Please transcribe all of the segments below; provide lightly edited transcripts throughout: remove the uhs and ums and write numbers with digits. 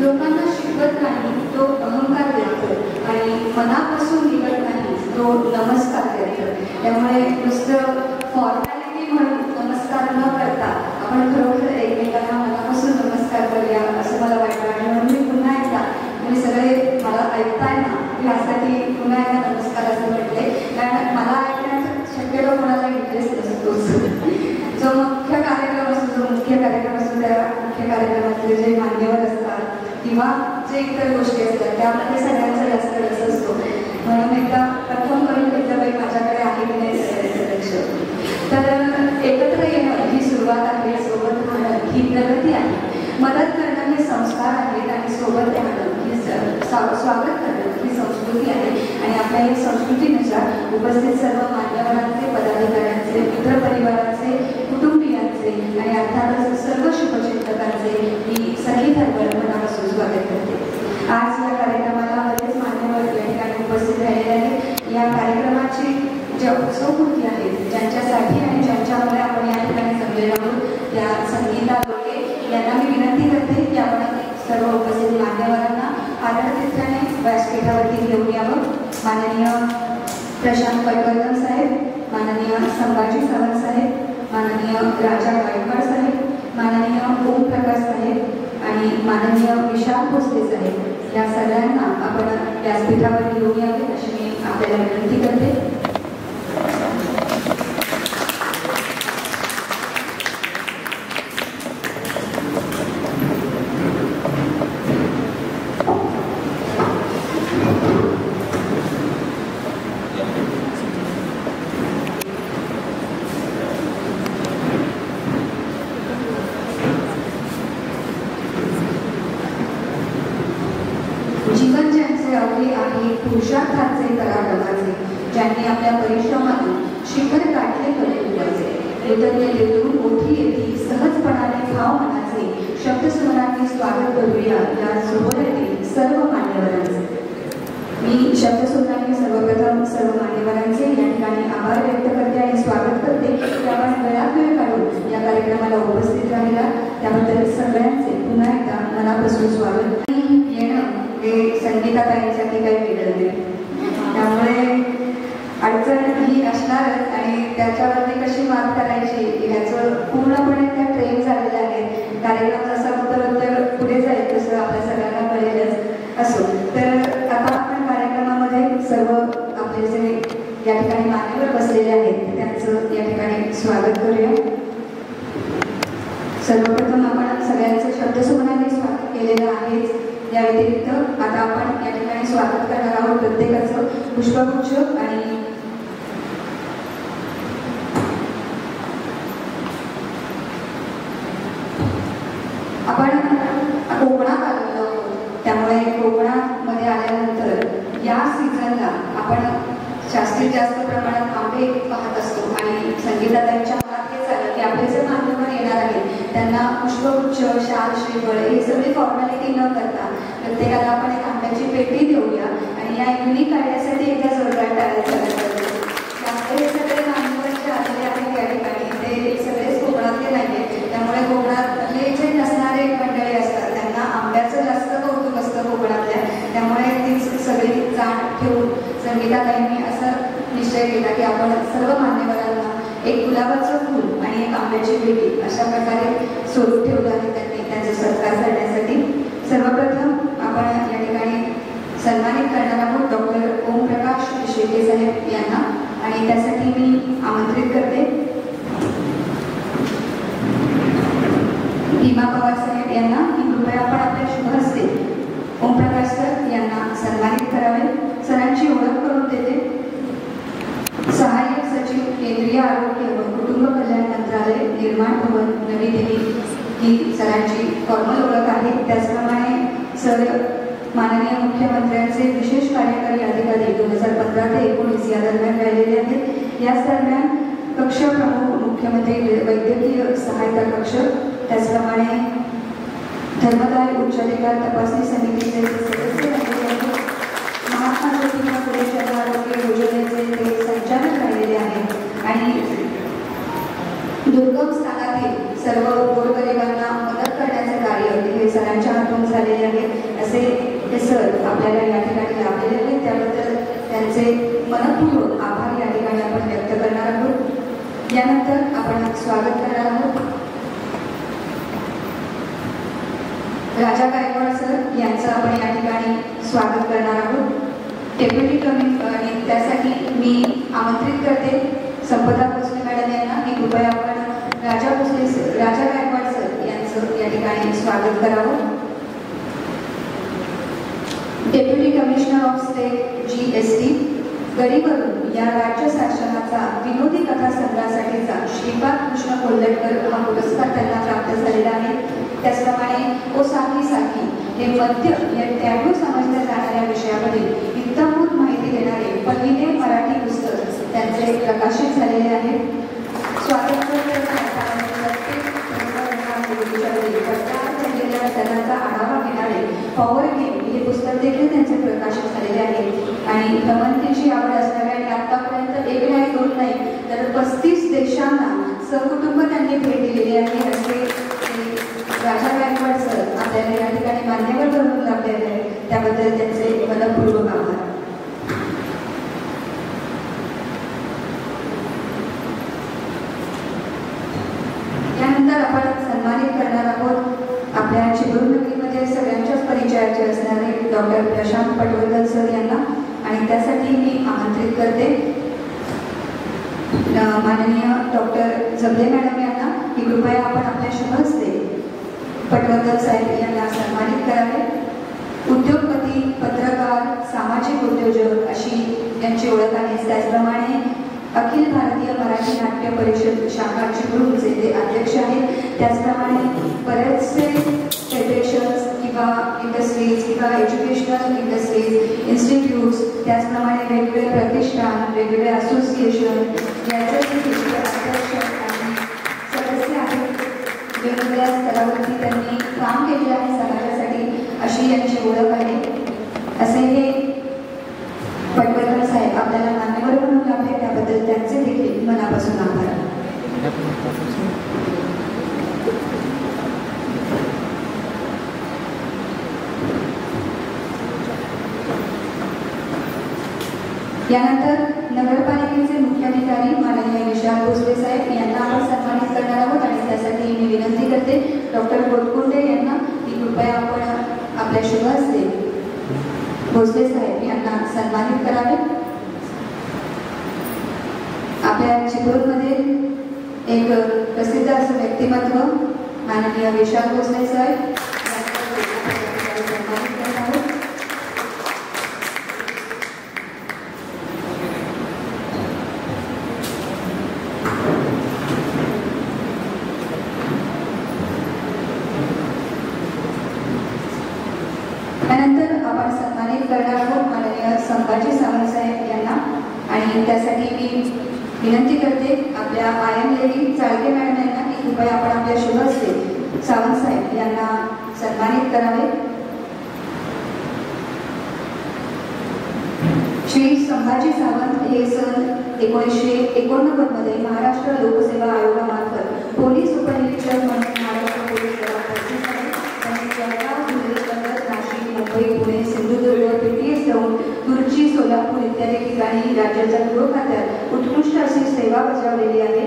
लोकांना शिकवत नाही तो अहंकार देतो आणि मनापासून निघत नाही तो नमस्कार देतो. त्यामुळे नुसतं फॉर्मॅलिटी म्हणून नमस्कार न करता आपण खरोखर एकमेकांना मनापासून नमस्कार करूया असं मला वाटतं. आणि म्हणून मी पुन्हा एकदा तुम्ही सगळे मला ऐकताय ना यासाठी पुन्हा एकदा नमस्कार असं म्हटले. कारण मला ऐकण्याचा शक्यतो कोणाला इंटरेस्ट नसतोच. जो मुख्य कार्यक्रम असतो त्या मुख्य कार्यक्रमातले जे मान्यवर असतात किंवा जे इतर गोष्टी असतात त्यामध्ये सगळ्यांचा जास्त रस असतो. म्हणून एकदा प्रथम करून एकदा बाई माझ्याकडे आहे की नाही लक्ष. तर एकत्र येणं ही सुरुवात आहे, सोबत राहणं ही प्रगती आहे, मदत करणं हे संस्कार आहेत आणि सोबत राहणं ही स्वागत करणं ही संस्कृती आहे. आणि आपल्या या संस्कृतीनुसार उपस्थित सर्व मान्यवरांचे, पदाधिकाऱ्यांचे, मित्रपरिवाराचे, कुटुंबियांचे आणि अर्थातच सर्व शुभचिंतकांचे मी सगळी धर्म मनापासून स्वागत करते. आज या कार्यक्रमाला बरेच मान्यवर या ठिकाणी उपस्थित राहिलेले आहेत. या कार्यक्रमाची ज्या उत्सवमूर्ती आहेत, ज्यांच्यासाठी आणि ज्यांच्यामुळे आपण या ठिकाणी जमलेलो आहोत, त्या संगीता लोके यांना मी विनंती करते की आपण सर्व उपस्थित मान्यवरांना आदरातिथ्याने व्यासपीठावरती घेऊन यावं. माननीय प्रशांत पैठणकर साहेब, माननीय संभाजी सावंत साहेब, माननीय राजा गायकवाड साहेब, माननीय ओमप्रकाश साहेब आणि माननीय विशाल भोसले साहेब या सगळ्यांना आपण व्यासपीठावर घेऊन यावे अशी मी आपल्याला विनंती करते. जीवन ज्यांचे अवघे आहे पुरुषार्थाचे तराटमाचे, ज्यांनी आपल्या परिश्रमातून शिखर गाठले कर्तृत्वाचे, कृतज्ञतेतून मोठी येती सहजपणाने भाव मनाचे, शब्दस्वरांनी स्वागत करूया या सोहळ्यातील सर्व मान्यवरांचे. मी शब्दस्वरांनी सर्वप्रथम सर्व मान्यवरांचे या ठिकाणी आभार व्यक्त करते आणि स्वागत करते की आपण वेळात वेळ काढून या कार्यक्रमाला उपस्थित राहिला त्याबद्दल सगळ्यांचे पुन्हा एकदा मनापासून स्वागत. येणं हे संगीताताईंसाठी काही वेगळं नाही, त्यामुळे अडचण ही असणारच आणि त्याच्यावरती कशी मात करायची ह्याचं पूर्णपणे त्या ट्रेन झालेल्या आहेत. कार्यक्रम जसा उत्तर पुढे जाईल तसं आपल्या सगळ्यांना कळेलच. असो तर आता आपण कार्यक्रमामध्ये सर्व आपले जे या ठिकाणी मान्यवर बसलेले आहेत त्यांचं या ठिकाणी स्वागत करूया. सर्वप्रथम आपण सगळ्यांचं शब्दसुमनाने स्वागत केलेलं आहेच. या व्यतिरिक्त आता आपण या ठिकाणी स्वागत करणार आहोत प्रत्येकाचं पुष्पगुच्छ आणि आपण कोकणात आलेलो आहोत. त्यामुळे कोकणामध्ये आल्यानंतर या सीझनला आपण जास्तीत जास्त प्रमाणात आंबे पाहत असतो आणि संगीताताईंच्या मनात हेच आलं की आपले जे मान्यवर येणार आहेत त्यांना पुष्पगुच्छ, शाल, श्रीफळ हे सगळी फॉर्मॅलिटी न करता प्रत्येकाला आपण एक आंब्याची पेटी देऊया आणि या युनिक काढण्यासाठी एकदा जोरदार टाळ्या झाल्या. हे सगळे मान्यवर जे आलेले आहेत या ठिकाणी ते सगळेच कोकणातले नाही आहेत. त्यामुळे कोकणातले जे नसणारे मंडळी असतात त्यांना आंब्याचं जास्त कौतुक असतं कोकणातल्या. त्यामुळे तीच सगळी जाण ठेवून संगीताताईंनी असा निश्चय केला की आपण सर्व मान्यवरांना एक गुलाबाचं फूल आणि एक आंब्याची पेटी अशा प्रकारे स्वरूप ठेवलं आहे त्यांनी त्यांचा सत्कार करण्यासाठी. सर्वप्रथम आपण या ठिकाणी सन्मानित करणार आहोत डॉक्टर ओमप्रकाश शेटे साहेब यांना आणि त्यासाठी मी आमंत्रित करते भीमा पवार साहेब यांना की कृपया आपण आपल्या शुभ हस्ते ओमप्रकाश सर यांना सन्मानित करावे. सरांची ओळख करून देते. सहाय्यक सचिव केंद्रीय आरोग्य व कुटुंब कल्याण मंत्रालय निर्माण भवन नवी दिल्ली ही सरांची फॉर्मल ओळख आहे. त्याचप्रमाणे सर माननीय मुख्यमंत्र्यांचे विशेष कार्यकारी अधिकारी 2015 ते 2019 या दरम्यान राहिलेले आहेत. याच दरम्यान कक्ष प्रमुख मुख्यमंत्री वैद्यकीय सहायता कक्ष, त्याचप्रमाणे धर्मदाय उच्चाधिकार तपासणी समितीचे सदस्य राहिलेले आहेत. महात्मा ज्योतिबा फुले जन आरोग्य योजनेचे ते संचालक राहिलेले आहेत आणि दुर्गम स्थानातील सर्व गोरगरिबांना मदत करण्याचे कार्य हे ते सरांच्या हातून झालेले आहेत. असे हे सर आपल्याला या ठिकाणी लाभलेले आहेत, त्याबद्दल त्यांचे मनपूर्वक आभार या ठिकाणी आपण व्यक्त करणार आहोत. यानंतर आपण स्वागत करणार आहोत राजा गायकवाड सर यांचं आपण या ठिकाणी स्वागत करणार आहोत. डेप्युटी कमिशनर त्यासाठी मी आमंत्रित करते संपदा भोसले मॅडम यांना की कृपया आपण राजा गायकवाड सर यांचं या ठिकाणी स्वागत करावं. Deputy commissioner of state GST गडीवरून या राज्य शासनाचा विनोदी कथा संग्रहासाठीचा श्रीपाद कृष्ण कोल्हटकर हा पुरस्कार त्यांना प्राप्त झालेला आहे. त्याचप्रमाणे ओ साखी साखी हे मध्य या टॅबू समजल्या जाणाऱ्या विषयावरील इत्थंभूत माहिती देणारे पहिले मराठी पुस्तक त्यांचे प्रकाशित झालेले आहे. त्याचा आढावा घेणारे पॉवर गेम हे पुस्तक देखील त्यांचे प्रकाशित झालेले आहे. आणि भ्रमंतीची आवड असणाऱ्या आणि आतापर्यंत एक नाही दोन नाही तर 35 देशांना सहकुटुंब त्यांनी भेट दिलेली आहे. असे राजा गायकवाड सर आपल्याला या ठिकाणी मान्यवर करून लाभलेले आहेत, त्याबद्दल त्यांचे मनपूर्वक आभार. यानंतर आपण सन्मानित करणार आहोत आपल्या चिपळूण नगरीमध्ये सगळ्यांच्याच परिचयाचे असणारे डॉक्टर प्रशांत पटवर्धन सर यांना. आणि त्यासाठी मी आमंत्रित करते माननीय डॉक्टर जबले मॅडम यांना की कृपया आपण आपल्या शुभ हस्ते पटवर्धन साहेब यांना सन्मानित करावे. उद्योगपती, पत्रकार, सामाजिक उद्योजक अशी यांची ओळख आहे. त्याचप्रमाणे अखिल भारतीय मराठी नाट्य परिषद शाखा चिपळूणचे ते अध्यक्ष आहेत. त्याचप्रमाणे बरेचसे फेडरेशन्स किंवा इंडस्ट्रीज किंवा एज्युकेशनल इंडस्ट्रीज इन्स्टिट्यूट्स, त्याचप्रमाणे वेगवेगळे प्रतिष्ठान, वेगवेगळे असोसिएशन याचे अध्यक्ष आणि सदस्य आहेत. वेगवेगळ्या स्तरावरती त्यांनी काम केले आहे समाजासाठी अशी यांची ओळख आहे. असे हे पटवर्धन साहेब आपल्याला मान्यवर म्हणून लाभले, त्याबद्दल त्यांचे देखील मनापासून आभार. यानंतर नगरपालिकेचे मुख्याधिकारी माननीय विशाल भोसले साहेब यांना आपण सन्मानित करणार आहोत. आणि त्यासाठी मी विनंती करते डॉक्टर गोटकुंडे यांना की कृपया आपण आपल्या शुभ हस्ते भोसले साहेब यांना सन्मानित करावे. आपल्या चिपळूणमध्ये एक प्रसिद्ध असं व्यक्तिमत्व माननीय विशाल भोसले साहेब सन्मानित करत आहोत. त्यानंतर आपण सन्मानित करणार आहोत माननीय संभाजी सावंत साहेब यांना. आणि त्यासाठी मी विनंती करते आपल्या आयन लेडी चाळके मॅडम यांना की कृपया आपण आपल्या शुभ हस्ते सावंत साहेब यांना सन्मानित करावे. श्री संभाजी सावंत हे सन 1989 मध्ये महाराष्ट्र लोकसेवा आयोगामार्फत पोलीस उपनिरीक्षक म्हणून महाराष्ट्र पोलीस दलात भरती झाले. त्यांनी जळगाव, धुळे, नाशिक, मुंबई, पुणे, सिंधुदुर्ग, PTS जाऊन तुर्ची, सोलापूर इत्यादी ठिकाणी राज्याच्या गृह खात्यात उत्कृष्ट अशी सेवा बजावलेली आहे.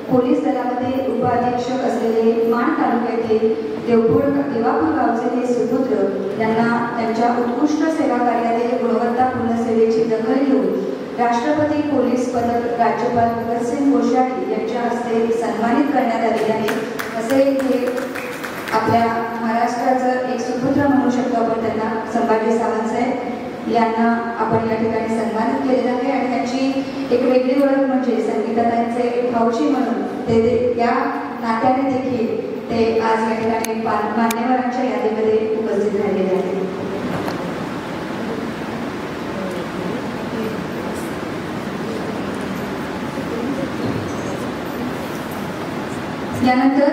पोलीस दलामध्ये उपअधीक्षक असलेले माण तालुक्यातील देवापूर गावचे हे सुपुत्र यांना त्यांच्या उत्कृष्ट सेवा कार्यातील गुणवत्तापूर्ण सेवेची दखल घेऊन राष्ट्रपती पोलीस पदक राज्यपाल भगतसिंग कोश्यारी यांच्या हस्ते सन्मानित करण्यात आले आहे. असे हे आपल्या महाराष्ट्राचं एक सुपुत्र म्हणू शकतो आपण त्यांना, संभाजी सावंत साहेब यांना आपण या ठिकाणी सन्मानित केलेलं आहे. आणि त्यांची एक वेगळी ओळख म्हणजे संगीताताईंचे भाऊजी म्हणून ते या नात्याने देखील ते आज या ठिकाणी मान्यवरांच्या यादीमध्ये उपस्थित राहिलेले आहेत. यानंतर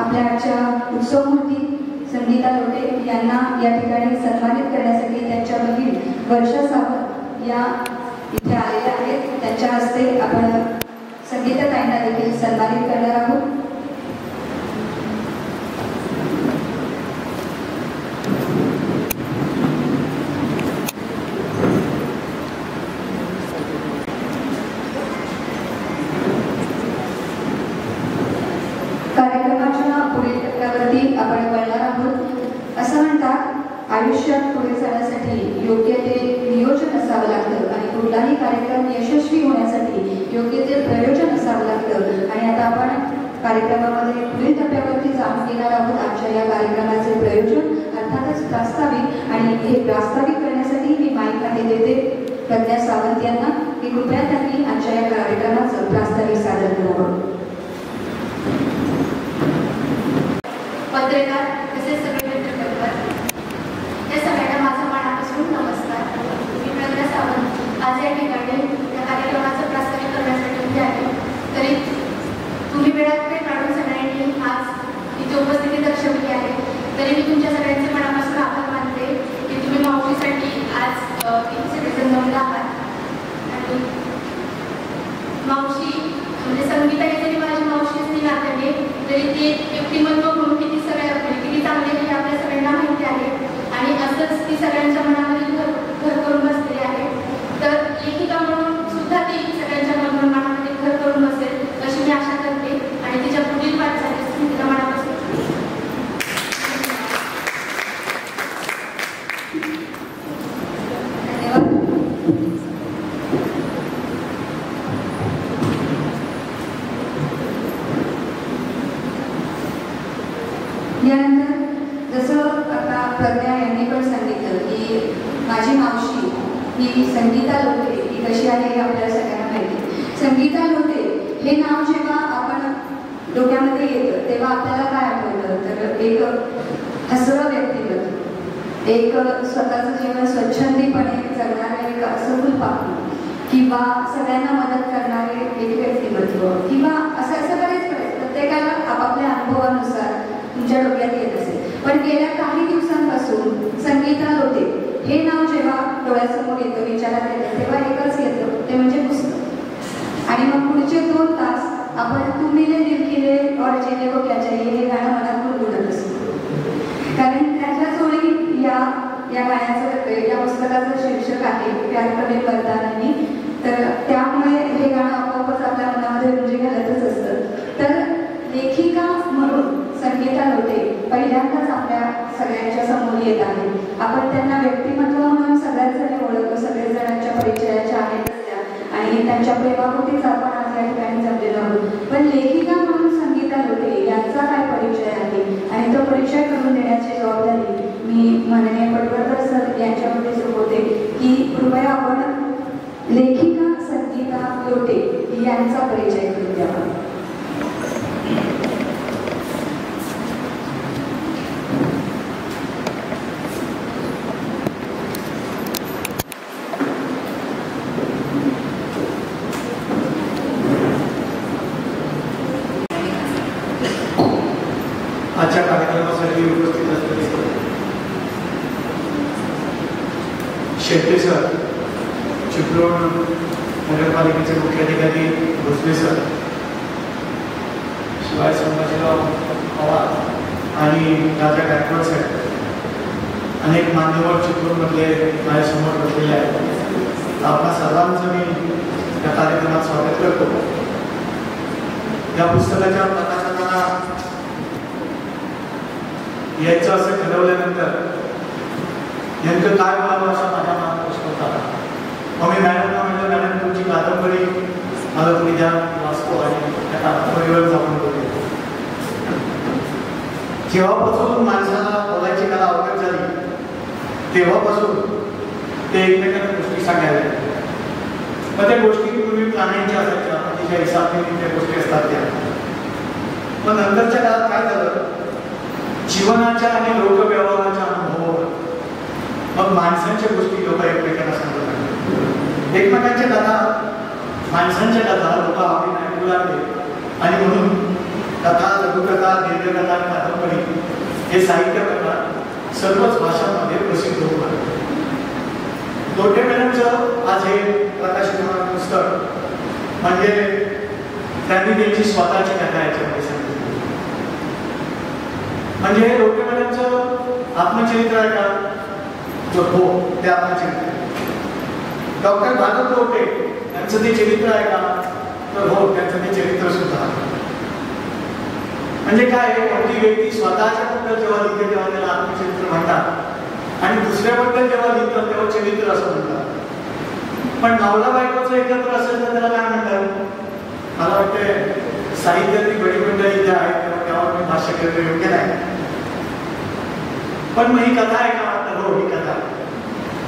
आपल्या आजच्या उत्सवमूर्ती संगीता लोटे यांना या ठिकाणी सन्मानित करण्यासाठी त्यांच्या बहीण वर्षा सावंत या इथे आलेल्या आहेत. त्यांच्या हस्ते आपण संगीताताईंना देखील सन्मानित करणार आहोत. कार्यक्रमाच्या पुढील टप्प्यावरती आपण वळणार आहोत. असं म्हणतात, आयुष्यात पुढे जाण्यासाठी योग्य ते नियोजन असावं लागतं आणि कुठलाही कार्यक्रम यशस्वी होण्यासाठी योग्य ते प्रयोजन असावं लागतं. आणि आता आपण कार्यक्रमामध्ये पुढील टप्प्यावरती जाणून घेणार आहोत आजच्या या कार्यक्रमाचे प्रयोजन, अर्थातच प्रास्ताविक. आणि हे प्रास्ताविक करण्यासाठी मी माईक आहे देते प्रज्ञा सावंत यांना, की कृपया त्यांनी आजच्या या कार्यक्रमाचं प्रास्ताविक सादर करावं. पत्रकार तसेच सगळे मित्रपत्रकार, या सगळ्यांना माझा मनापासून नमस्कार. मी प्रज्ञा सावंत आज या ठिकाणी या कार्यक्रमाचं प्रास्ताविक करण्यासाठी उभी आहे. तरी तुम्ही वेळात वेळ काढून सगळ्यांनी आज इथे उपस्थिती दर्शवली आहे. तरी मी तुमच्या सगळ्यांचे मनापासून आभार मानते की तुम्ही मावशीसाठी आज इथे सगळेजण जमले आहात. आणि मावशी म्हणजे संगीता ही जरी माझी मावशी असली नात्याने, तरी ते व्यक्तिमत्व म्हणून किती चांगले हे आपल्या सगळ्यांना माहिती आहे. आणि असंच ती सगळ्यांच्या मनामध्ये घर करून बसलेली आहे. तर लेखिका म्हणून सुद्धा ती सगळ्यांच्या मनामध्ये घर करून बसेल अशी मी आशा करते. आणि तिच्या पुढील वाटचालीस मी तिला मनापासून धन्यवाद. यानंतर जसं आता प्रज्ञा यांनी पण सांगितलं की माझी मावशी ही संगीता लोटे ही कशी आहे हे आपल्याला सगळ्यांना माहिती. संगीता लोटे हे नाव जेव्हा आपण डोक्यामध्ये येतं तेव्हा आपल्याला काय आठवतं, तर एक हसरं व्यक्तिमत्व, एक स्वतःचं जीवन स्वच्छंदीपणे जगणारे एक असफल पाहू, किंवा सगळ्यांना मदत करणारे एक व्यक्तिमत्व, किंवा असं बरेच प्रत्येकाला आपापल्या अनुभवानुसार तुमच्या डोक्यात येत असेल. पण गेल्या काही दिवसांपासून संगीता लोटे हे नाव जेव्हा डोळ्यासमोर येतं, विचारात येतं, तेव्हा एकच येतं, ते म्हणजे पुस्तक. आणि मग पुढचे 2 तास आपण तुम मिले दिल के लिए और जीने को क्या चाहिए हे गाणं मनात गुणगुणत असतो. कारण त्याच्या जोडी या गाण्याचं या पुस्तकाचं शीर्षक आहे प्यार कभी पडता नहीं. तर त्यामुळे हे गाणं आपोआपच आपल्या मनामध्ये रुंजी घालतच असतं. तर लेखिका म्हणून संगीता लोटे पहिल्यांदाच आपल्या सगळ्यांच्या समोर येत आहे. आपण त्यांना व्यक्तिमत्व म्हणून सगळ्याच जणी ओळखतो, सगळ्याच जणांच्या परिचयाच्या आहेत आणि त्यांच्या प्रेमापोटीच आपण आज या ठिकाणी जमलेलो आहोत. पण लेखिका म्हणून संगीता लोटे यांचा काय परिचय आहे आणि तो परिचय करून देण्याची जबाबदारी मी माननीय पटवर्धन सर यांच्यामध्ये सोपवते की कृपया आपण लेखिका संगीता लोटे यांचा परिचय करून द्यावा. आजच्या कार्यक्रमासाठी उपस्थित असलेले शेट्टे सर, चिपळूण नगरपालिकेचे मुख्याधिकारी भोसले सर, शिवाय संभाजीराव पवार आणि राजा गायकवाड साहेब, अनेक मान्यवर चिपळूणमधले माझ्यासमोर बसलेले आहेत. आपल्या सर्वांचं मी या कार्यक्रमात स्वागत करतो. या पुस्तकाच्या प्रकाशनाला यायचं असं ठरवल्यानंतर नेमकं काय बोलावं असा माझ्या मनात प्रश्न होता. मग मी मॅडमला म्हटलं, मॅडम तुमची कादंबरी मला तुम्ही द्या, वाचतो आणि त्या कादंबरीवर जाऊन बोलतो. जेव्हापासून माणसाला बोलायची कला अवगत झाली तेव्हापासून ते एकमेकांना गोष्टी सांगायला. मग त्या गोष्टी पूर्वी प्राण्यांच्या असायच्या, तिच्या हिसाबने त्या गोष्टी असतात त्या. मग नंतरच्या काळात काय झालं, जीवनाच्या आणि लोकव्यवहाराच्या अनुभवावर मग माणसांच्या गोष्टी लोक एकमेकांना सांगू लागले. एकमेकांच्या कथा, माणसांच्या कथा लोक आवडीने ऐकू लागले. आणि म्हणून कथा, लघुकथा, दीर्घकथा आणि कादंबरी हे साहित्य प्रकार सर्वच भाषांमध्ये प्रसिद्ध होऊ लागले. लोटे मॅडमचं आज हे प्रकाशित होणारं पुस्तक म्हणजे त्यांनी त्यांची स्वतःची कथा याच्यामध्ये सांगितली. म्हणजे हे लोटे मॅडमचं आत्मचरित्र आहे का? तर हो, ते आत्मचरित्र. डॉक्टर भागवत लोटे यांचं ते चरित्र आहे का? तर हो, त्यांचं ते चरित्र सुद्धा. म्हणजे काय कोणती व्यक्ती स्वतःच्या बद्दल जेव्हा लिहिते तेव्हा त्याला आत्मचरित्र म्हणतात आणि दुसऱ्याबद्दल जेव्हा लिहितात तेव्हा चरित्र असं म्हणतात. पण नवरा बायकोचं एकत्र असेल तर त्याला काय म्हणतात? मला वाटतं साहित्यातली बडी मंडळी इथे आहेत त्यावर मी भाष्य करणं योग्य नाही. पण मग ही कथा आहे का? हो, ही कथा,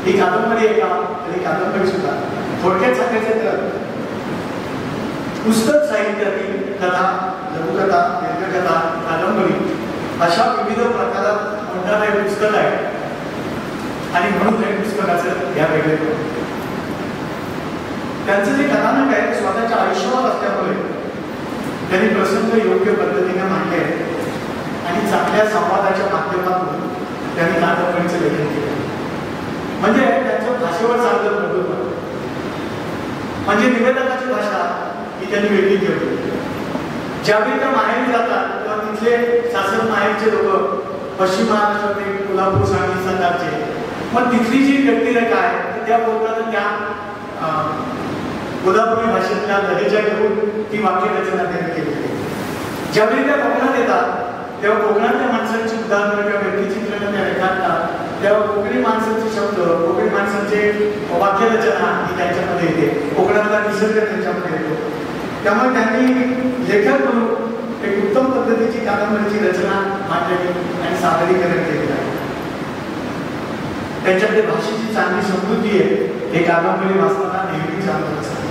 ही कादंबरी आहे का? तर ही कादंबरी सुद्धा. थोडक्यात सांगायचं तर पुस्तक साहित्यातील कथा, लघुकथा, दीर्घकथा, कादंबरी अशा विविध प्रकारात म्हणणारं हे पुस्तक आहे आणि म्हणून हे पुस्तकाचं या वेगळे. त्यांचं जे कथानक आहे स्वतःच्या आयुष्यावर असल्यामुळे त्यांनी प्रसंग योग्य पद्धतीने मांडले आणि चांगल्या संवादाच्या माध्यमातून त्यांनी कादंबरीचं लेखन केलं. म्हणजे त्यांच्या भाषेवर चांगलं प्रभुत्व, म्हणजे निवेदनाची भाषा ही त्यांनी वेगळी केली. ज्यावेळी त्या माहेरी जातात तेव्हा तिथले सासर माहेरचे लोक पश्चिम महाराष्ट्रातले कोल्हापूर, सांगली, सातारचे, मग तिथली जी व्यक्तिरेखा आहे तर त्या बोलताना त्या कोल्हापुरी भाषेतल्या लहेजा घेऊन ती वाक्यरचना त्यांनी केली. ज्यावेळी त्या कोकणात येतात तेव्हा कोकणातल्या माणसांची उदाहरणं किंवा व्यक्तिचित्रणं त्या रेखाटतात, तेव्हा कोकणी माणसांचे शब्द, कोकणी माणसांचे वाक्यरचना ही त्यांच्यामध्ये येते, कोकणातला निसर्ग त्यांच्यामध्ये येतो. त्यामुळे त्यांनी लेखक म्हणून एक उत्तम पद्धतीची कादंबरीची रचना मांडली आणि सादरीकरण केलेलं आहे. त्यांच्याकडे भाषेची चांगली समृद्धी आहे, हे कादंबरी वाचताना नेहमी जाणवत असते.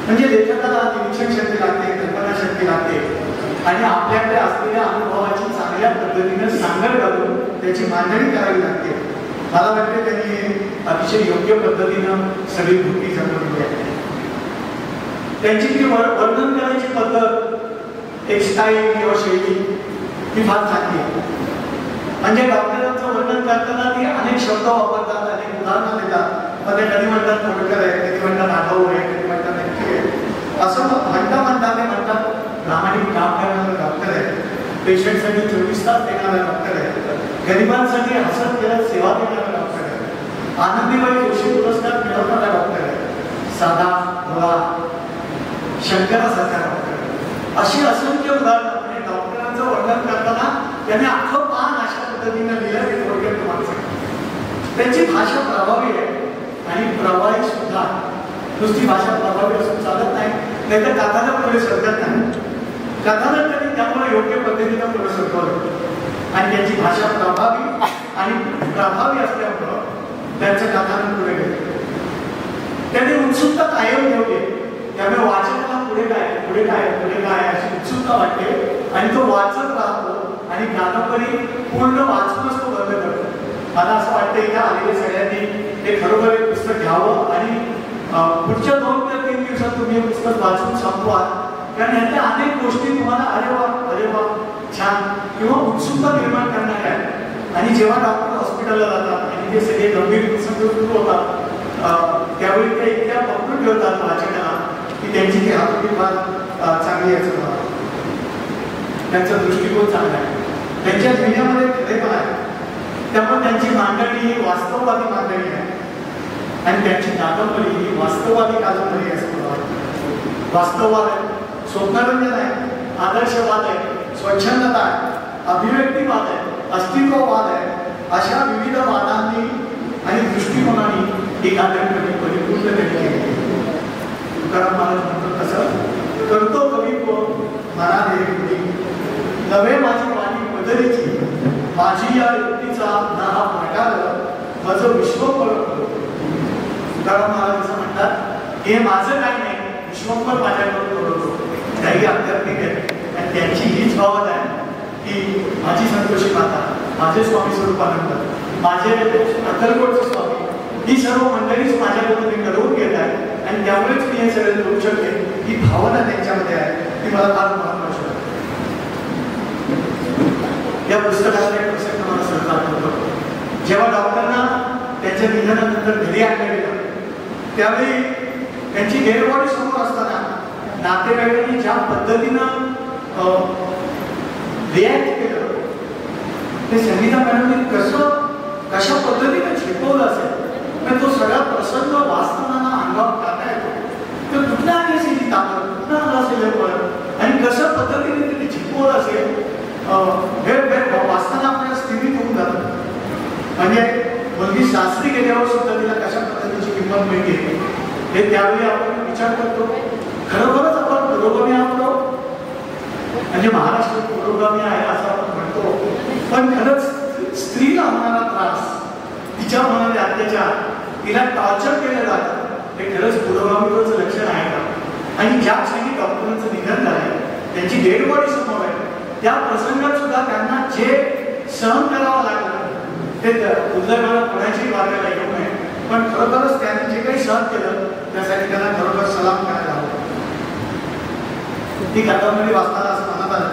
म्हणजे लेखकाला निरीक्षण शक्ती लागते, कल्पना शक्ती लागते आणि आपल्याकडे असलेल्या अनुभवाची चांगल्या पद्धतीने सांगड घालून त्याची मांडणी करावी लागते. मला वाटते त्यांनी अतिशय योग्य पद्धतीनं सगळी कृती जमवली आहे. त्यांची ती वर्णन करण्याची पद्धत, एक स्टाईल किंवा शैली ही फार चांगली आहे. म्हणजे डॉक्टरांचं वर्णन करताना ती अनेक शब्द वापरतात, अनेक उदाहरणं देतात. मग ते कधी म्हणतात खोडकर आहे, कधी म्हणतात आढाऊ आहे, कधी म्हणतात नक्की आहे. असं म्हणता ते म्हणतात प्रामाणिक काम करणारा डॉक्टर आहे, पेशंटसाठी 24 तास देणारा डॉक्टर आहे, गरिबांसाठी हसत खेळत सेवा देणारा डॉक्टर आहे, आनंदीबाई जोशी पुरस्कार मिळवणारा डॉक्टर आहे, साधा भोळा शंकरासारखा डॉक्टर आहे. अशी असंख्य उदाहरणं. म्हणजे डॉक्टरांचं वर्णन करताना त्यांनी अख्खं पान अशा पद्धतीने लिहिलं की थोडक्यात तुम्हाला सांगतो. त्यांची भाषा प्रभावी आहे आणि प्रवाही सुद्धा. नुसती भाषा प्रभावी असून चालत नाही, नाहीतर कथानक पुढे सरकत नाही. कथानक त्यांनी त्यामुळे योग्य पद्धतीनं पुढे सरकवलं आणि त्यांची भाषा प्रभावी आणि प्रभावी असल्यामुळं त्यांचं कथानक पुढे गेलं. त्यांनी उत्सुकता कायम ठेवली, त्यामुळे वाचकाला पुढे काय पुढे काय पुढे काय अशी उत्सुकता वाटते आणि तो वाचत राहतो आणि कादंबरी पूर्ण वाचूनच तो बंद करतो. मला असं वाटतं इथं आलेल्या सगळ्यांनी हे खरोखर एक पुस्तक घ्यावं आणि पुढच्या 2 ते 3 दिवसात तुम्ही हे पुस्तक वाचून संपवा. कारण यातल्या अनेक गोष्टी तुम्हाला अरे वा छान किंवा उत्सुकता निर्माण करणार आहे. आणि जेव्हा डॉक्टर हॉस्पिटलला जातात आणि ते सगळे गंभीर प्रसंग सुरू होतात त्यावेळी ते इतक्या पकडून ठेवतात वाचकाला की त्यांची ती हातोटी फार चांगली आहे. त्यांचा दृष्टिकोन चांगला आहे, त्यांच्या लिहिण्यामध्ये खरेपण आहे. त्यामुळे त्यांची मांडणी ही वास्तववादी मांडणी आहे आणि त्यांची कादंबरी ही वास्तववादी कादंबरी आहे असं मला वाटतं. वास्तववाद आहे, स्वप्नरंजन आहे, आदर्शवाद आहे, स्वच्छंदता आहे, अभिव्यक्तीवाद आहे, अस्तित्ववाद आहे. अशा विविध वादांनी आणि दृष्टिकोनांनी ही कादंबरी परिपूर्ण केली. तुकाराम महाराज म्हणतो तसं करतो कवित्व मना दे नवे माझी वाणी बदलीची, माझी या व्यक्तीचा ना हा प्रकार माझं विश्वंभर. तुकाराम महाराज असं म्हणतात हे माझं काय नाही, विश्वंभर माझ्याकडून करतो. काही आध्यात्मिक आहे आणि त्यांची हीच भावना आहे की माझी संतोषी माता, माझे स्वामी स्वरूपानंद, माझे अक्कलकोटचे स्वामी, ही सर्व मंडळीच माझ्याकडून मी घडवून घेत आहे आणि त्यामुळेच मी हे सगळं करू शकते. ही भावना त्यांच्यामध्ये आहे, ती मला फार महत्वाची वाटते. या पुस्तकाचा एक प्रसंग मला सहज आठवतो. जेव्हा डॉक्टरांना त्यांच्या निधनानंतर घरी आणलं गेलं त्यावेळी त्यांची डेडबॉडी समोर असताना नातेवाईकांनी ज्या पद्धतीनं रिॲक्ट केलं ते संगीता मॅडमने कशा पद्धतीने शिकवलं असेल. पण तो सगळा प्रसंग वाचताना अंगावर टाका येतो. तर कुठला आली असेल ती ताकद, कुठला आला असेल आणि कशा पद्धतीने त्यांनी हे त्यावेळी आपण विचार करतो खरोखरच आपण पुरोगामी आहोत म्हणजे महाराष्ट्र पुरोगामी आहे असं आपण म्हणतो, पण खरंच स्त्रीला होणारा त्रास, तिच्या होणारे अत्याचार, तिला टॉर्चर केलं जातं, हे खरंच पुरोगामीचं लक्षण आहे का? आणि ज्या क्षणी डॉक्टरांचं निधन झालंय, त्यांची डेड बॉडी समोर आहे, त्या प्रसंगात सुद्धा त्यांना जे सहन करावं लागलं ते दुर्दैवानं कोणाची वाटायला येऊ नये, पण खरोखरच त्यांनी जे काही सहन केलं त्यासाठी त्यांना खरोखर सलाम करायला हवं. ती कादंबरी वाचताना असं म्हणत आलं,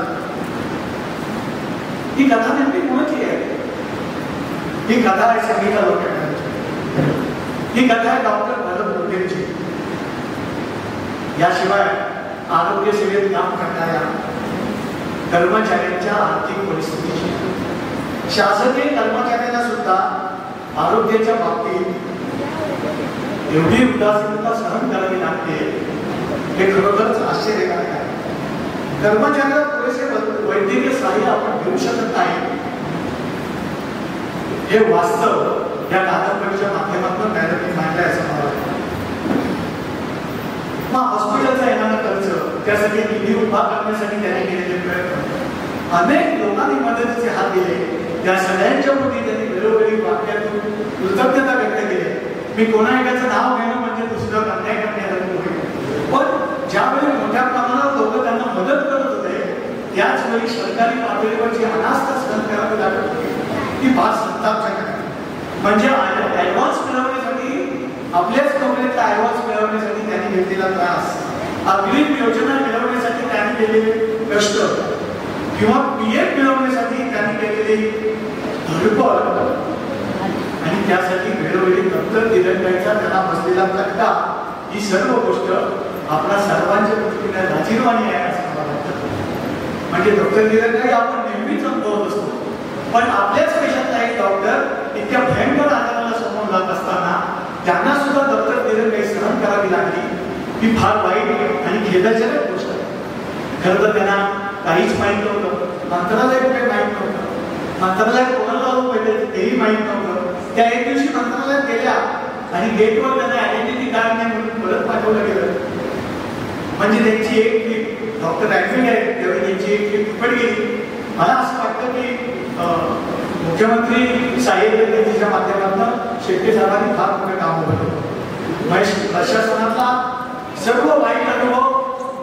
ही कथा नेमकी कोणाची आहे? ही कथा आहे संगीता लोखंडेची. ही कथा आहे डॉक्टर भरत लोखंडेची. याशिवाय आरोग्य सेवेत काम करणाऱ्या कर्मचाऱ्यांच्या आर्थिक परिस्थितीची, शासकीय कर्मचाऱ्यांना सुद्धा आरोग्याच्या बाबतीत एवढी उदासीनता सहन करावी लागते, हे खरोखरच आश्चर्यकारक आहे. कर्मचाऱ्यांना पुरेसे वैद्यकीय सहाय्य आपण देऊ शकत नाही, हे वास्तव या कादंबरीच्या माध्यमातून मॅडमनी मांडलंय असं मला वाटतं. मग हॉस्पिटलचा येणारा खर्च, त्यासाठी निधी उभा करण्यासाठी त्यांनी केलेले प्रयत्न, अनेक लोकांनी मदतीचे हात दिले, त्या सगळ्यांच्या प्रती त्यांनी वेळोवेळी वाक्यातून कृतज्ञता व्यक्त केली. मी कोणा एकाचं नाव घेणं म्हणजे दुसरं अन्याय करण्याला होईल, पण ज्यावेळी मोठ्या प्रमाणात लोक त्यांना मदत करत होते, त्याच वेळी सरकारी पातळीवर जी अनास्था सहन करावी लागत होती ती फार संतापजनक आहे. म्हणजे ऍडव्हान्स मिळवण्यासाठी, आपल्याच कंपनीतला ऍडव्हान्स मिळवण्यासाठी त्यांनी घेतलेला त्रास, अग्रिम योजना मिळवण्यासाठी त्यांनी केलेले कष्ट, किंवा पीएफ मिळवण्यासाठी त्यांनी केलेली धडपड, आणि त्यासाठी वेळोवेळी दप्तर दिरंगाईचा त्यांना बसलेला तक्ता, ही सर्व गोष्ट आपल्या सर्वांच्या दृष्टीने लाजिरवाणी आहे असं मला वाटतं. म्हणजे दप्तर दिरंगाई आपण नेहमीच अनुभवत असतो, पण आपल्याच देशातला एक डॉक्टर इतक्या भयंकर आजाराला समोर जात असताना त्यांना सुद्धा दप्तर दिरंगाई सहन करावी लागली, ही फार वाईट आणि खेदाजनक गोष्ट आहे. खरं तर त्यांना काहीच माहीत नव्हतं, मंत्रालय कुठे माहीत नव्हतं, मंत्रालयात कोणाला जाऊन भेटायचं तेही माहीत नव्हतं. त्या एक दिवशी मंत्रालयात गेल्या आणि गेटवर त्यांना आयडेंटिटी कार्ड नाही म्हणून परत पाठवलं गेलं. म्हणजे त्यांची एक ट्रिप, डॉक्टर ऍडमिट आहे तेव्हा त्यांची एक ट्रिप फुकट गेली. मला असं वाटतं की मुख्यमंत्री सहाय्यता निधीच्या माध्यमातून शेट्टी साहेबांनी फार मोठं काम केलं. प्रशासनातला सर्व वाईट अनुभव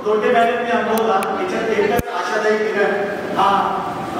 लोटे मॅडमने अनुभवला, याच्यात एकच आशादायी किरण हा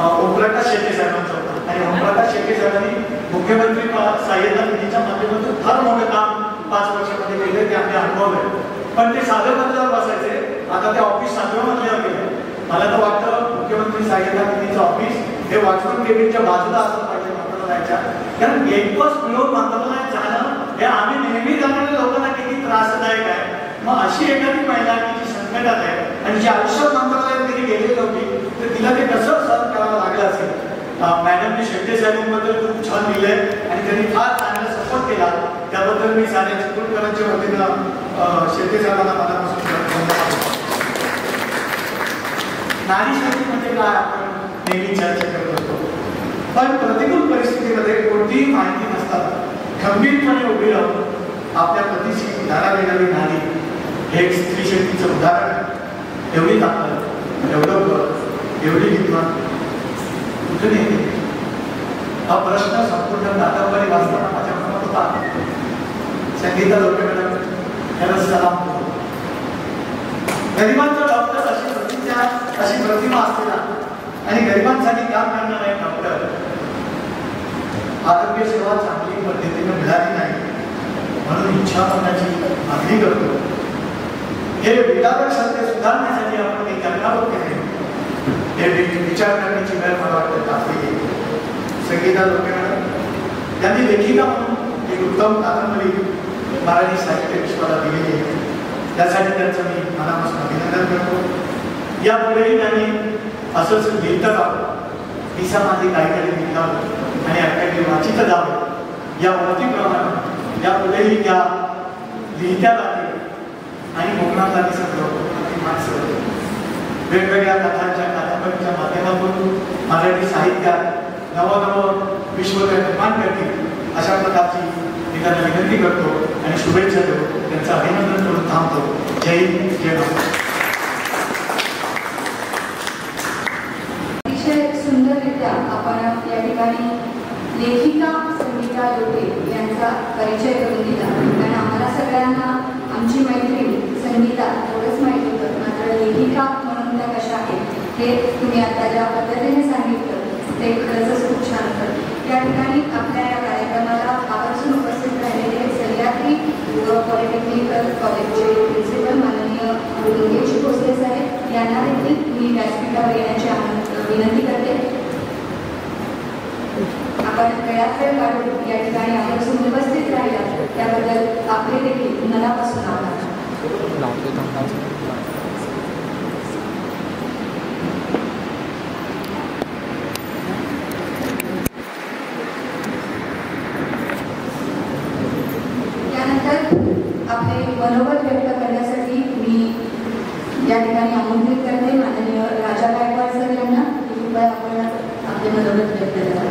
ओमप्रकाश शेट्टी साहेबांचा होता. आणि ओमप्रकाश शेट्टी साहेबांनी मुख्यमंत्री सहाय्यता निधीच्या माध्यमातून फार मोठं काम 5 वर्षामध्ये केलं, ते आपले अनुभव आहे. पण ते साधं मजल्यावर बसायचे, आता ते ऑफिस 7व्या मजल्यावर गेले. मला तर वाटतं मुख्यमंत्री सहाय्यता निधीचं ऑफिस हे वॉचमन केबिनच्या बाजूला असलं पाहिजे मंत्रालयाच्या, कारण एक बस मिळून मंत्रालयात जाणं हे आम्ही नेहमी जाणाऱ्या लोकांना किती त्रासदायक आहे. मग अशी एखादी महिला की जी संकटात आहे आणि जी आयुष्यात मंत्रालयात कधी गेलेली नव्हती, तर तिला ते कसं सहन करावं लागलं असेल. मॅडमने शेट्टी साहेबांबद्दल खूप छान लिहिलंय आणि त्यांनी फार चांगला सपोर्ट केला, त्याबद्दल मी साऱ्या चिपळूणकरांच्या वतीनं शेट्टी साहेबांना मनापासून धन्यवाद. नारी शक्ती म्हणजे काय आपण नेहमी चर्चा करत असतो, पण प्रतिकूल परिस्थितीमध्ये कोणतीही माहिती नसताना खंबीरपणे उभी राहून आपल्या पतीशी धारा देणारी नारी हे एक स्त्री शक्तीचं उदाहरण आहे. एवढी ताकद, एवढं बळ, एवढी हिंमत कुठे नाही. हा प्रश्न संपूर्ण कादंबरी वाचताना माझ्या मनात होता. संगीता लोखंडे याला सलाम करतो. गरिबांचा डॉक्टर अशी प्रतिमा असलेला आणि गरिबांसाठी काम करणारा एक डॉक्टर, आरोग्य सेवा चांगली पद्धतीने मिळाली नाही म्हणून इच्छा मनाची मागणी करतो. हे विधायक सत्य सुधारण्यासाठी आपण एक करणारच केले, हे विचार करण्याची वेळ मला वाटतं आपली. संगीता लोखंडे यांनी लेखिका म्हणून एक उत्तम कादंबरी मराठी साहित्य विश्वाला दिलेली आहे, त्यासाठी त्यांचं मी मनापासून अभिनंदन करतो. यापुढेही त्यांनी असंच लिहित राहावं, दिसा माझी काहीतरी लिहावं आणि काही वाचित जावं या वतीप्रमाणे यापुढेही त्या लिहित्या राहतील. आणि कोकणातला सगळं माणसं वेगवेगळ्या कथांच्या कादंबरीच्या माध्यमातून मराठी साहित्यात नवनवं विश्व निर्माण करतील, अशा प्रकारची मी त्यांना विनंती करतो आणि शुभेच्छा देतो, त्यांचं अभिनंदन करून थांबतो. जय हिंद, जय महाराष्ट्र. अतिशय सुंदररित्या आपण या ठिकाणी लेखिका संगीता लोटे यांचा परिचय करून दिला. कारण आम्हाला सगळ्यांना आमची मैत्रीण संगीता एवढंच माहिती होतं, मात्र लेखिका म्हणून त्या कशा आहेत हे तुम्ही आता ज्या पद्धतीने सांगितलं ते खरंच खूप छान होतं. या ठिकाणी आपल्या या कार्यक्रमाला आवर्जून उपस्थित राहिलेले सह्याद्री पॉलिटेक्निकल कॉलेजचे प्रिन्सिपल माननीय योगेश भोसले साहेब यांना देखील मी व्यासपीठावर येण्याची विनंती करते. आपण वेळात वेळ काढून या ठिकाणी आवर्जून उपस्थित राहिला त्याबद्दल आपले देखील मनापासून आभार. आपले मनोगत व्यक्त करण्यासाठी मी या ठिकाणी आमंत्रित करते माननीय राजा गायकवाड सर यांना. कृपया आपण आपले मनोगत व्यक्त करा.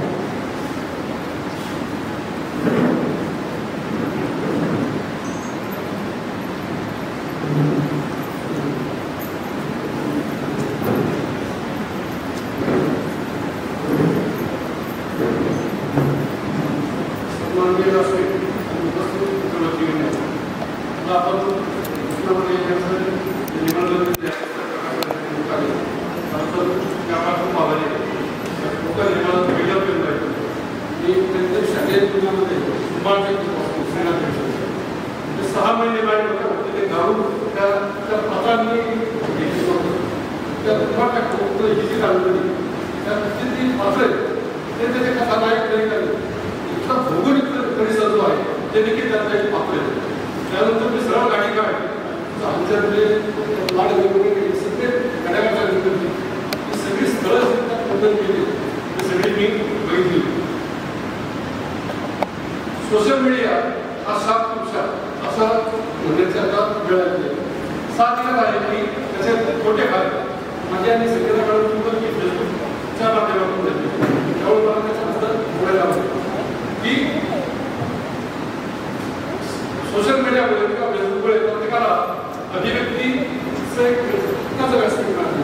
सोशल मीडिया हा सात पुरुषा असा म्हणण्याचा आता वेळ आहे. सात दिवस आहे की त्याचे छोटे फार माझ्या आणि संगीताकडून की फेसबुकच्या माध्यमातून त्यामुळे मला त्याच्याबद्दल बोलायला आवडतं की सोशल मीडियामुळे किंवा फेसबुकमुळे प्रत्येकाला अभिव्यक्तीचं एक व्यासपीठ मिळालं.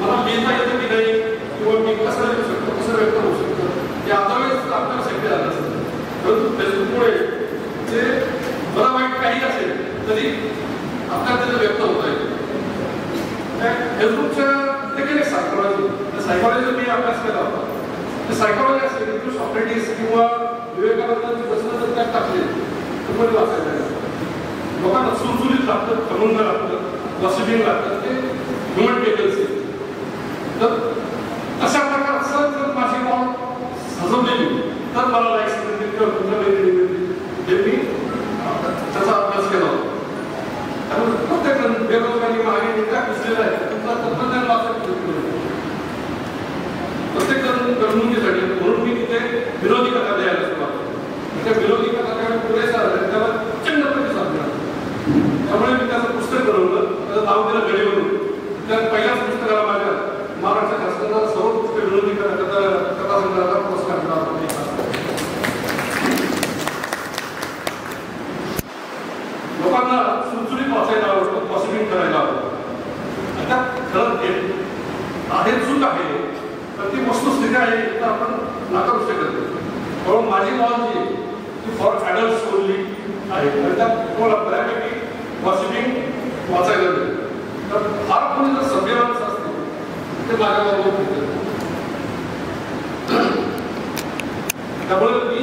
मला लिहिता येतं की नाही किंवा मी कसं लिहू शकतो, कसं व्यक्त होऊ शकतो हे आता वेळेस आपल्याला शक्य झालं असतं. परंतु फेसबुकमुळे जे बरं वाईट काही असेल तरी आपल्याला त्याचं व्यक्त होता येईल. फेसबुकच्या देखील एक सायकॉलॉजी मी अभ्यास केला होता. ते सायकॉलॉजी असेल किंवा सॉक्रेटिस किंवा विवेकानंदांची प्रश्न जर त्यात टाकले तर मध्ये वाचायला लोकांना सुरसुरीत लागतं, खमंग लागतं, वॉसिबिंग लागतं, ते ह्युमन टेबल्स. तर अशा प्रकारचं जर माझी नाव सजवलेली तर मला लाईक्स मिळतील किंवा तुमच्या मैत्रिणी मिळतील हे मी त्याचा अभ्यास केला होता. त्यामुळे प्रत्येक बेरोजगारी मागे काय पुसलेला आहे तुमचा तंत्रज्ञान वाचत प्रत्येक करमणुकीसाठी म्हणून मी तिथे विरोधी कथा द्यायला सुरुवात केली. त्या विरोधी कथा त्यावेळी पुरेसा त्याला प्रचंड प्रतिसाद मिळाला. त्यामुळे मी त्याचं पुस्तक बनवलं, त्याचं नाव दिलं गडीवरून. त्या पहिल्याच पुस्तकाला माझ्या महाराष्ट्र शासनाचा सर्वोत्कृष्ट विरोधी कथा संग्रहाचा पुरस्कार मिळाला. लोकांना सुरसुरीत वाचायला आवडतं, पॉसिबिंग करायला आवडतं. त्यात खरंच आहे चूक आहे तर ती वस्तुस्थिती आहे तर आपण नाकारू शकत नाही. म्हणून माझी नॉन जी ती फॉर ॲडल्ट्स ओनली आहे आणि त्यात तुम्हाला बऱ्यापैकी पॉसिबिंग वाचायला मिळेल. तर फार कोणी जर सभ्यवान असते ते माझ्याबरोबर त्यामुळे मी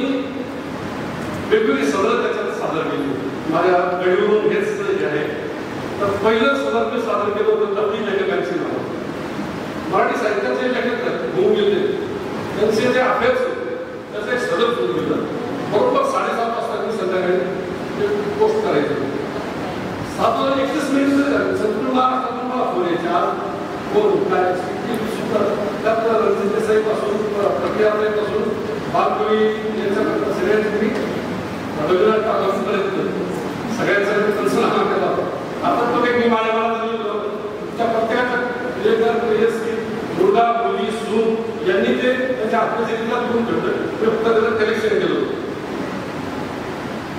वेगवेगळी सदर त्याच्यात सादर केली. माझ्या गडीवरून हेच जे आहे तर पहिलं सदर मी सादर केलं होतं नवीन लेखकांची नावं. मराठी साहित्याचे लेखक होऊन गेले त्यांचे जे अभ्यास होते त्याचं एक सदर सुरू केलं. बरोबर 7:30 वाजता मी संध्याकाळी पोस्ट करायचं. 7:31 संपूर्ण महाराष्ट्रातून मला फोन यायचे. आज कोण काय त्यात रणजित देसाईपासून प्रक्रियापासून बालकवी यांच्याकडून सगळ्यांनी मी रवींद्रनाथ टागोरांपर्यंत सगळ्यांचा पंचनामा केला. आता तो एक मी माझ्या मनात त्या प्रत्येकाच्या मुलगा मुली सून यांनी ते त्यांच्या आत्मचरित्रात घेऊन ठेवलं. ते फक्त त्याचं कलेक्शन केलं होतं.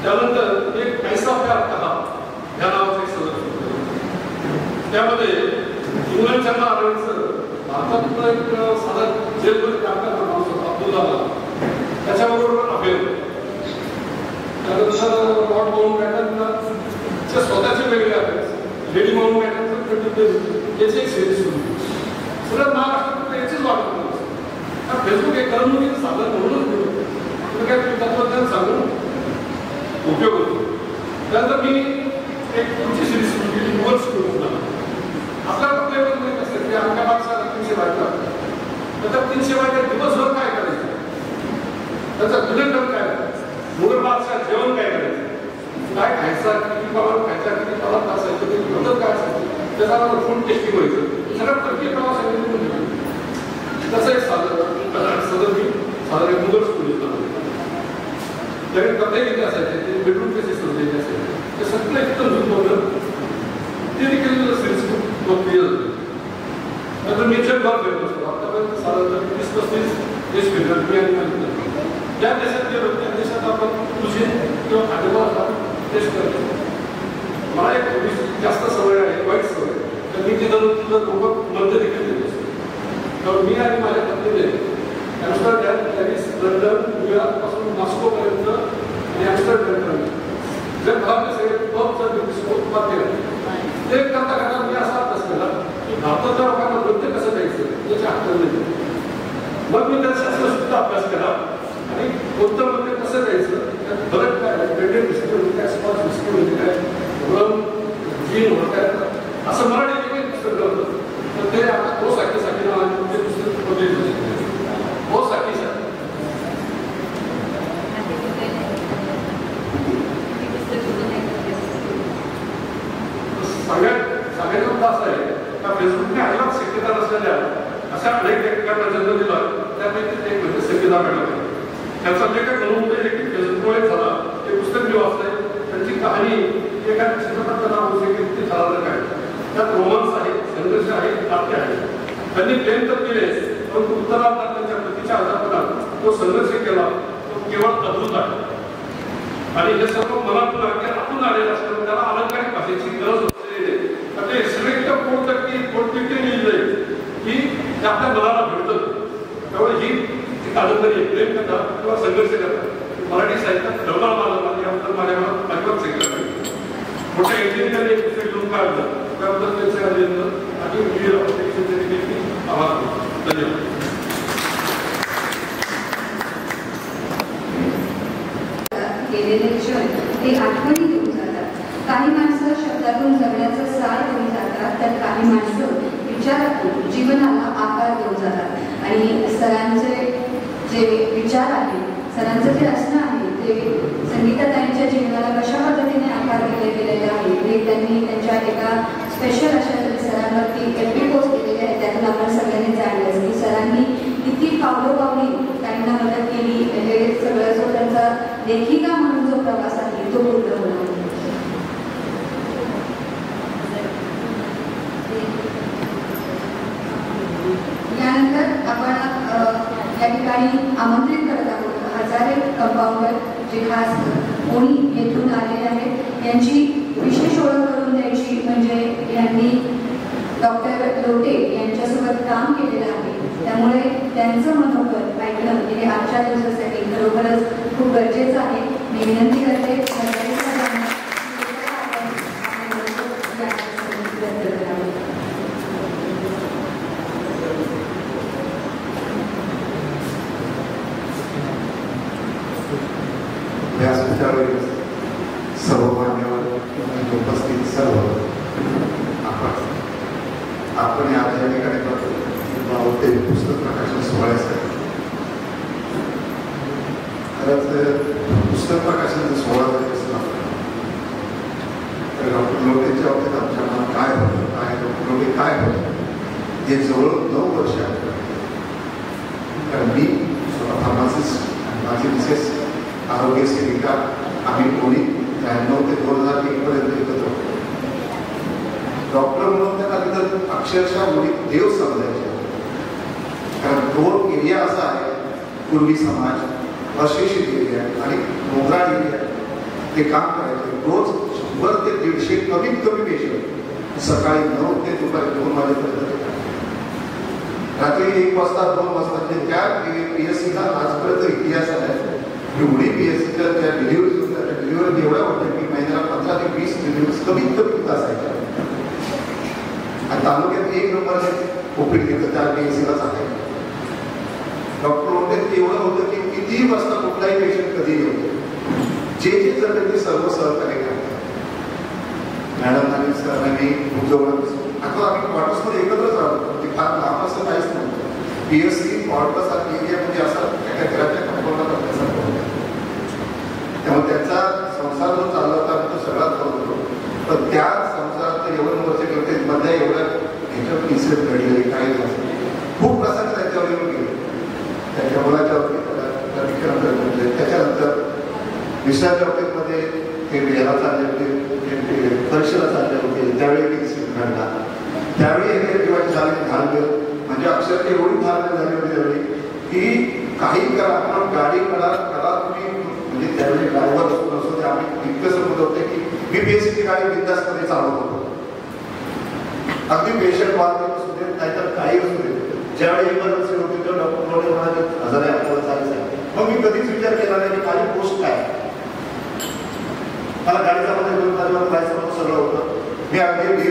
त्यानंतर एक ऐसा प्यार कहा या नावाचं एक सदस्य त्यामध्ये इंग्लंडच्या आरवणचं भारतातलं एक साधा जेलमध्ये काम करणारा माणूस होता अब्दुल्ला त्याच्याबरोबर अफेअर त्यानंतर लॉर्ड माउंटबॅटनच्या स्वतःचे वेगळे अफेअर्स लेडी माउंटबॅटनचं याची एक सिरीज सुरू सगळ्यात महाराष्ट्रात याचीच वाटत नाही फेसबुक एक करमणुकीचं साधन म्हणूनच मिळतं काय तुम्ही तत्वज्ञान सांगून उपयोग होतो त्यानंतर मी एक पुढची सिरीज सुरू केली वर सुरू होता आपल्याला फक्त एवढं माहित असतं की आमच्या माणसाला 300 बायका तर त्या 300 बायका दिवसभर काय करायचं त्याचा दिनक्रम काय मुघल बादशाह जेवण काय करायचं काय खायचा किती प्रमाणात खायचा किती प्रमाणात असायचं त्याची पद्धत काय असायची त्याचा फूड टेस्टिंग व्हायचं सगळ्या प्रक्रिया प्रवास तसं एक सदर मी साधारण मुघल स्कूल येतो त्यावेळी कपडे किती असायचे ते बेडरूम कसे सजलेले असायचे ते सगळं एकदम झुंबवलं ते देखील सिरीज खूप लोकप्रिय झाली नंतर मी जगभर फिरत असतो आतापर्यंत साधारण 30-35 देश फिरतात मी आणि माझी ज्या देशात गेलो त्या देशात आपण तुझे किंवा खाद्यपदार्थ टेस्ट करतो मला एक थोडी जास्त सवय आहे वाईट सवय तर मी तिथं लोक मध्य देखील देत असतो तर मी आणि माझ्या पत्नीने ॲम्स्टरडॅम पॅरिस लंडन न्यूयॉर्कपासून मॉस्कोपर्यंत आणि ॲम्स्टरडॅमपर्यंत जगभरातले सगळे पबचं डिस्को केलं ते करता करता मी असा अभ्यास केला की भारताच्या लोकांना नृत्य कसं द्यायचं याच्या हाताने मग मी त्या शास्त्रशुद्ध अभ्यास केला आणि कोणतं नृत्य कसं द्यायचं त्यात फरक काय पेंडेंट डिस्प्ले म्हणजे काय स्पॉट डिस्प्ले म्हणजे काय रंग जीन होत काय असं मराठी देखील पुस्तक होतं तर ते आता तो साखीसाठी नावाने ते पुस्तक पब्लिश हो साखीसाठी सगळ्यात मुद्दा असा आहे का फेसबुकने अजिबात शक्यता नसलेल्या अशा अनेक लेखकांना जन्म दिला त्यापैकी एक म्हणजे संगीता मॅडम त्यांचा लेखक म्हणून देखील फेसबुकमुळे झाला ते पुस्तक मी वाचलंय त्यांची कहाणी एका चित्रपटाचं नाव होते की ते ठरावलं काय त्यात रोमांस आहे संघर्ष आहे नाट्य आहे त्यांनी प्रेम तर केले परंतु उत्तरार्धात त्यांच्या पतीच्या आजारपणात तो संघर्ष केला तो केवळ अद्भुत आहे आणि हे सर्व मनातून आतून आलेलं असतं त्याला अलंकारिक भाषेची गरज असते ते श्रेष्ठ कोणती लिहिलंय की ते आपल्या मनाला भेटतं त्यामुळे ही कादंबरी प्रेम कथा किंवा संघर्ष कथा मराठी साहित्यात ढवळा मारला याबद्दल माझ्या मनात अजिबात शंका नाही मोठ्या इंजिनियरने एक पुस्तक लिहून काढलं त्याबद्दल त्यांचं आभार धन्यवाद. गेलेले क्षण ते आठवणी देऊन जातात. काही माणसं शब्दातून जगण्याचं सार देऊन जातात तर काही माणसं विचारातून जीवनाला आकार देऊन जातात. आणि सरांचे जे विचार आहे सरांचं जे असणं आहे ते संगीताताईंच्या जीवनाला कशा पद्धतीने आकार दिले गेलेले आहे हे त्यांनी त्यांच्या एका स्पेशल अशा सरांवरती FB पोस्ट केलेले आहे. त्यातून आपण सगळ्यांनी जाणलं की सरांनी किती पावलोपावली त्यांना मदत केली. हे सगळं जो त्यांचा लेखिका म्हणून जो प्रवास आहे तो पूर्ण होणार. यानंतर आपण या ठिकाणी आमंत्रित करत आहोत हजारे कंपाऊंडर जे खास कोणी येथून आलेले आहेत. यांची विशेष ओळख करून द्यायची म्हणजे यांनी डॉक्टर लोटे यांच्यासोबत काम केलेलं आहे. त्यामुळे त्यांचं मनोगत ऐकणं हे आजच्या दिवसासाठी खरोखरच खूप गरजेचं आहे. मी विनंती करते व्यासपीठावरील सर्व मान्यवर उपस्थित सर्व आपण या ठिकाणी ते पुस्तक प्रकाशन सोहळ्यासाठी खरंच पुस्तक प्रकाशनाचा सोहळा जरी असला तर डॉक्टर लोटेच्या बाबतीत आमच्या मनात काय होतं काय डॉक्टर लोटे काय होतं हे जवळ 9 वर्ष आहे. कारण मी स्वतः फार्मासिस्ट आणि माझी मिसेस आरोग्य सेविका आम्ही कोणी 93 ते 2001 पर्यंत एकत्र होतो. डॉक्टर म्हणून त्यांना तिथं अक्षरशः मुली देव समजायचे. कारण 2 एरिया असा आहे पूर्वी समाज अशिक्षित एरिया आणि मोगरा एरिया ते काम करायचे. रोज 100 ते 150 कमीत कमी पेशंट सकाळी 9 ते दुपारी 2 वाजेपर्यंत, रात्री 1 वाजता 2 वाजता. त्या PSCला आजपर्यंत इतिहास आहे. एवढी PSCच्या त्या डिलिव्हरी एवढ्या होत्या की महिन्याला 15 ते 20 डिलिव्हरीज कमीत कमी असायच्या. आणि तालुक्यात 1 नंबर ओपीडी घेतं त्या PSCला सांगायचं. डॉक्टर लोंढे एवढं होतं की कितीही वाजता कुठलाही पेशंट कधी होते, जे जर ते सर्व सहकार्य करतात. मॅडम आणि सर आणि खूप जवळ आता आम्ही क्वार्टर्समध्ये एकत्रच राहतो. ते फार लांब असं काहीच नव्हतं. PSC क्वार्टर्स हा एरिया म्हणजे असं एका घराच्या कंपाऊंडात असल्यासारखं होतं. त्यामुळे त्यांचा संसार जो चालला होता तो सगळाच होत होतो. पण त्या संसारात एवढं वर्ष गेले मधल्या एवढ्या ह्याच्यावर इन्सिडेंट घडलेले काही खूप प्रसंग त्याच्यावर येऊन गेले. त्याच्या मुलाच्या बाबतीत त्याच्यानंतर विश्राच्या बाबतीमध्ये ते याला चालले होते, परीक्षेला चालले होते, त्यावेळी इन्सिडेंट घडला. त्यावेळी जीवाची झाली म्हणजे अक्षर एवढी धारणा झाली होती त्यावेळी की काही करा, आपण गाडी करा तुम्ही. म्हणजे त्यावेळी ड्रायव्हर असतो ते आम्ही इतकं समजत होते की मी PSCची गाडी बिंदासमध्ये चालवत होतो. अगदी पेशंट वाहतूक असू दे नाहीतर काही असू दे, ज्यावेळी इमर्जन्सी होती तर डॉक्टर म्हणाले हजार आहे आपल्याला चालायचं. मग मी कधीच विचार केला नाही की माझी पोस्ट काय. मला गाडीचा मध्ये 2 तासावर जायचं सगळं होतं. मी अगदी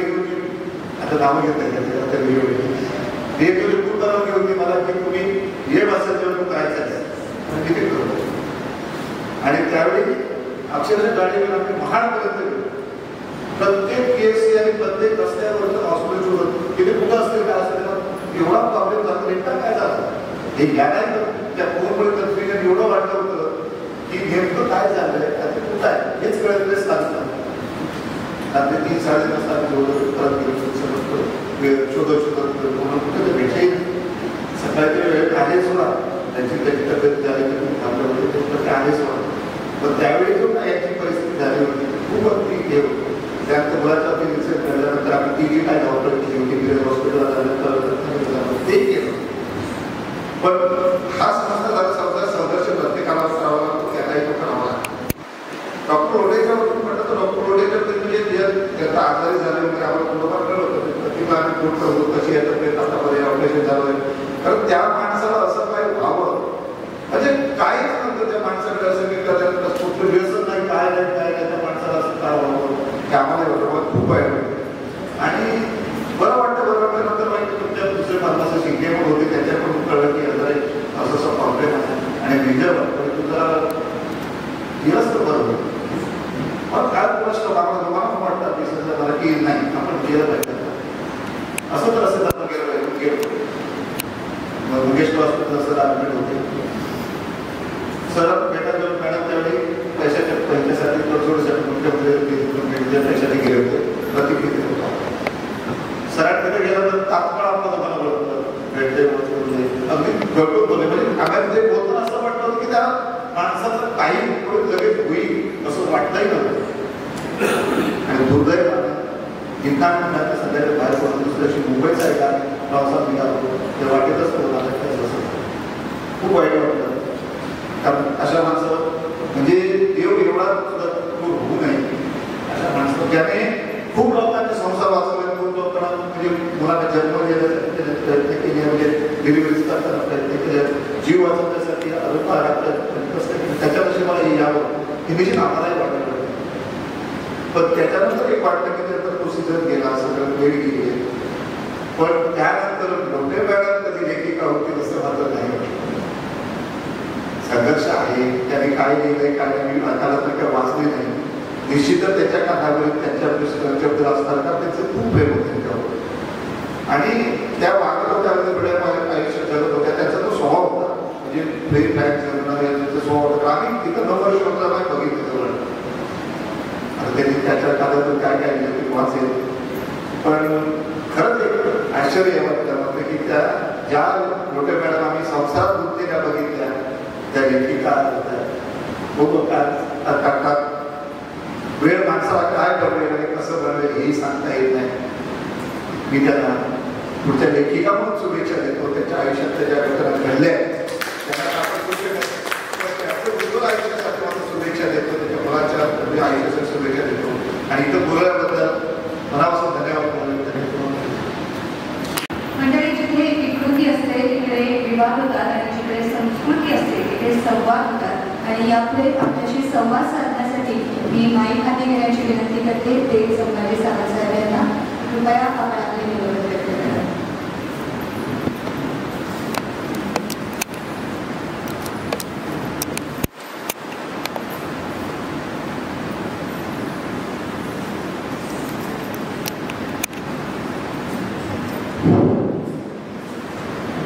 आता नावं घेत नाही DFUची खूप परवानगी होती मला की तुम्ही हे बसायचं जेवढं करायचं आहे किती करतो. आणि त्यावेळी अक्षरशः गाडीवर आम्ही महाडपर्यंत गेलो. प्रत्येक PSC आणि प्रत्येक रस्त्यावरचं हॉस्पिटल तिथे कुठं असतील काय असेल एवढा प्रॉब्लेम झाला. नेमका काय झाला हे घ्यायला त्या पूर्णपणे तत्त्वेने एवढं वाटलं होतं की नेमकं काय झालंय कुठं आहे हेच कळत सांगतात. रात्री 3-3:30 वाजता जेवढं परत गेलो शोधत कुठे भेटाही सकाळी ते वेळ आलेच होणार. त्याची तब्येत झाली तर आलेच होणार. पण त्यावेळी जो काय याची परिस्थिती झाली होती खूप अगदी हे होती. त्यानंतर मुलाच्या इन्सिडेंट घडल्यानंतर आम्ही ती काय डॉक्टर केली होती हॉस्पिटलला झाल्यानंतर ते केलं. पण हा समजा संघर्ष प्रत्येकाला करावा लागतो, त्यालाही तो करावा लागतो. डॉक्टर लोढेच्या म्हटलं तर डॉक्टर लोढेच्या म्हणजे त्याचा आजारी झाले वगैरे आम्हाला थोडंफार कळलं होतं. प्रतिभा आम्ही पोट करतो कशी आहे तब्येत आतापर्यंत ऑपरेशन झालं. कारण त्या माणसाला असं काय व्हावं म्हणजे काहीच नव्हतं त्या माणसाकडे. असं की त्याच्यात कुठलं व्यसन नाही काय नाही त्या माणसाला असं काय व्हावं ते आम्हाला खूप आहे. आणि बरं वाटतं नंतर माहिती तुमच्या दुसरे माणसाचं शिंके पण होते त्यांच्याकडून कळलं की असं असं प्रॉब्लेम आहे आणि मेजर वाटतं तुझा दिवस तर बरं होतं. मग काय प्रश्न तुम्हाला वाटतं की सध्या मला की नाही आपण केलं पाहिजे असं तर असेल आपण केलं पाहिजे. गेलो मग मुकेश हॉस्पिटल सर ॲडमिट होते. सर भेटायला जाऊन मॅडम त्यावेळी पैशासाठी तडजोडीसाठी मुख्यमंत्री पैशाने गेले होते. प्रतिक्रिया होता सरांकडे गेल्यानंतर तात्काळ आपल्याला मला ओळखलं भेटले अगदी गडबड होते. म्हणजे आम्हाला ते बोलताना असं वाटलं होतं की त्या माणसाचं काही लगेच होईल असं वाटलंही नव्हतं. आणि दुर्दैवाने गीतांना संध्याकाळी बाहेर पडून दुसऱ्या दिवशी मुंबईचा एका प्रवासात निघालो ते वाटेतच होता. खूप वाईट वाटतं. कारण अशा माणसं म्हणजे देव एवढा होऊ नये अशा माणसं ज्याने खूप लोकांचे संसार वाचवले, खूप लोकांना म्हणजे मुलांना जन्म देण्यासाठी प्रयत्न केले, म्हणजे डिलिव्हरीज करताना प्रयत्न केले, जीव वाचवण्यासाठी त्याच्यापाशी मला हे यावं हे निश्चित आम्हालाही वाटलं. पण त्याच्यानंतर एक वाटतं की त्याचा प्रोसिजर गेला सगळं वेळ गेली. पण त्यानंतर मोठे मॅडम कधी लेखिका होती असं मात्र नाही. संघर्ष आहे त्याने काय लिहिलंय काय मी अकाला तर काय वाचले नाही. निश्चितच त्याच्या कानावर त्यांच्याबद्दल असणार का त्याचं खूप प्रेम होतं त्यांच्यावर. आणि त्या वागत होत्या माझ्या आयुष्यात जगत होत्या त्यांचा तो स्वभाव होता म्हणजे प्रेम बॅग जगणारे स्वभाव होता. आम्ही तिथं 9 वर्ष होता नाही बघितलं जवळ. आता त्यांनी त्याच्या कानावर काय काय लिहिलं ते वाचेल. पण खरंच एक आश्चर्य वाटतं की त्या ज्या मोठ्या मॅडम आम्ही संसारात गुंतलेल्या बघितल्या त्या लेखिका करतात. वेळ माणसाला काय बनवेल आणि कसं बनवेल हेही सांगता येत नाही. मी त्यांना पुढच्या लेखिका म्हणून शुभेच्छा देतो. त्यांच्या आयुष्यात ज्या घटना घडल्या त्यांना आपण त्याचं उज्ज्वल आयुष्यासाठी शुभेच्छा देतो. त्याच्या मुलाच्या संवाद होतात आणि यापुढे आपल्याशी संवाद साधण्यासाठी मी माईक हाती घेण्याची विनंती करते ते संभाजी सावंत साहेब यांना. कृपया आपण आपले निरोप व्यक्त करा.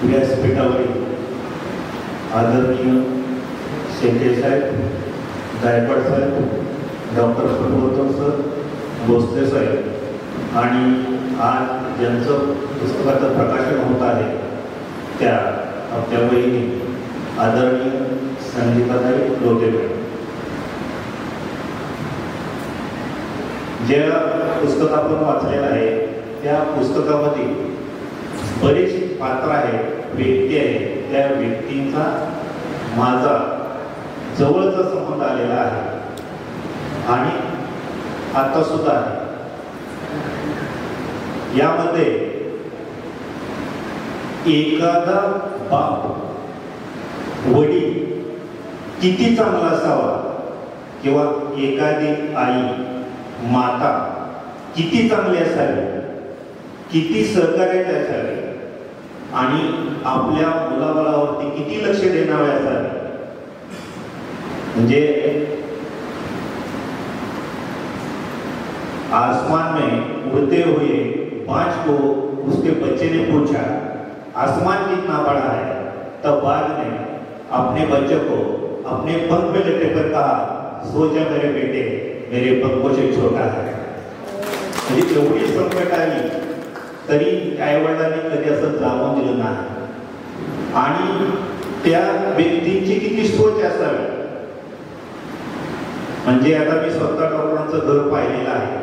व्यासपीठावरील आदरणीय शेटे साहेब, गायकवाड साहेब, डॉक्टर पुरुषोत्तम सर, भोसले साहेब आणि आज ज्यांचं पुस्तकाचं प्रकाशन होत आहे त्या आपल्या वहिनी आदरणीय संगीताताई लोटे मॅडम. जे पुस्तक आपण वाचलेलं आहे त्या पुस्तकामध्ये बरेच पात्र आहेत, व्यक्ती आहेत. त्या व्यक्तींचा माझा जवळचा संबंध आलेला आहे आणि आता सुद्धा आहे. यामध्ये एखादा बाप वडील किती चांगला असावा किंवा एखादी आई माता किती चांगली असावी, किती सहकार्याची असावी आणि आपल्या मुलाबाळावरती किती लक्ष देणारे असावे. म्हणजे आसमान में उड़ते हुए बाज को उसके बच्चे ने पूछा, आसमान कितना बड़ा है? तब बाज ने अपने बच्चे को अपने पंख में लटके कर कहा, सो जा मेरे बेटे, मेरे पंखों से छोटा है. म्हणजे एवढी संकट आली तरी आईवडिलांनी कधी असं जाणून दिलं नाही. आणि त्या व्यक्तींची किती सोच असावी. म्हणजे आता मी स्वतः डॉक्टरांचं घर पाहिलेलं आहे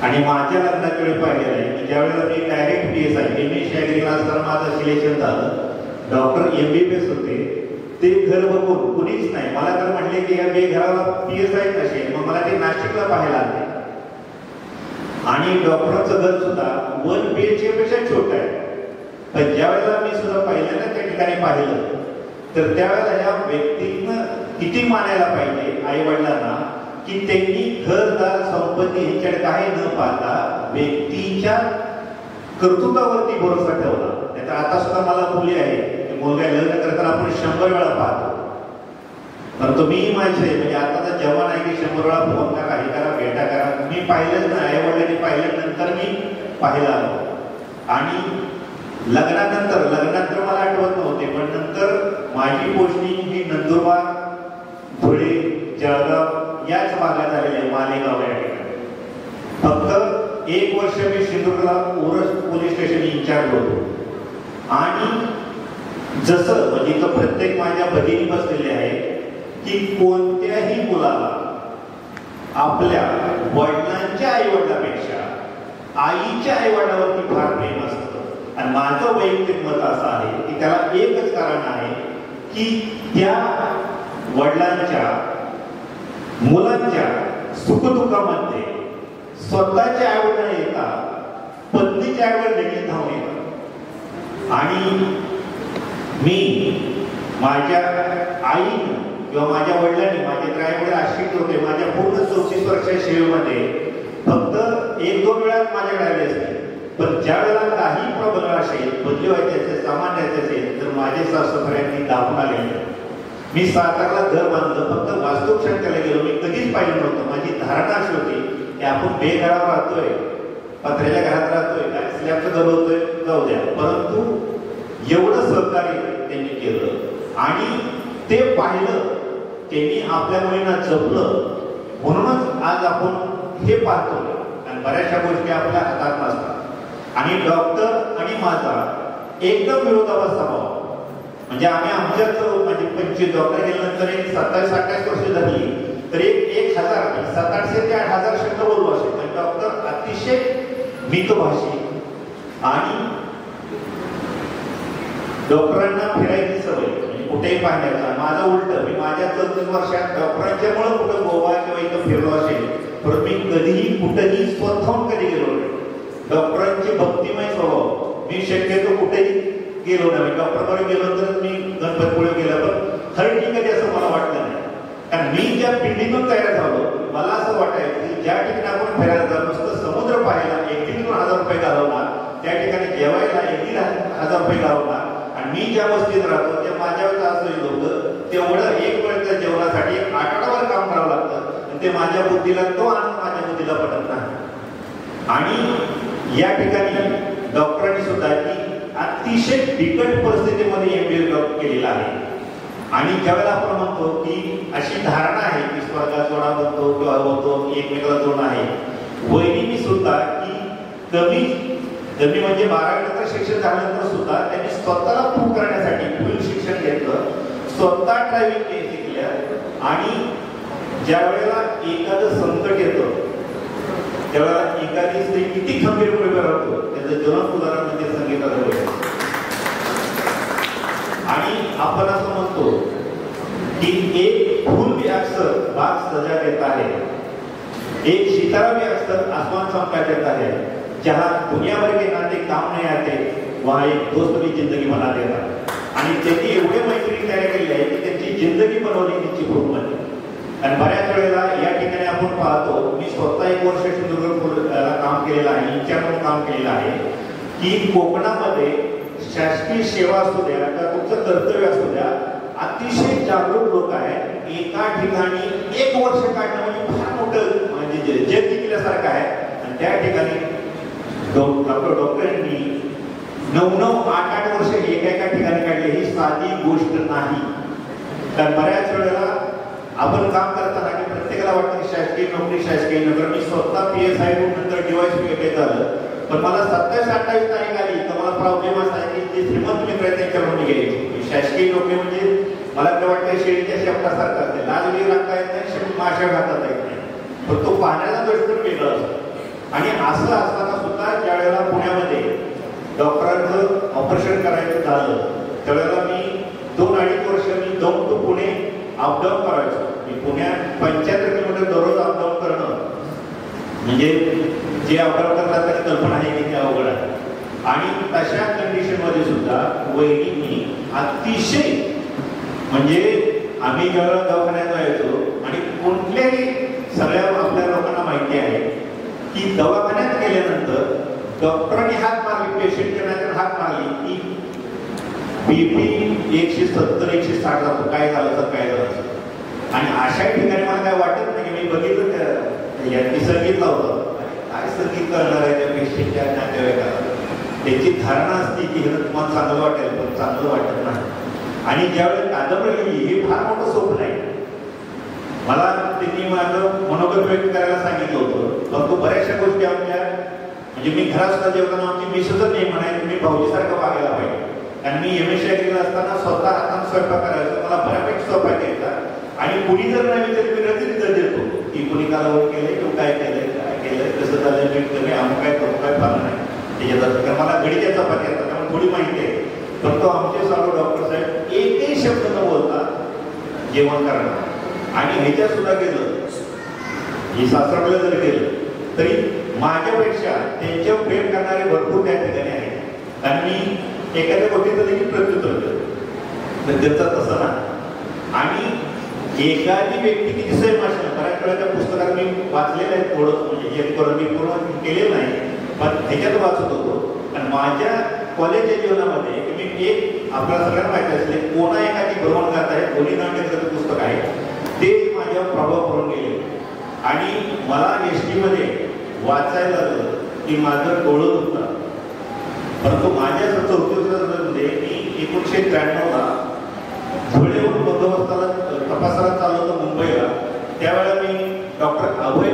आणि माझ्या लग्नाच्या वेळी पाहिलेलं आहे की ज्यावेळेला मी डायरेक्ट PSI MSc ॲग्रीला असताना माझं सिलेक्शन झालं. डॉक्टर MBBS होते. ते घर बघून कुणीच नाही मला तर म्हणले की या घराला PSI नसेल. मग मला ते नाशिकला पाहायला आले आणि डॉक्टरांचं घर सुद्धा 1 BHK पेक्षा छोटं आहे. पण ज्या वेळेला मी सुद्धा पहिल्यांदा त्या ठिकाणी पाहिलं तर त्यावेळेला या व्यक्तीनं किती मानायला पाहिजे आई वडिलांना की त्यांनी घरदार संपत्ती ह्याच्याकडे काही न पाहता व्यक्तीच्या कर्तृत्वावरती भरोसा ठेवला. नाहीतर आता सुद्धा मला मुली आहे मुलगा लग्न करताना आपण 100 वेळा पाहतो. पण तुम्ही माझे म्हणजे आता तर जवान आहे की 100 वेळा फोन करा, हे करा, भेटा करा. मी पाहिलंच नाही. आई वडिलांनी पाहिल्यानंतर मी पाहिला आणि लग्नानंतर मला आठवत नव्हते. पण नंतर माझी पोस्टिंग ही नंदुरबार, धुळे, जळगाव याच भागात झालेली आहे. मालेगाव या ठिकाणी. फक्त 1 वर्ष मी सिंधुदुर्गला ओरस पोलीस स्टेशन इन्चार्ज होतो. आणि जसं म्हणजे इथं प्रत्येक माझ्या भगिनी बसलेले आहे की कोणत्याही मुलाला आपल्या वडिलांच्या आई वडिलांपेक्षा आईच्या आई वडिलांवरती फार प्रेम असतं. आणि माझं वैयक्तिक मत असं आहे की त्याला एकच कारण आहे की त्या वडिलांच्या मुलांच्या सुखदुःखामध्ये स्वतःच्या आईवडिलांना येतात, पत्नीच्या आईवडिलांनी धावून येतात. आणि मी माझ्या आईनं किंवा माझ्या वडिलांनी माझे तर आईवडील आश्रित होते. माझ्या पूर्ण 34 वर्षाच्या सेवेमध्ये फक्त 1-2 वेळा माझ्याकडे आले असते. पण ज्या वेळेला काही प्रॉब्लेम असेल, बदली व्हायचे असेल, सामान द्यायचे असेल तर माझे सासूबाईंनी धावून आलेले. मी सातारला घर बांधलं, फक्त वास्तुशांतीला गेलो. मी कधीच पाहिलं नव्हतं. माझी धारणा अशी होती की आपण बेघरावर राहतोय, पत्र्याच्या घरात राहतोय, स्लॅबचं घर होतोय, जाऊ द्या. परंतु एवढं सहकार्य त्यांनी केलं आणि ते पाहिलं, त्यांनी आपल्या मुलींना जपलं. म्हणूनच आज आपण हे पाहतो. आणि बऱ्याचशा गोष्टी आपल्या हातात नसतात. आणि डॉक्टर आणि माझा एकदम विरोधाभास स्वभाव. म्हणजे आम्ही आमच्याच म्हणजे 25 डॉक्टर गेल्यानंतर एक 27-28 वर्ष झाली तर 1000 700 ते 8000 शब्द बोलू असेल. पण डॉक्टर अतिशय मितभाषी आणि डॉक्टरांना फिरायची सवय म्हणजे कुठेही पाहण्याचा. माझं उलट, मी माझ्या 34 वर्षात डॉक्टरांच्यामुळे कुठं गोवा किंवा इथं फिरलो असेल पण मी कधीही कुठेही स्वतःहून कधी गेलो नाही. डॉक्टरांची भक्तिमय स्वभाव. मी शक्यतो कुठेही गेलो नाही. डॉक्टरकडे गेलो तर मी गणपतीपुळे गेला पण कारण मी ज्या पिंडीतून तयार झालो मला असं वाटायचं की ज्या ठिकाणी आपण फिरायला जातो नुसतं समुद्र पाहायला 1,000-2,000 रुपये घालवणार, त्या ठिकाणी जेवायला 1,000 रुपये घालवणार, आणि मी ज्या वस्तीत राहतो त्या माझ्यावर असं होतं तेवढं एक वेळच्या जेवणासाठी 8 आठवड्यावर काम करावं लागतं, ते माझ्या बुद्धीला तो आनंद माझ्या बुद्धीला पडत नाही. आणि या ठिकाणी डॉक्टरांनी सुद्धा की अतिशय बिकट परिस्थितीमध्ये MBA केलेला आहे. आणि ज्यावेळेला आपण म्हणतो की अशी धारणा आहे की स्वर्गात जोडा बनतो किंवा होतो एकमेकाला जोडणं आहे, वहिनींनी सुद्धा की कमी म्हणजे 12वी नंतर शिक्षण झाल्यानंतर सुद्धा त्यांनी स्वतःला प्रूव्ह करण्यासाठी पुढील शिक्षण घेतलं, स्वतः ड्रायव्हिंग शिकल्या. आणि ज्या वेळेला एखादं संकट येतं त्यावेळेला एखादी स्त्री किती खंबीरपणे उभे राहतो त्याचं ज्वलंत उदाहरण म्हणजे संगीताचं वेळ. आणि आपण असं म्हणतो की एक फूल भी अक्सर बाग सजा देता है, एक सितारा भी अक्सर आसमान चमका देता है, जहां दुनिया भर के नाते काम नहीं आते वहां एक दोस्त भी जिंदगी बना देता. आणि त्यांनी एवढे मैत्रिणी तयार केले आहे की त्यांची जिंदगी बनवली त्यांची ग्रुपमध्ये. आणि बऱ्याच वेळेला या ठिकाणी आपण पाहतो, मी स्वतः 1 वर्ष सिंधुदुर्गला काम केलेलं आहे, इंचार्ज म्हणून काम केलेलं आहे की कोकणामध्ये शासकीय सेवा असू द्या किंवा तुमचं कर्तव्य असू द्या, अतिशय जागरूक लोक आहेत. एका ठिकाणी 1 वर्ष काढणं म्हणजे फार मोठं म्हणजे जग जिंकल्यासारखं आहे. आणि त्या ठिकाणी डॉक्टरांनी 9-9, 8-8 वर्ष एका ठिकाणी काढले ही साधी गोष्ट नाही. कारण बऱ्याच वेळेला आपण काम करताना की प्रत्येकाला वाटतं की शासकीय नोकरी शासकीय नोकरी. मी स्वतः PSI नंतर DYSP झालं, पण मला 27-28 तारीख आली तर मला प्रॉब्लेम असा आहे की जे श्रीमंत मित्र आहेत त्यांच्याकडून घ्यायची शासकीय नोकरी म्हणजे मला काय वाटतं शेळीच्या शेपटासारखं असते, लाजली राखता येत नाही, शेपूट माश्या घालता येत नाही, पण तो पाण्याचा दृष्टिकोन वेगळा असतो. आणि असं असताना सुद्धा ज्या वेळेला पुण्यामध्ये डॉक्टरांचं ऑपरेशन करायचं झालं त्यावेळेला मी 2-2.5 वर्ष मी जाऊन तो पुणे अपडाऊन करायचो. मी पुण्यात 75 किलोमीटर दररोज अपडाऊन करणं म्हणजे जे अपडाऊन करतात त्याची कल्पना आहे की ते अवघड आहे. आणि तशा कंडिशनमध्ये सुद्धा वैदिकनी अतिशय म्हणजे आम्ही जेव्हा दवाखान्यात जायचो आणि कुठल्याही सगळ्या आपल्या लोकांना माहिती आहे की दवाखान्यात गेल्यानंतर डॉक्टरांनी हात मारली, पेशंटच्या नंतर हात मारली की BP 170-160 जातो, काय झालं तर काय झालं. आणि अशा ठिकाणी मला काय वाटत नाही की मी बघितलं त्या संगीत लावलं काय संगीत करणार आहे त्या पेशंटच्या नातेवाईकाला. त्याची धारणा असते की हे तुम्हाला चांगलं वाटेल पण चांगलं वाटत नाही. आणि ज्यावेळेस कादंबरी लिहिली हे फार मोठं स्वप्न आहे. मला त्यांनी माझं मनोगत व्यक्त करायला सांगितलं होतं, पण तो बऱ्याचशा गोष्टी आपल्या म्हणजे मी घरात सुद्धा जेवताना आमची मिसेसच नाही म्हणायची मी भाऊजीसारखं वागायला पाहिजे. कारण मी MSc केलं असताना स्वतः हाताने स्वयंपाक करायचं, मला बऱ्यापैकी स्वयंपाक यायचा. आणि कुणी जर नाही तरी मी रतीच देतो की कुणी कालावड केलंय तू काय केलंय काय केलंय कसं झालंय मीठ कमी आम्ही काय करू काय फार नाही त्याच्यात. कारण मला गडीच्या चपाती येतात त्यामुळे थोडी माहिती आहे. पण तो आमचे सर्व डॉक्टर साहेब एकही शब्द न बोलता जेवण करणार. आणि ह्याच्यात सुद्धा गेलं ही सासरवाडीला जर गेलं तरी माझ्यापेक्षा त्यांच्यावर प्रेम करणारे भरपूर त्या ठिकाणी आहेत. आणि मी एखाद्या गोष्टीचं देखील प्रत्युत्तर देतो त्यांचा तसं ना. आणि एखादी व्यक्ती किती सैम असेल बऱ्याच वेळा त्या पुस्तकात मी वाचलेलं आहे थोडं म्हणजे एक करून मी पूर्ण केलेलं नाही पण ह्याच्यात वाचत होतो. आणि माझ्या कॉलेजच्या जीवनामध्ये मी एक आपल्याला सगळ्यांना माहिती असले कोणा एखादी भ्रमण गाथा आहे दोन्ही नाट्याचं पुस्तक आहे ते माझ्यावर प्रभाव पडून गेले. आणि मला ST मध्ये वाचायला लागलं की माझं डोळं होतं. परंतु माझ्या 34मध्ये मी 1993ला धुळेहून बंदोबस्ताला तपासाला चालू होतं मुंबईला. त्यावेळेला मी डॉक्टर अभय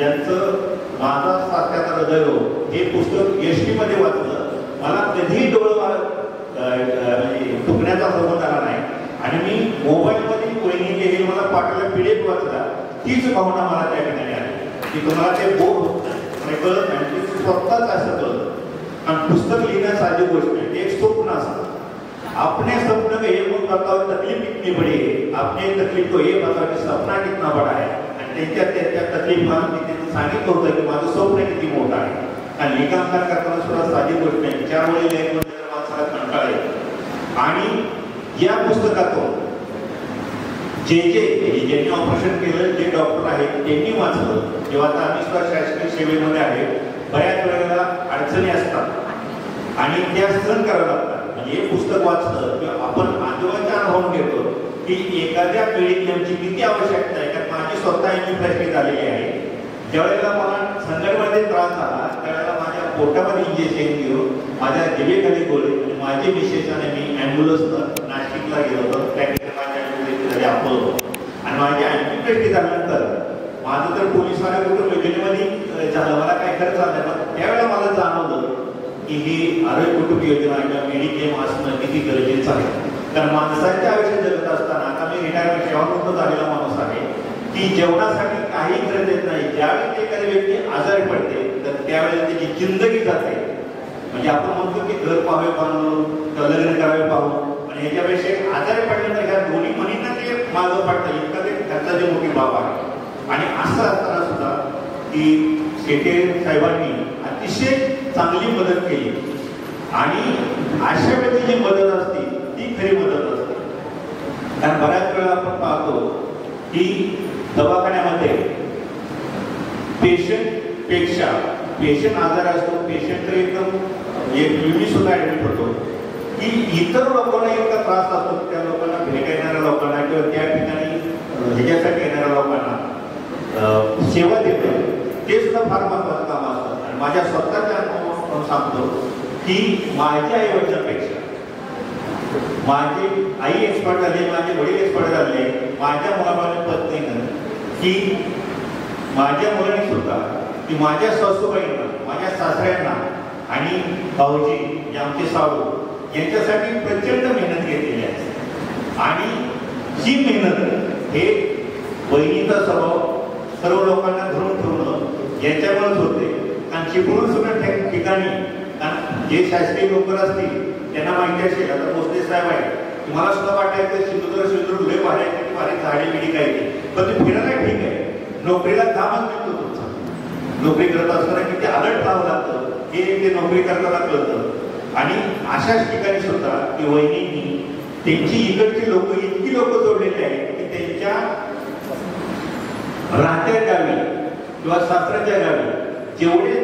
यांचं माझा साथ्याचा हृदयरोग हे पुस्तक ST मध्ये वाचलं. मला कधीही डोळं दुखण्याचा संबंध आला नाही. आणि मी मोबाईलमध्ये वहिनी गेली मला पाठवला PDF वाचला तीच भावना मला त्या ठिकाणी आली की तुम्हाला ते बोर होत नाही कळत नाही ते स्वतःच असं कळतं. आणि पुस्तक लिहिणं साधी गोष्ट नाही, एक स्वप्न असतं. अपने सपने में ये मुझे बताओ तकलीफ कितनी बड़ी है, अपने तकलीफ को ये बताओ कि सपना कितना बड़ा है. आणि त्यांच्या तकलीफात मी त्यांनी सांगितलं होतं की माझं स्वप्न किती मोठं आहे. आणि लिखाण करताना सुद्धा साधी गोष्ट नाही, 4 वेळी लेखमध्ये माणसाला कंटाळा येतो. आणि या पुस्तकातून ज्यांनी ऑपरेशन केलं, जे डॉक्टर आहेत त्यांनी वाचलं. जेव्हा आता आम्ही सुद्धा शासकीय सेवेमध्ये आहे, बऱ्याच वेळेला अडचणी असतात आणि त्या सहन कराव्या लागतात. म्हणजे हे पुस्तक वाचलं किंवा आपण आजोबाच्या अनुभव घेतो की एखाद्या पीडित नेमची किती आवश्यकता आहे. कारण माझी स्वतः एंजिओप्लास्टी झालेली आहे. ज्यावेळेला मला संकटमध्ये त्रास झाला त्यावेळेला माझ्या पोटामध्ये इंजेक्शन घेऊन माझ्या जिभेखाली गोळे आणि माझे विशेषाने मी ॲम्ब्युलन्सनं नाशिकला गेलो होतो. त्या ठिकाणी माझ्या ॲम्ब्युलन्समध्ये आपलं आणि माझी एंजिओप्लास्टी झाल्यानंतर माझं तर पोलिसवाल्या कुटुंब योजनेमध्ये झालं, मला काय खर्च झाला. पण त्यावेळेला मला जाणवलं की ही आरोग्य कुटुंब योजना किंवा मेडिक्लेम असणं किती गरजेचं आहे. कारण माणसाच्या आयुष्य जगत असताना, आता मी रिटायरमेंट सेवानिवृत्त झालेला माणूस आहे, की जेवणासाठी काही गरज येत नाही. ज्यावेळी एखादी व्यक्ती आजारी पडते तर त्यावेळेला त्याची जिंदगी जाते. म्हणजे आपण म्हणतो की घर पाहावे पाहून लग्न करावे पाहून, पण ह्याच्यापेक्षा आजारी पडल्यानंतर ह्या दोन्ही म्हणींना ते मागं पडतं. इतका ते खर्चाची मोठी बाब आहे. आणि असं असताना सुद्धा की शेटे साहेबांनी अतिशय चांगली मदत केली आणि अशा वेळी जी मदत असते ती खरी मदत असते. कारण बऱ्याच वेळा आपण पाहतो की दवाखान्यामध्ये पेशंट आजार असतो, पेशंट तर एकदम मी सुद्धा ऍडमिट होतो की इतर लोकांना इतका त्रास असतो, त्या लोकांना भेट येणाऱ्या लोकांना किंवा त्या ठिकाणी ह्याच्यासाठी येणाऱ्या लोकांना सेवा देतं, ते सुद्धा फार महत्वाचं काम असतं. आणि माझ्या स्वतःच्या अनुभवावरून सांगतो की माझ्या आईवडिलांपेक्षा माझी आई एक्सपर्ट झाली, माझे वडील एक्सपर्ट झाले, माझ्या मुलाबाळाने पत्नीनं की माझ्या मुलांनी सुद्धा की माझ्या सासूबाईंना, माझ्या सासऱ्यांना आणि भाऊजी जे आमचे सावू यांच्यासाठी प्रचंड मेहनत घेतलेली आहे. आणि ही मेहनत हे बहिणीचा स्वभाव सर्व लोकांना धरून ठेवणं याच्यामुळेच होते. कारण चिपळूण सुद्धा ठिकाणी जे शासकीय लोक असतील त्यांना माहिती असेल. आता भोसले साहेब आहे, तुम्हाला सुद्धा वाटायचं सिंधुदुर्ग लय भारी झाडे बिडी काय ते, पण ते फिरायला ठीक आहे, नोकरीला कामच मिळतो तुमचा. नोकरी करत असताना किती अलर्ट राहावं लागतं हे ते नोकरी करताना कळतं. आणि अशाच ठिकाणी सुद्धा की वहिनींनी त्यांची इकडची लोक इतकी लोक जोडलेली आहेत की त्यांच्या राहत्या गावी किंवा सासऱ्याच्या गावी जेवढे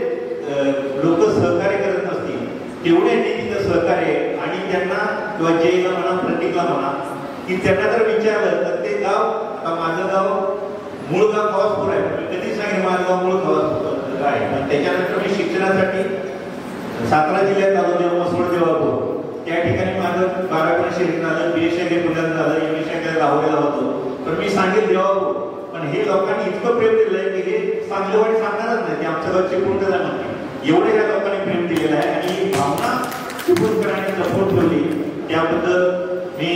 लोक सहकार्य करत नसतील तेवढे तिथं सहकार्य. आणि त्यांना किंवा जयला म्हणा प्रतीकला म्हणा की त्यांना जर विचारलं तर ते गाव, आता माझं गाव मूळ गाव खवासपूर आहे, कधी सांगेल माझं गाव मूळ खवासपूर आहे. पण त्याच्यानंतर मी शिक्षणासाठी सातारा जिल्ह्यात आलो, जेव्हा मसवड जेव्हा त्या ठिकाणी माझं 12 शहरीत झालं, BSc पुण्यात झालं, MSc लाहोरीला होतो. तर मी सांगेल देवा, पण हे लोकांनी इतकं प्रेम दिलंय की हे चांगलं वाईट सांगणारच नाही की आमच्या गावचे पूर्ण म्हणते. एवढे या लोकांनी प्रेम दिलेलं आहे आणि ही भावना चिपळूणकरांनी जपून ठेवली, त्याबद्दल मी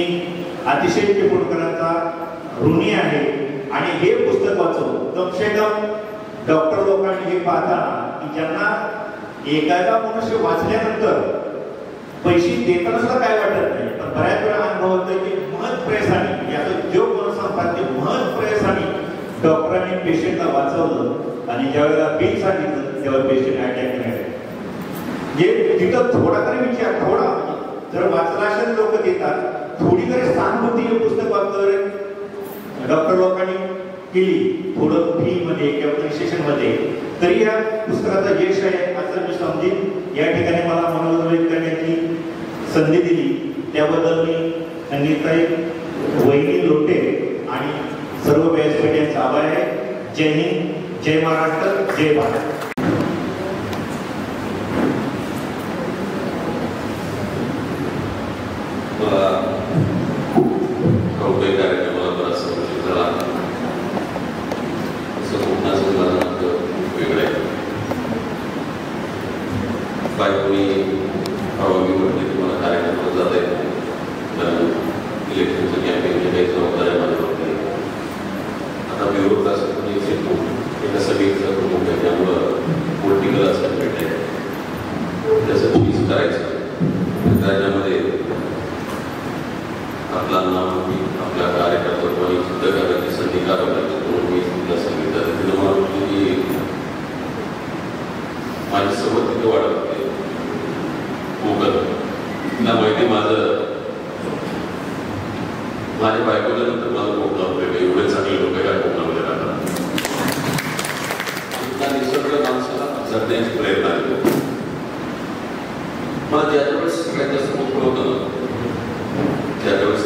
अतिशय चिपळूणकरांचा ऋणी आहे. आणि हे पुस्तक वाचून कमसे कम डॉक्टर लोकांनी हे पाहताना की ज्यांना एखादा मनुष्य वाचल्यानंतर पैसे देताना सुद्धा काय वाटत नाही, पण बऱ्याच वेळा अनुभव होतो की महत् प्रयासाने, याचा जो कोण सांगतात ते महत् प्रयासाने डॉक्टरांनी पेशंटला वाचवलं. आणि ज्या वेळेला बिल सांगितलं तेव्हा पेशंट अटॅक नाही. जे तिथं थोडा तरी विचार, थोडा जर वाचला असेल लोक देतात, थोडी तरी सहानुभूती हे पुस्तक वाचल्यावर डॉक्टर लोकांनी केली थोडं फी मध्ये किंवा प्रिन्सिएशन मध्ये, तरी या पुस्तकाचा यश आहे असं मी समजेन. या ठिकाणी मला मनोरंजन करण्याची संधी दिली त्याबद्दल मी संगीताई, वहिनी लोटे आणि सर्व व्यासपीठांचा आभार आहे. जय हिंद, जय महाराष्ट्र, जय भारत. कार्यक्रमाला बराच वर्ष झाला, असं कोकणाचं माझं वेगळं आहे. बायकोनी परवानगी म्हटली की मला कार्यक्रमाला जाता येत नाही, कारण इलेक्शनचं कॅम्पेनची काही जबाबदाऱ्या माझ्यावरती. आता मी रोज असं एका सगळीचं प्रमुख आहे, त्यामुळं पॉलिटिकल अस्पेक्ट आहे, त्याचं चीज करायचं. त्याच्यामध्ये आपला नाव आपल्या कार्यकर्त्यांनी सिद्ध करायची संधी करावी लागते. म्हणून मी तिला सांगितलं, तिला मला म्हटलं की माझी सोबत तिथे वाढत होते कोकण. तिला माहिती माझ्या बायकोच्या नंतर माझं कोकणावर करण्याची प्रेरणा देतो. मला ज्याच्या वेळेस सगळ्यात जास्त मोठं होतं ना त्याच्या वेळेस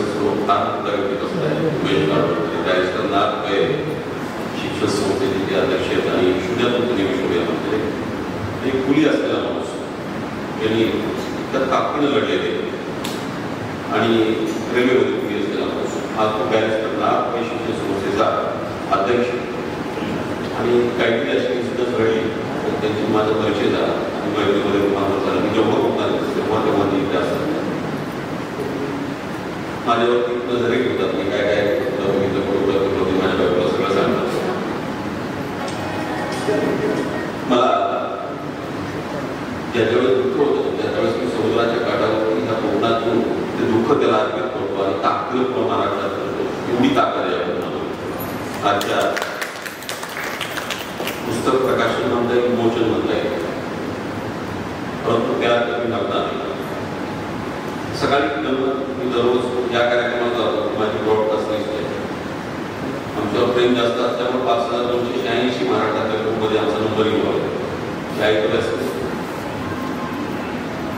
शिक्षण संस्थेचे अध्यक्ष आहेत आणि शून्यातून विश्वविद्यालयामध्ये एक कुली असलेला माणूस यांनी त्या ताकदीनं लढलेले आणि रेल्वेमध्ये कुली असलेला माणूस आज तो बॅरिस्टर शिक्षण संस्थेचा अध्यक्ष आणि काहीतरी अशी इन्सिडन्स घडली त्यांची माझा परिचय झाला आणि मैत्रीमध्ये रूपांतर झालं. मी जेव्हा होता तेव्हा मी इथे असतात माझ्यावरती नजरे होतात मी काय काय बघितलं फोटोग्राफी माझ्या बायकोला सगळं सांगतात. मला ज्याच्या वेळेस दुःख होतं त्याच्या वेळेस मी समुद्राच्या काठावरती ह्या कोकणातून ते दुःख त्याला अर्पित करतो आणि ताकदीनं महाराष्ट्रात करतो. एवढी ताकद आहे आपण आजच्या पुस्तक प्रकाशन म्हणता येईल विमोचन म्हणता येईल परंतु त्या मी लागणार नाही. सकाळी मी दररोज या कार्यक्रमात जातो माझी ब्रॉडकास्ट लिस्ट आहे. आमच्यावर प्रेम जास्त असल्यामुळे 5286 महाराष्ट्राच्या ग्रुपमध्ये आमचा नंबर येऊन ऐकत असते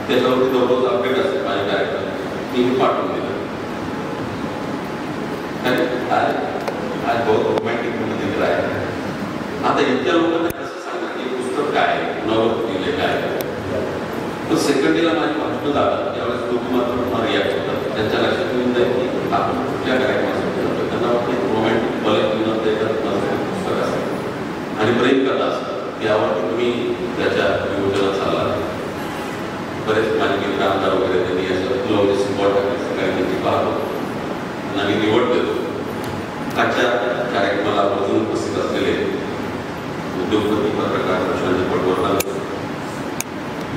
त्याच्यावरती दररोज अपडेट असते माझ्या कार्यक्रम मी पाठवून दिलं. आज बहुत रोमॅन्टिक दिलेलं आहे. आता इतक्या लोकांना कसं सांगणार की पुस्तक काय कुणावर लिहिले काय तर सेकंडरीला माझी भाषण झालं त्यावेळेस लोक मात्र रिॲक्ट होतात. त्यांच्या लक्षात येऊन जाईल की आपण कुठल्या कार्यक्रमासाठी जातो त्यांना वाटतं रोमॅन्टिक पुस्तक असतं आणि प्रेम कथा असतं यावरती तुम्ही त्याच्या विमोचनात चालला. बरेच माझे मित्र आमदार वगैरे त्यांनी असं तुला सिम्बॉल टाकायचं काय त्यांची पाहतो आणि निवड देतो. आजच्या कार्यक्रमाला अजून उपस्थित असलेले उद्योगपती पत्रकार प्रशांत पटवर्धन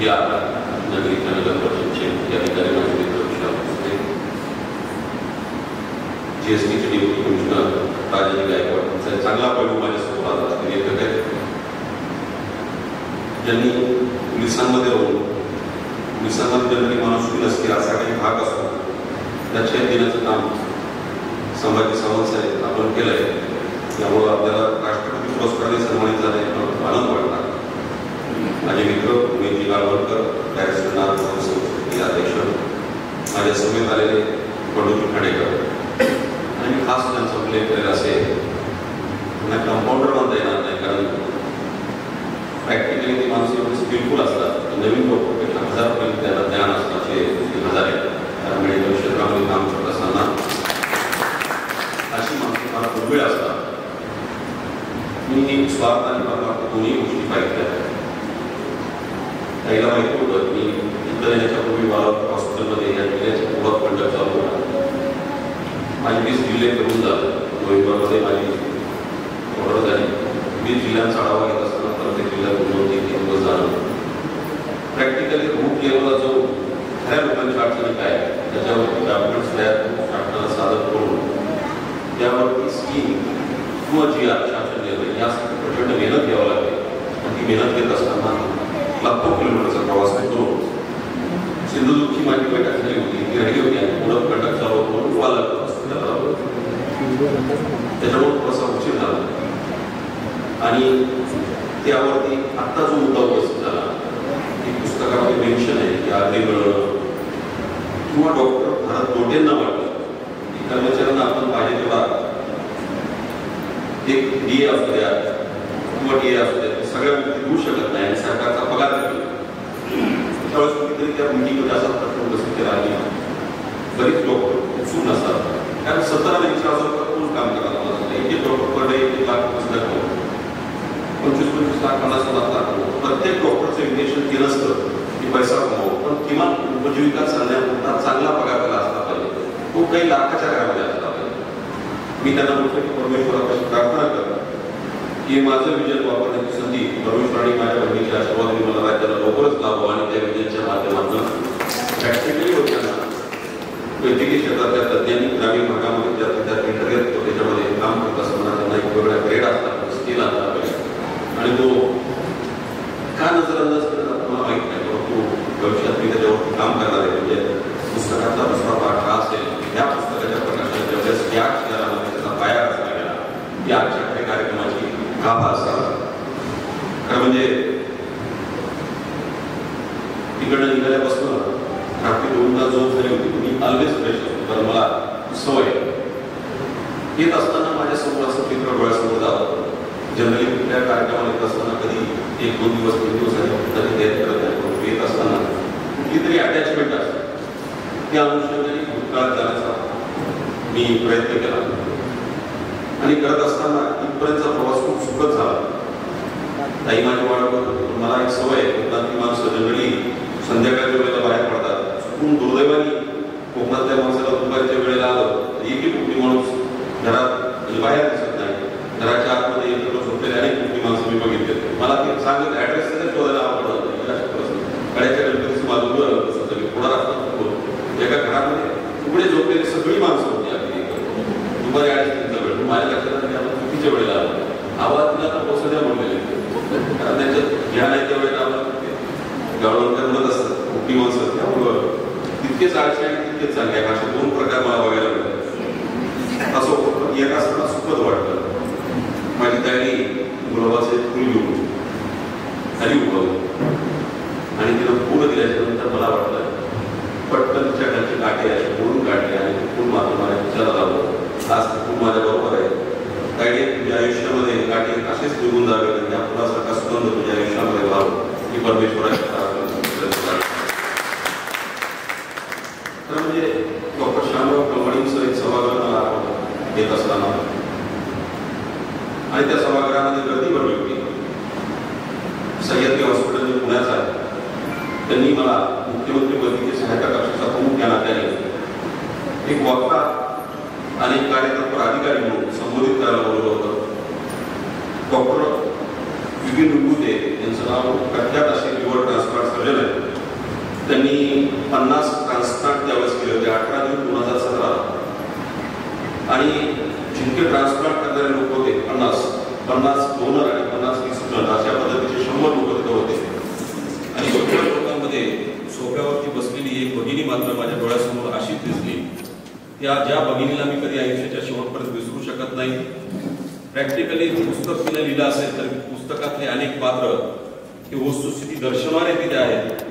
या नगरीच्या नगर परिषदेचे अधिकारी माझे मित्र विशाल भोसले, जीएसटीचे डेप्युटी कमिशनर राजेश गायकवाड चांगला पैलू माझ्यासोबत आला असलेले लेखक आहेत ज्यांनी पोलिसांमध्ये राहून पोलिसांमध्ये जनरली माणूसकी नसते असा काही भाग असतो त्याच्या देण्याचं काम संभाजी सावंत साहेब आपण केलं आहे. त्यामुळं आपल्याला राष्ट्रपती पुरस्काराने सन्मानित झाले आनंद वाटला. माझे मित्र उमेशजी गाळवणकर बॅरिस्टर नाथ संस्थेचे अध्यक्ष माझ्या समेत आलेले बडोजी खाडेकर आणि मी खास त्यांचा उल्लेख करेल असे त्यांना कंपाऊंडर म्हणता येणार नाही कारण प्रॅक्टिकली ती माणसं एवढी स्किलफुल असतात नवीन लोकांपेक्षा हजारपर्यंत त्यांना ज्ञान असण्याचे हजार आहेत. कारण मेडिकल क्षेत्रामध्ये काम करत असताना अशी माणसं फार दुर्मिळ असतात. मी स्वार्थ आणि परमार्थ दोन्ही गोष्टी पाहिल्या. त्याला माहिती होतं की इथं येण्याच्यापूर्वी मला हॉस्पिटलमध्ये या जिल्ह्याच्या ओळख कंडक्ट चालू होता. माझी 20 जिल्हे करून झालं. नोव्हेंबरमध्ये माझी ऑर्डर झाली. 20 जिल्ह्यांचा आढावा घेत असताना प्रत्येक जिल्ह्यात 2-3 दिवस झालं. प्रॅक्टिकली रूट लेवलला जो खऱ्या लोकांच्या अडचणी काय त्याच्यावरती डॉक्युमेंट्स तयार शासनाला सादर करून त्यावरती स्कीम किंवा जी शासन निर्णय यासाठी प्रचंड मेहनत घ्यावं लागते. आणि ती मेहनत घेत असताना लाखो किलोमीटरचा प्रवास करून सिंधुदुर्गची माझी बैठक झाली होती ती राहिली होती आणि पुढं कंडक्ट चालू होतो वाला त्याच्यामुळे थोडासा उशीर झाला आणि त्यावरती आत्ता जो मुद्दा उपस्थित झाला की पुस्तकामध्ये मेन्शन आहे की आधी मिळवणं किंवा डॉक्टर भारत दोटेंना वाटलं की कर्मचाऱ्यांना आपण पाहिजे तेव्हा एक डीए असू द्या किंवा डीए असू द्या सगळ्या गोष्टी देऊ शकत नाही आणि सरकारचा पगार मिळतो. त्यावेळेस कुठेतरी त्या मीटिंगमध्ये असा प्रश्न उपस्थित राहिली बरीच डॉक्टर उत्सुक नसतात कारण 17-20,000 कोण काम करायला लागतं. एक डॉक्टर पर डे 1 लाख पुस्तक 25-25 लाख 50,000 लाख प्रत्येक डॉक्टरचं इंटेन्शन केलं असतं की पैसा कमावं पण किमान उपजीविका चालण्यापुरता चांगला पगार त्याला असला पाहिजे. तो काही लाखाच्या घरामध्ये असला पाहिजे. मी त्यांना म्हटलं की परमेश्वरापासून प्रार्थना कर की माझं विजन वापरण्याची संधी परमेश्वराने माझ्या बहिणीच्या आशीर्वादाने मला राज्याला लवकरच लाभो आणि त्या विजनच्या माध्यमातून प्रॅक्टिकली होताना वैद्यकीय क्षेत्रातल्या तज्ज्ञांनी ग्रामीण भागामध्ये विद्यार्थी इंटरनेट त्याच्यामध्ये काम करत असताना त्यांना एक वेगळा ग्रेड असतात स्किल असला पाहिजे आणि तो का नजरअंदाज केला तुम्हाला माहीत नाही परंतु भविष्यात मी त्याच्यावरती काम करणार आहे. म्हणजे पुस्तकाचा दुसरा पाठ हा असेल या पुस्तकाच्या प्रकाशनाच्या वेळेस या क्षेत्रामध्ये त्याचा पाया रचला गेला या आजच्या कार्यक्रमाची गाभा असावा. खरं म्हणजे कारण मला सवय येत असताना माझ्यासमोर असं चित्र डोळ्यासमोर जावं. जनरली कुठल्या कार्यक्रमाला येत असताना कधी 1-2 दिवस 3 दिवस तरी तयारी करत नाही. येत असताना कुठली तरी अटॅचमेंट असते, त्या अनुषंगाने भूतकाळात जाण्याचा मी प्रयत्न केला आणि करत असताना इथपर्यंतचा प्रवास खूप सुखद झाला. काही माझी वाढत होती. मला एक सवय आहे, कोकणातली माणसं जनरली संध्याकाळच्या वेळेला बाहेर पडतात. चुकून दुर्दैवाने कोकणातल्या माणसाला दुपारच्या वेळेला आलं एकही कुठली माणूस घरात म्हणजे बाहेर दिसत नाही. घराच्या आतमध्ये एकत्र झोपलेले अनेक कुठली माणसं मी बघितले. मला ते सांगत ऍड्रेस शोधायला आवडत कड्याच्या गणपतीचं माझं घर असं थोडा रस्ता एका घरामध्ये उघडे झोपलेली सगळी माणसं होती. अगदी दुपारी 2:30 वेळ माझ्या लक्षात चुकीच्या वेळेला आला आवाज तिला पोचवण्या म्हणलेले, कारण त्यांच्यात घ्या नाही त्या वेळेला गावडकर म्हणत असतात मोठी माणसं, त्यामुळं तितकेच आळशी आणि तितकेच चांगले असे 2 प्रकार मला बघायला मिळतात. असं येत असताना सुखद वाटतं. माझी ताईने गुलाबाचे फुल घेऊन खाली उभवलं आणि तिला फुलं दिल्याच्या नंतर मला वाटलं पटकन तिच्या घरचे काटे असे मोडून काढले आणि फुल मात्र माझ्या विचारात आलं आज फुल माझ्या बरोबर आहे. ताईने तुझ्या आयुष्यामध्ये काटे असेच निघून जावे आणि त्या फुलासारखा सुगंध तुझ्या आयुष्यामध्ये व्हावं ही परमेश्वराची तर म्हणजे डॉक्टर श्यामराव कळमणींचं एक सभागृह मला येत असताना आणि त्या सभागृहामध्ये गर्दी भरली होती. सह्याद्री हॉस्पिटल जे पुण्याचं आहे त्यांनी मला मुख्यमंत्री वैद्यकीय सहायता कक्षाचा प्रमुख या नात्याने एक वक्ता आणि एक कार्यतत्पर अधिकारी म्हणून संबोधित करायला बोलवलं होतं. डॉक्टर विपिन रुगुते यांचं नाव प्रख्यात असे लिव्हर ट्रान्सप्लांट सर्जन आहे. त्यांनी 50 ट्रान्सप्लांट त्यावेळेस केले होते 18 जून 2017 आणि जितके ट्रान्सप्लांट करणारे लोक होते 50 डोनर आणि 50 रिसिपिएंट अशा पद्धतीचे 100 लोक तिथे होते. आणि 100 लोकांमध्ये सोफ्यावरती बसलेली एक भगिनी मात्र माझ्या डोळ्यासमोर अशीच दिसली. त्या ज्या भगिनीला मी कधी आयुष्याच्या शेवटपर्यंत विसरू शकत नाही. प्रॅक्टिकली पुस्तक तिने लिहिलं असेल तर पुस्तकातले अनेक पात्र हे वस्तुस्थिती दर्शवणारे तिथे आहेत,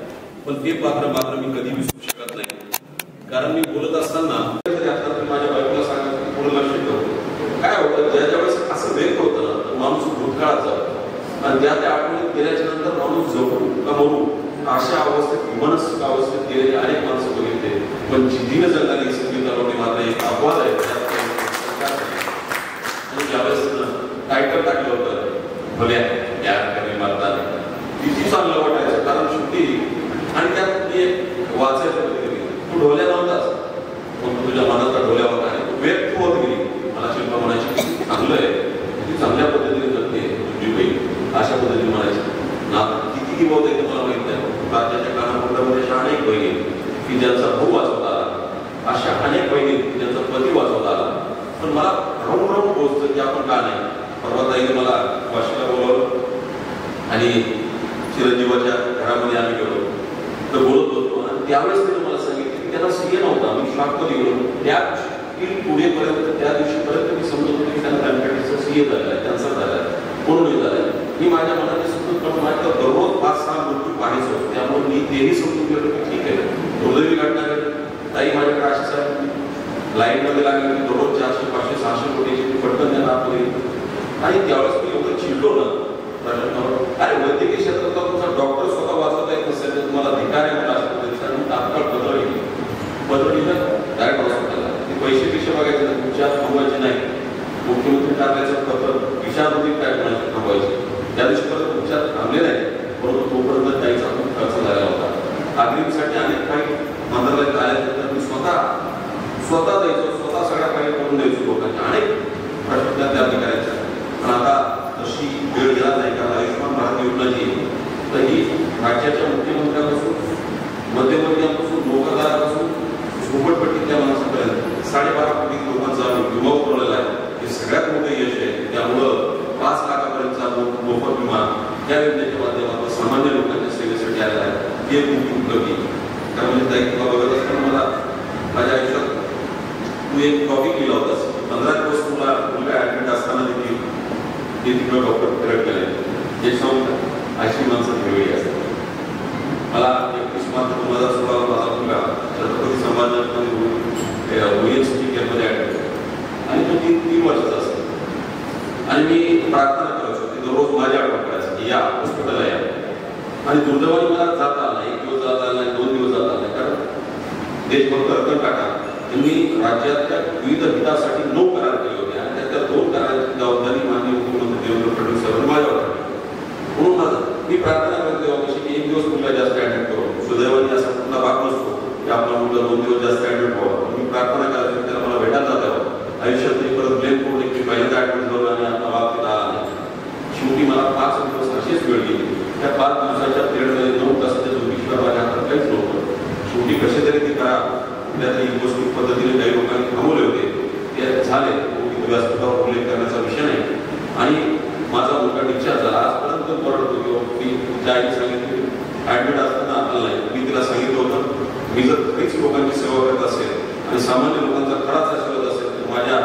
पण ते पात्र मात्र मी कधी विसरू शकत नाही. कारण मी बोलत असताना माझ्या बायकोला सांगायचं की थोडं लक्ष ठेवतो. काय होतं ज्या वेळेस असं व्यक्त होतं ना तर माणूस भूतकाळात जातो आणि त्या आठवणीत गेल्याच्या नंतर माणूस जगू का मरू अशा अवस्थेत मानसिक अवस्थेत गेलेले अनेक माणसं बघितले. पण जिद्दीनं जगणारी संगीत अलोटे मात्र एक अपवाद आहे. आणि ज्यावेळेस टायटल टाकलं होतं भल्या यार कमी मारताना किती चांगलं वाटायचं, कारण शेवटी आणि त्यात एक वाचायचं तू ढोल्या नव्हताच मग तुझ्या मनाचा ढोल्यावर आणि तू व्यक्त होत गेली. मला शिल्पा म्हणायची चांगलं आहे ती चांगल्या पद्धतीने जगते तुझी बहीण अशा पद्धतीने म्हणायची ना. किती किंमत आहे तुम्हाला माहित नाही. राज्याच्या कानाकोपऱ्यामध्ये अशा अनेक बहिणी की ज्यांचा भाऊ वाचवता आला, अशा अनेक बहिणी ज्यांचा पती वाचवता आला. पण मला रवून पोहोचतं की आपण का नाही. परवा ताईने मला वाशीला बोलावलं आणि चिरंजीवाच्या घरामध्ये आम्ही गेलो तर बोलत होतो आणि त्यावेळेस तिने मला सांगितलं की त्याला सीए नव्हता. मी शॉकमध्ये गेलो. त्या पुढेपर्यंत त्या दिवशीपर्यंत मी समजत होतो की त्यांना डायबिटीसचा सीए झाला आहे, कॅन्सर झाला आहे, म्हणून झाला आहे. मी माझ्या मनाने समजून पण माझ्या दररोज 5-6 मृत्यू पाहायचं होतं. त्यामुळे मी तेही समजून गेलो की ठीक आहे दुर्दैवी घटना घडली. ताई माझ्याकडे अशी साहेब लाईनमध्ये लागली की दररोज 400-500-600 कोटीची पटकन त्यांना आपली. आणि त्यावेळेस मी एवढं चिडलो ना अरे वैद्यकीय क्षेत्रातला तुमचा डॉक्टर स्वतः वाचवता येत नसेल तर तुम्हाला धिकार आहे मला असं पद्धतीचं तात्काळ बदलली डायरेक्ट हॉस्पिटलला. ते पैसे बघायचे ना तुमच्या थांबवायचे नाही. मुख्यमंत्री टाकायचं पत्र विषाणूची काय कोणाची थांबवायची. त्या दिवशी परत उपचार थांबले नाही परंतु तोपर्यंत त्याचा खूप खर्च झालेला होता. आग्रीसाठी अनेक काही मंत्रालयात आल्यानंतर मी स्वतः द्यायचो, स्वतः सगळ्या काही करून द्यायचो लोकांच्या अनेक प्रश्न त्या अधिकाऱ्यांच्या. पण आता तशी वेळ गेला नाही कारण आयुष्यमान भारत योजना जी तर ही राज्याच्या मुख्यमंत्र्यापासून मध्यवर्गीयापासून नोकरदारापासून झोपडपट्टीतल्या माणसापर्यंत 12.5 कोटी लोकांचा विमा उतरवलेला आहे. हे सगळ्यात मोठं यश आहे. त्यामुळं 5 लाखापर्यंतचा मोफत विमा या योजनेच्या माध्यमातून सामान्य लोकांच्या सेवेसाठी आलेला आहे. ही एक मोठी उपलब्धी. कारण म्हणजे दायित्व बघत असताना मला माझ्या आयुष्यात तू एक टॉपिक लिहिला होतास 15 दिवस तुला मुलगा ऍडमिट असताना देखील ते तिकडं डॉक्टर फिरत गेले जे सांगून अशी माणसं वेगळी असतात. मला 21 मार्च 2016 माझा मुलगा छत्रपती संभाजीनगरमध्ये आणि दुर्दैवाने मला जाता आला नाही, 1 दिवस जाता आला नाही, 2 दिवस जाता आला नाही, कारण देशभक्त रतन टाटा यांनी राज्यातल्या विविध हितासाठी 9 करार केले होते आणि त्यातल्या 2 करारांची जबाबदारी माननीय मुख्यमंत्री देवेंद्र फडणवीस यांनी माझ्यावर म्हणून मी प्रार्थना करते देवापाशी की 1 दिवस मुलगा जास्त ऍडमिट करू. सुदैवाने असा कुठला भाग नसतो की आपला मुलगा 2 दिवस जास्त ऍडमिट व्हावा. मी प्रार्थना करायची त्याला मला भेटायला जात यावं. आयुष्यात मी परत ब्लेम करू नये की पहिल्यांदा ऍडमिट झालो आणि आपला बाप तिला आला नाही. शेवटी मला 5 दिवस अशीच वेळ गेली. त्या 5 दिवसाच्या पिरियडमध्ये 9 तासाच्या झोपीशिवाय माझ्या हातात काहीच नव्हतं. शेवटी कसे तरी ती करा त्यातल्या इमोशनल पद्धतीने काही लोकांनी थांबवले होते ते झाले. व्यासपीठावर उल्लेख करण्याचा विषय नाही. आणि माझा मुलगा डिस्चार्ज झाला. आजपर्यंत ओरडतो किंवा मी ज्या आईने सांगितलं ऍडमिट असताना आपल्याला नाही. मी तिला सांगितलं होतं मी जर खरीच लोकांची सेवा करत असेल आणि सामान्य लोकांचा खराच आशीर्वाद असेल तर माझ्या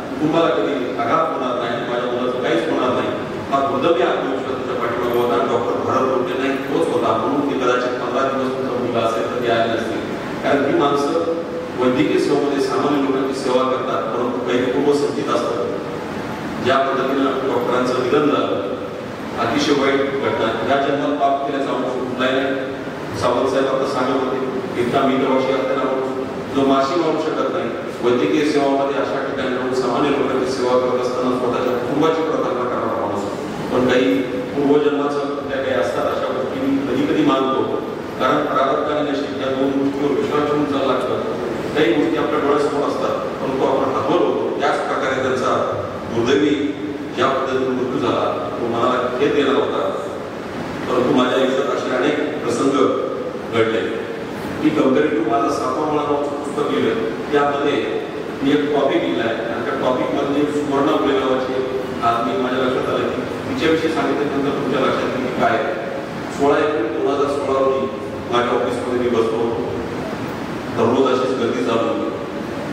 कुटुंबाला कधी आघात होणार नाही, माझ्या मुलाचं काहीच होणार नाही. हा दुर्दैवी आत्मविश्वासाच्या पाठीमागे होता. डॉक्टर भरत बोलले नाही तोच होता. म्हणून ती कदाचित 15 दिवस तुमचा मुलगा असेल तर ते आले नसतील. कारण ही माणसं वैद्यकीय सेवेमध्ये सामान्य लोकांची सेवा करतात, परंतु काही पूर्वसंचित असतात. ज्या पद्धतीनं डॉक्टरांचं निधन झालं अतिशय वाईट घटना. या जन्मात पाप केल्याचा अंश कुठलाही नाही. सावंत साहेब आता सांगत होते इतका मित्रवाशी असताना जो माशी मारू शकत नाही. वैद्यकीय सेवामध्ये अशा ठिकाणी राहून सामान्य लोकांची सेवा करत असताना स्वतःच्या कुटुंबाची प्रतिमा करणारा माणूस. पण काही पूर्वजन्माचं त्या काही असतात अशा गोष्टी मी कधी कधी मानतो. कारण प्रारब्ध आणि नशीब या 2 गोष्टीवर विश्वास ठेवून चालला लागतं. काही गोष्टी आपल्या डोळ्यासमोर असतात परंतु आपण हातवर होतो. त्याच प्रकारे त्यांचा दुर्दैवी ज्या पद्धतीने मृत्यू झाला तो मला खेद येणार होता. परंतु माझ्या आयुष्यात असे अनेक प्रसंग घडले. मी कंपॅरेटिव्ह माझा 7वा मुलाचं पुस्तक लिहिलं. त्यामध्ये मी एक टॉपिक लिहिला आहे आणि त्या टॉपिकमध्ये सुवर्णा फुले नावाची आज मी माझ्या लक्षात आलं की तिच्याविषयी सांगितल्यानंतर तुमच्या लक्षात येईल की काय. 16 एप्रिल 2016 रोजी माझ्या ऑफिसमध्ये मी बसलो होतो. दररोज अशीच गर्दी चालू होती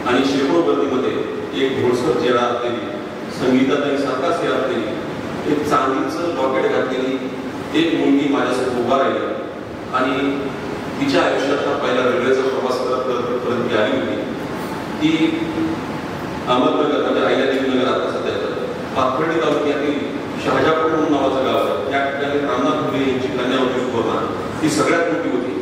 आणि शेकडो गर्दीमध्ये एक घोडसर चेहरा असलेली, संगीताताई सारखाच हे असलेली, एक चांदीचं लॉकेट घातलेली एक मुलगी माझ्यासमोर उभा राहिली आणि तिच्या आयुष्याचा पहिला रेल्वेचा प्रवास करत ती आली होती. ती अहमदनगर म्हणजे अहिल्यादेवीनगर आता सध्याचं पाथर्डी तालुक्यातील शहाजापूर म्हणून नावाचं गाव आहे. त्या ठिकाणी रामनाथ फुले यांची कन्या होती सुवर्णा. ती सगळ्यात मोठी होती.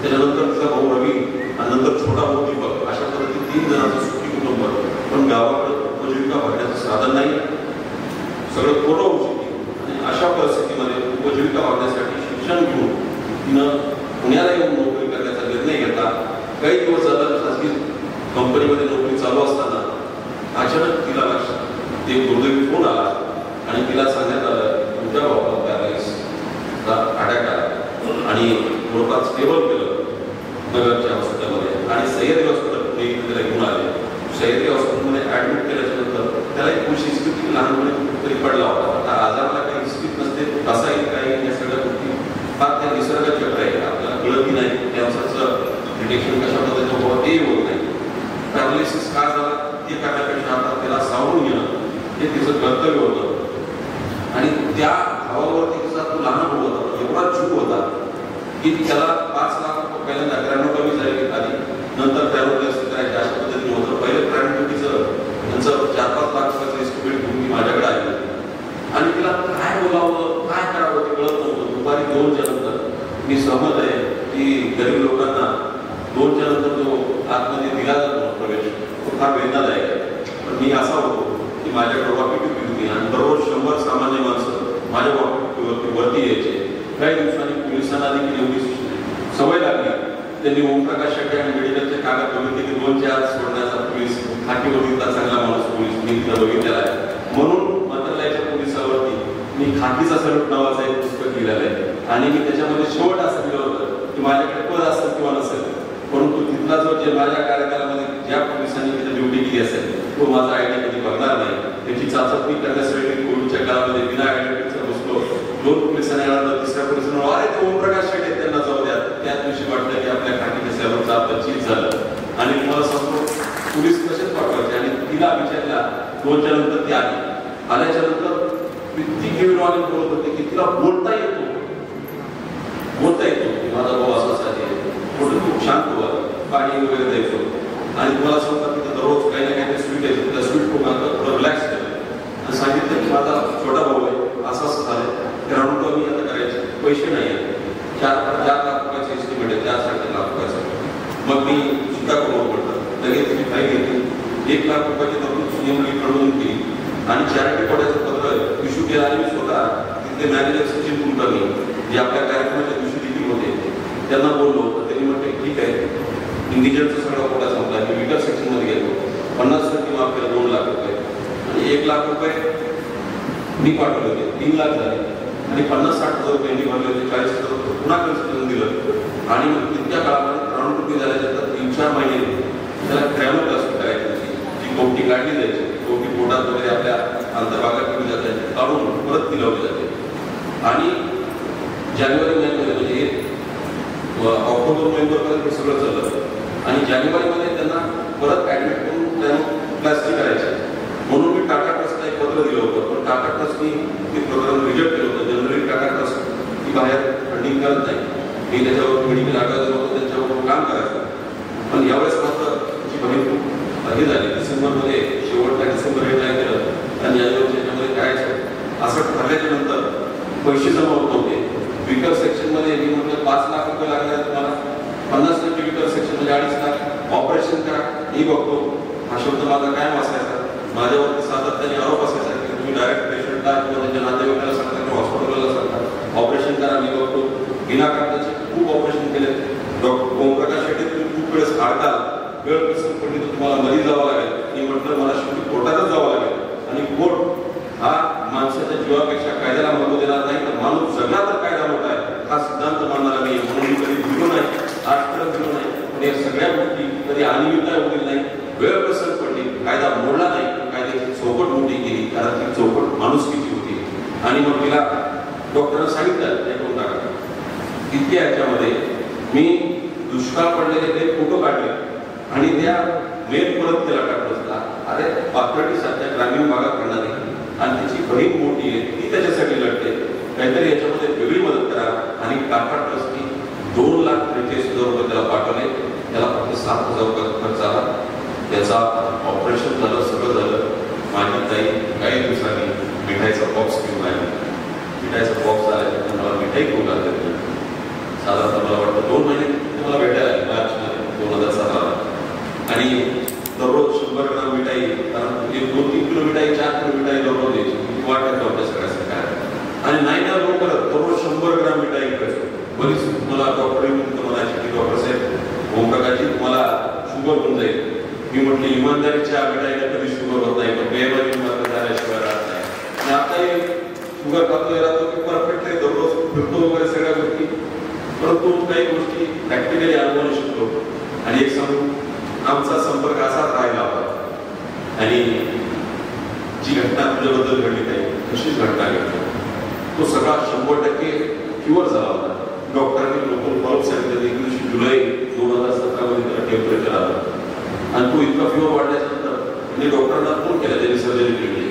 त्याच्यानंतर तिचा भाऊ रवी आणि नंतर छोटा भाऊ दीपक. अशा पद्धतीने 3 जणांचं सुखी कुटुंब. पण गावाकडे उपजीविका भरण्याचं साधन नाही, सगळं खोटं होऊ शकते. आणि अशा परिस्थितीमध्ये उपजीविका वाढण्यासाठी शिक्षण घेऊन तिनं पुण्याला येऊन नोकरी करण्याचा निर्णय घेतला. काही दिवस झाला खासगी कंपनीमध्ये नोकरी चालू असताना अचानक तिला ते दुर्दैवी फोन आला आणि तिला सांगण्यात आलं तुमच्या बाबा पॅरालाइसचा अटॅक आला आणि थोडंफार स्टेबल केलं नगरच्या हॉस्पिटलमध्ये आणि सह्याद्री हॉस्पिटल त्याला घेऊन आले. सह्याद्री हॉस्पिटलमध्ये ऍडमिट केल्याच्या नंतर त्याला एक खुशी हिस्ट्री लहानपणी कुठेतरी पडला होता. आता आजाराला काही हिस्ट्रीच नसते, कसा येईल काय या सगळ्या गोष्टी फार त्या निसर्गात चक्र आहे. आपल्याला कळतही नाही कॅन्सरचं डिटेक्शन कशा पद्धतीचं होतं तेही होत नाही. पॅरालिसिस का झाला ते करण्यापेक्षा आता त्याला सावरून घेणं हे तिचं कर्तव्य होतं. आणि त्या भावावरती कसा तो लहान भाऊ होता, एवढा जीव होता की त्याला 5 लाख पहिल्यांदा ग्रॅन्युटॉमी झाली आधी, नंतर ग्रॅन्युटॉमी करायची अशा पद्धतीने होतं. पहिलं ग्रॅन्युटॉमीचं त्यांचं 4-5 लाख रुपयाचं एस्टिमेट घेऊन ती माझ्याकडे आली आणि तिला काय बोलावं काय करावं ते कळत नव्हतं. दुपारी 2च्या नंतर मी सहमत आहे की गरीब लोकांना 2च्या नंतर जो आतमध्ये दिला जातो प्रवेश तो फार वेदनादायक आहे. पण मी असा होतो की माझ्याकडे वॉकी-टॉकी होती आणि दररोज 100 सामान्य माणसं माझ्या वॉकी-टॉकीवरती वरती यायचे. काही दिवसांनी पोलिसांना देखील एवढी सवय लागली. त्यांनी ओमप्रकाश शेट्टे आणि मेडिकलचे कागद बघितले की 2च्या आत सोडण्याचा पोलीस खाकीवरतीचा चांगला माणूस पोलीस मी तिथं बघितलेला आहे. म्हणून मंत्रालयाच्या पोलिसावरती मी खाकीचा सलूट नावाचं एक पुस्तक लिहिलेलं आहे आणि मी त्याच्यामध्ये शेवट असं लिहिलं होतं की माझ्याकडे पद असेल किंवा नसेल परंतु तिथला जो जे माझ्या कार्यकालामध्ये ज्या पोलिसांनी तिथे ड्युटी केली असेल तो माझा आयडी कधी बघणार नाही. त्याची चाचपणी करण्यासाठी कोविडच्या काळामध्ये बिना आयडेंटिटीचा बसलो. 2 पोलिसांनी आला, 3ऱ्या पोलिसांना अरे ते ओमप्रकाश शेट्टे त्यांना जाऊ द्या. त्याच दिवशी वाटलं की आपल्या खाकीच्या सेवांचं आपलं चीज झालं आणि तुम्हाला सांगतो पोलीस कसेच पाठवायचे आणि तिला विचारला 2च्या नंतर ती आली. आल्याच्या नंतर ती गिरवाणी बोलत होती की तिला बोलता येतो माझा भाऊ असा खूप शांत व्हा, पाणी वगैरे द्यायचो आणि तुम्हाला सांगतात की दररोज काही ना काही स्वीट आहे त्या स्वीट लोकांना थोडं रिलॅक्स केलं आणि सांगितलं की माझा छोटा भाऊ आहे असं असं झालं ग्राउंड मी आता करायचे पैसे नाही आहेत 4 1 लाख रुपयाची तरतूद नियमावली कळवून केली आणि चॅरिटी कोड्याचं पत्र इश्यू केलं आणि स्वतः तिथले मॅनेजर सचिन कुलकर्णी जे आपल्या कार्यक्रमाच्या दिवशी देखील होते त्यांना बोललो तर त्यांनी म्हटले ठीक आहे, इंडिजनचा सगळा कोटा संपला. मी विकर सेक्शनमध्ये गेलो, 50% माफ केलं 2 लाख रुपये आणि 1 लाख रुपये मी पाठवले होते, 3 लाख झाले आणि 50-60 हजार रुपये मी भरले होते, 40,000 रुपये पुन्हा कन्स्ट्रक्शन दिलं आणि मग तितक्या काळामध्ये प्राणकृती झाल्यानंतर 3-4 महिने त्याला क्रायोप्लास्टी करायची, जी कोवटी काढली जायची, कोवटी पोटात वगैरे आपल्या अंतर्भागात केली जाते, काढून परत दिलावली जाते आणि जानेवारी महिन्यामध्ये म्हणजे ऑक्टोबर नोव्हेंबरपर्यंत हे सगळं चाललं आणि जानेवारीमध्ये त्यांना परत ॲडमिट करून क्रायोप्लास्टी करायची. म्हणून मी टाटा ट्रस्टला एक पत्र दिलं होतं, पण टाटा ट्रस्टनी ते प्रोग्राम रिजेक्ट केलं होतं. जनरली टाटा ट्रस्ट ती बाहेर फंडिंग करत नाही. मी त्याच्यावर मेडिकल आढावा होतं, त्यांच्यावर काम करायचं. पण यावेळेस मात्र जी बहीण हे झाली डिसेंबरमध्ये, शेवटच्या डिसेंबर हे काय केलं आणि याच्यामध्ये करायचं असं ठरल्याच्या नंतर पैसे जमा होत नव्हते. विकर सेक्शनमध्ये मी म्हटलं 5 लाख रुपये लागणार तुम्हाला, 50% विकर सेक्शन म्हणजे 2.5 लाख, ऑपरेशन करा. मी बघतो, हा शब्द माझा कायम असायचा, माझ्यावरती सातत्याने आरोप असायचा की तुम्ही डायरेक्ट पेशंटला किंवा त्यांच्या नातेवाईकाला सांगता किंवा हॉस्पिटलला सांगता ऑपरेशन करा. मी बघतो बिना कागदाचे खूप ऑपरेशन केले. डॉक्टर ओमप्रकाश शेट्टी तुम्ही खूप वेळेस काढता, वेळ प्रसंग पडली तर तुम्हाला मध्ये जावं लागेल. मी म्हटलं मला शेवटी कोर्टातच जावं लागेल आणि कोर्ट हा माणसाच्या जीवापेक्षा कायद्याला महत्व देणार नाही, तर माणूस जगला तर कायदा मोठा आहे हा सिद्धांत मानणारा मी. म्हणून मी कधी भिलो नाही, आजपर्यंत भिलो नाही. पण या सगळ्या गोष्टी कधी अनियमितता होईल नाही, वेळ प्रसंग पडली, कायदा मोडला नाही, कायद्याची चौकट मोठी केली, कारण ती चौकट माणुसकीची होती. आणि मग तिला डॉक्टरने सांगितलं हे करून टाका. इतक्या ह्याच्यामध्ये मी दुष्काळ पडलेले ते फोटो काढले आणि त्या मेल परत त्याला टाकला. अरे पाथर्डीसारख्या ग्रामीण भागात राहणारी आणि तिची बहीण मोठी आहे, ती त्याच्यासाठी लढते, काहीतरी याच्यामध्ये वेगळी मदत करा. आणि टाटा ट्रस्टनी 2,43,000 रुपये त्याला पाठवले. त्याला फक्त 7,000 रुपये खर्च आला. त्याचा ऑपरेशन झालं, सगळं झालं. माझी ताई काही दिवसांनी मिठाईचा बॉक्स घेऊन आली. मिठाईचा बॉक्स आल्यानंतर मला मिठाई खूप लागली. साधारणतः मला वाटतं 2 महिने मला भेटायला आली मार्चमध्ये 2017. आणि दररोज 100 ग्राम मिठाई, कारण 2-3 किलो मिठाई, 4 किलो मिठाई दररोज द्यायची. वाटत होत्या सगळ्या आणि नाही ना लवकर दररोज 100 ग्राम मिठाई करायचं. बरीच मला डॉक्टर म्हणायचे की डॉक्टर साहेब ओमप्रकाशजी तुम्हाला शुगर होऊन जाईल. मी म्हटलं इमानदारीच्या मिठाईला कधी शुगर होत नाही, पण बेबाजी मात्र झाल्याशिवाय राहत नाही. आणि आताही शुगर खातोय राहतो की परफेक्ट आहे, दररोज फिरतो वगैरे सगळ्या गोष्टी, परंतु काही गोष्टी प्रॅक्टिकली अनुभवू शकतो. आणि एक सांगू, आमचा संपर्क असाच राहिला होता आणि जी घटना तुझ्याबद्दल घडली नाही तशीच घटना घडली. तो सगळा 100% क्युअर झाला होता. डॉक्टरांनी लोकल फॉलोअप सांगितलं 21 जुलै 2017 मध्ये त्याला टेम्परेचर आलं आणि तो इतका फ्युअर वाढल्यानंतर म्हणजे डॉक्टरांना फोन केला, त्यांनी सर्जरी केली.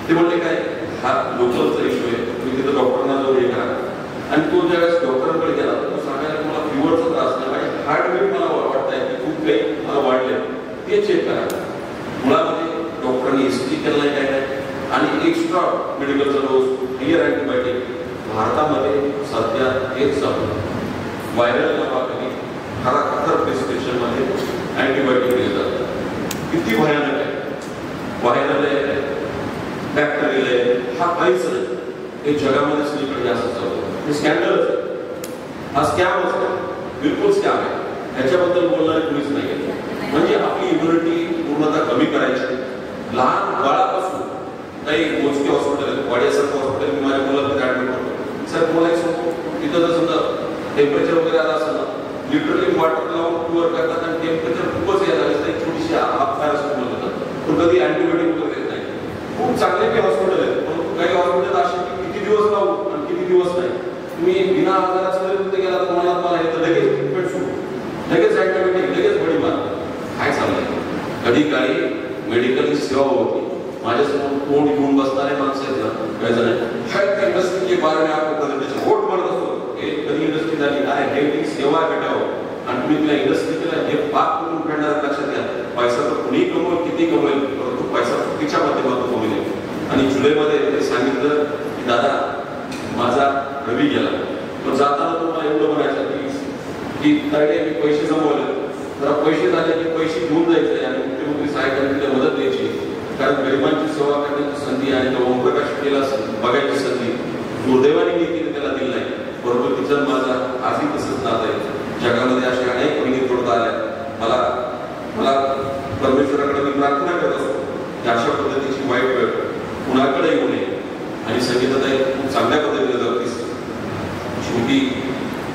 ते म्हणले काय हा लोकलचा इश्यू आहे, तुम्ही तिथं डॉक्टरांना जाऊन हे करा. आणि तो ज्यावेळेस डॉक्टरांकडे गेला तो सांगायला मला फ्युअरचा त्रास नाही, माझी हार्टबीट मला वाटत आहे की खूप काही मला वाढले, ते चेक करा. मुळामध्ये डॉक्टरांनी हिस्ट्री केलं नाही, काय नाही. आणि एक्स्ट्रा मेडिकलचा डोस, क्लिअर अँटीबायोटिक भारतामध्ये सध्या हेच चालू. व्हायरल नावाखाली खराखर प्रिस्क्रिप्शनमध्ये अँटीबायोटिक दिले जातात. किती भयानक आहे. व्हायरल आहे, बॅक्टेरियल आहे, हा काहीच नाही. हे जगामध्ये सगळीकडे जास्त चालू. हे स्कॅन्डलच आहे, हा स्कॅम असतो, बिलकुल स्कॅम आहे. ह्याच्याबद्दल बोलणारे कुणीच नाही. म्हणजे आपली इम्युनिटी पूर्णतः कमी करायची. लहान बाळापासून काही मोजके हॉस्पिटल आहेत, वाड्यासारखं हॉस्पिटल मी माझ्या मुलाला ऍडमिट करतो. सर मला एक सांगतो, तिथं जर समजा टेम्परेचर वगैरे आलं असं ना, लिटरली वॉटर लावून क्युअर करतात आणि टेम्परेचर खूपच यायला लागलं तर छोटीशी हाफ पॅरासिटामॉल देतात, पण कधी अँटीबायोटिक वगैरे देत नाही. खूप चांगले काही हॉस्पिटल आहेत, पण काही हॉस्पिटल असे की किती दिवस लावू आणि किती दिवस नाही. तुम्ही बिना आजाराचं तिथे गेला तर मला हे तर लगेच ट्रीटमेंट सुरू, लगेच अँटीबायोटिक, लगेच बडी मार. काय चाललंय? कधी काळी मेडिकल सेवा होती. माझ्यासमोर तोंड घेऊन बसणारे माणसं आहेत ना, काही जण हेल्थ इंडस्ट्री के बारे में आपको प्रेझेंटेशन वोट म्हणत असतो. हे कधी इंडस्ट्री झाली, अरे हे सेवा भेटावं आणि तुम्ही त्या इंडस्ट्रीला हे पाक करून फेडणार. लक्षात घ्या, पैसा तर कुणी कमवेल, किती कमवेल, परंतु पैसा चुकीच्या माध्यमातून कमवेल. आणि जुलैमध्ये ते सांगितलं की दादा माझा रवी गेला, पण जाताना तुम्हाला एवढं म्हणायचं की ताईडे मी पैसे जमवले, जरा पैसे झाले की पैसे घेऊन जायचे आणि मुख्यमंत्री साहेबांनी तिला मदत गरिबांची सेवा करण्याची संधी आणि तो ओमप्रकाश केला बघायची संधी दुर्दैवाने मी त्याला दिली नाही. बरोबर तिचं माझा आजही तसंच नातं आहे. जगामध्ये अशा अनेक बहिणी जोडता आल्या. मला परमेश्वराकडे मी प्रार्थना करत असतो की अशा पद्धतीची वाईट वेळ कुणाकडे येऊ नये. आणि संगीताताई खूप चांगल्या पद्धतीने जगतीस. शेवटी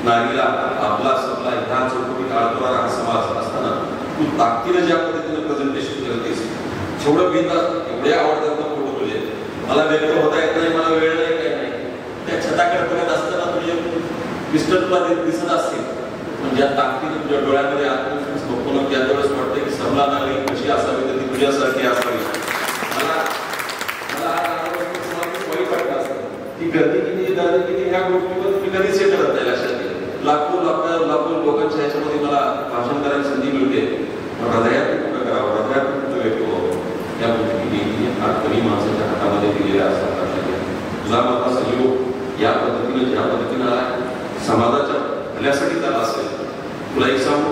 नारीला आपला सबला ह्या चौकटीत आळतोरा हा समाज असताना तू ताकदीने ज्या पद्धतीने प्रेझेंटेशन करतेस जेवढं बिनधास्त एवढे आवडतात ना फोटो तुझे. मला व्यक्त होता येत नाही, मला वेळ नाही, काय नाही. त्या छताकडे बघत असताना तुझे मिस्टर तुला दिसत असतील पण ज्या ताकदीने तुझ्या डोळ्यामध्ये आत्मविश्वास बघतो ना त्यावेळेस वाटतं की सबला नारी कशी असावी तर ती तुझ्यासारखी असावी. मला वाईट वाटत असतं ती गर्दी किती ह्या गोष्टीवर तुम्ही कधीच हे करत नाही. लक्षात घ्या. लाखो लोकांच्या ह्याच्यामध्ये मला भाषण करायची संधी मिळते. हृदयात कुठं करावं, हृदयात कुठं व्यक्त व्हावं या गोष्टी कमी माणसाच्या हातामध्ये दिलेल्या असतात. लक्षात घ्या. तुझा माझा सहयोग या पद्धतीने ज्या पद्धतीने आला समाजाच्या भल्यासाठी झाला असेल. तुला एक सांगू,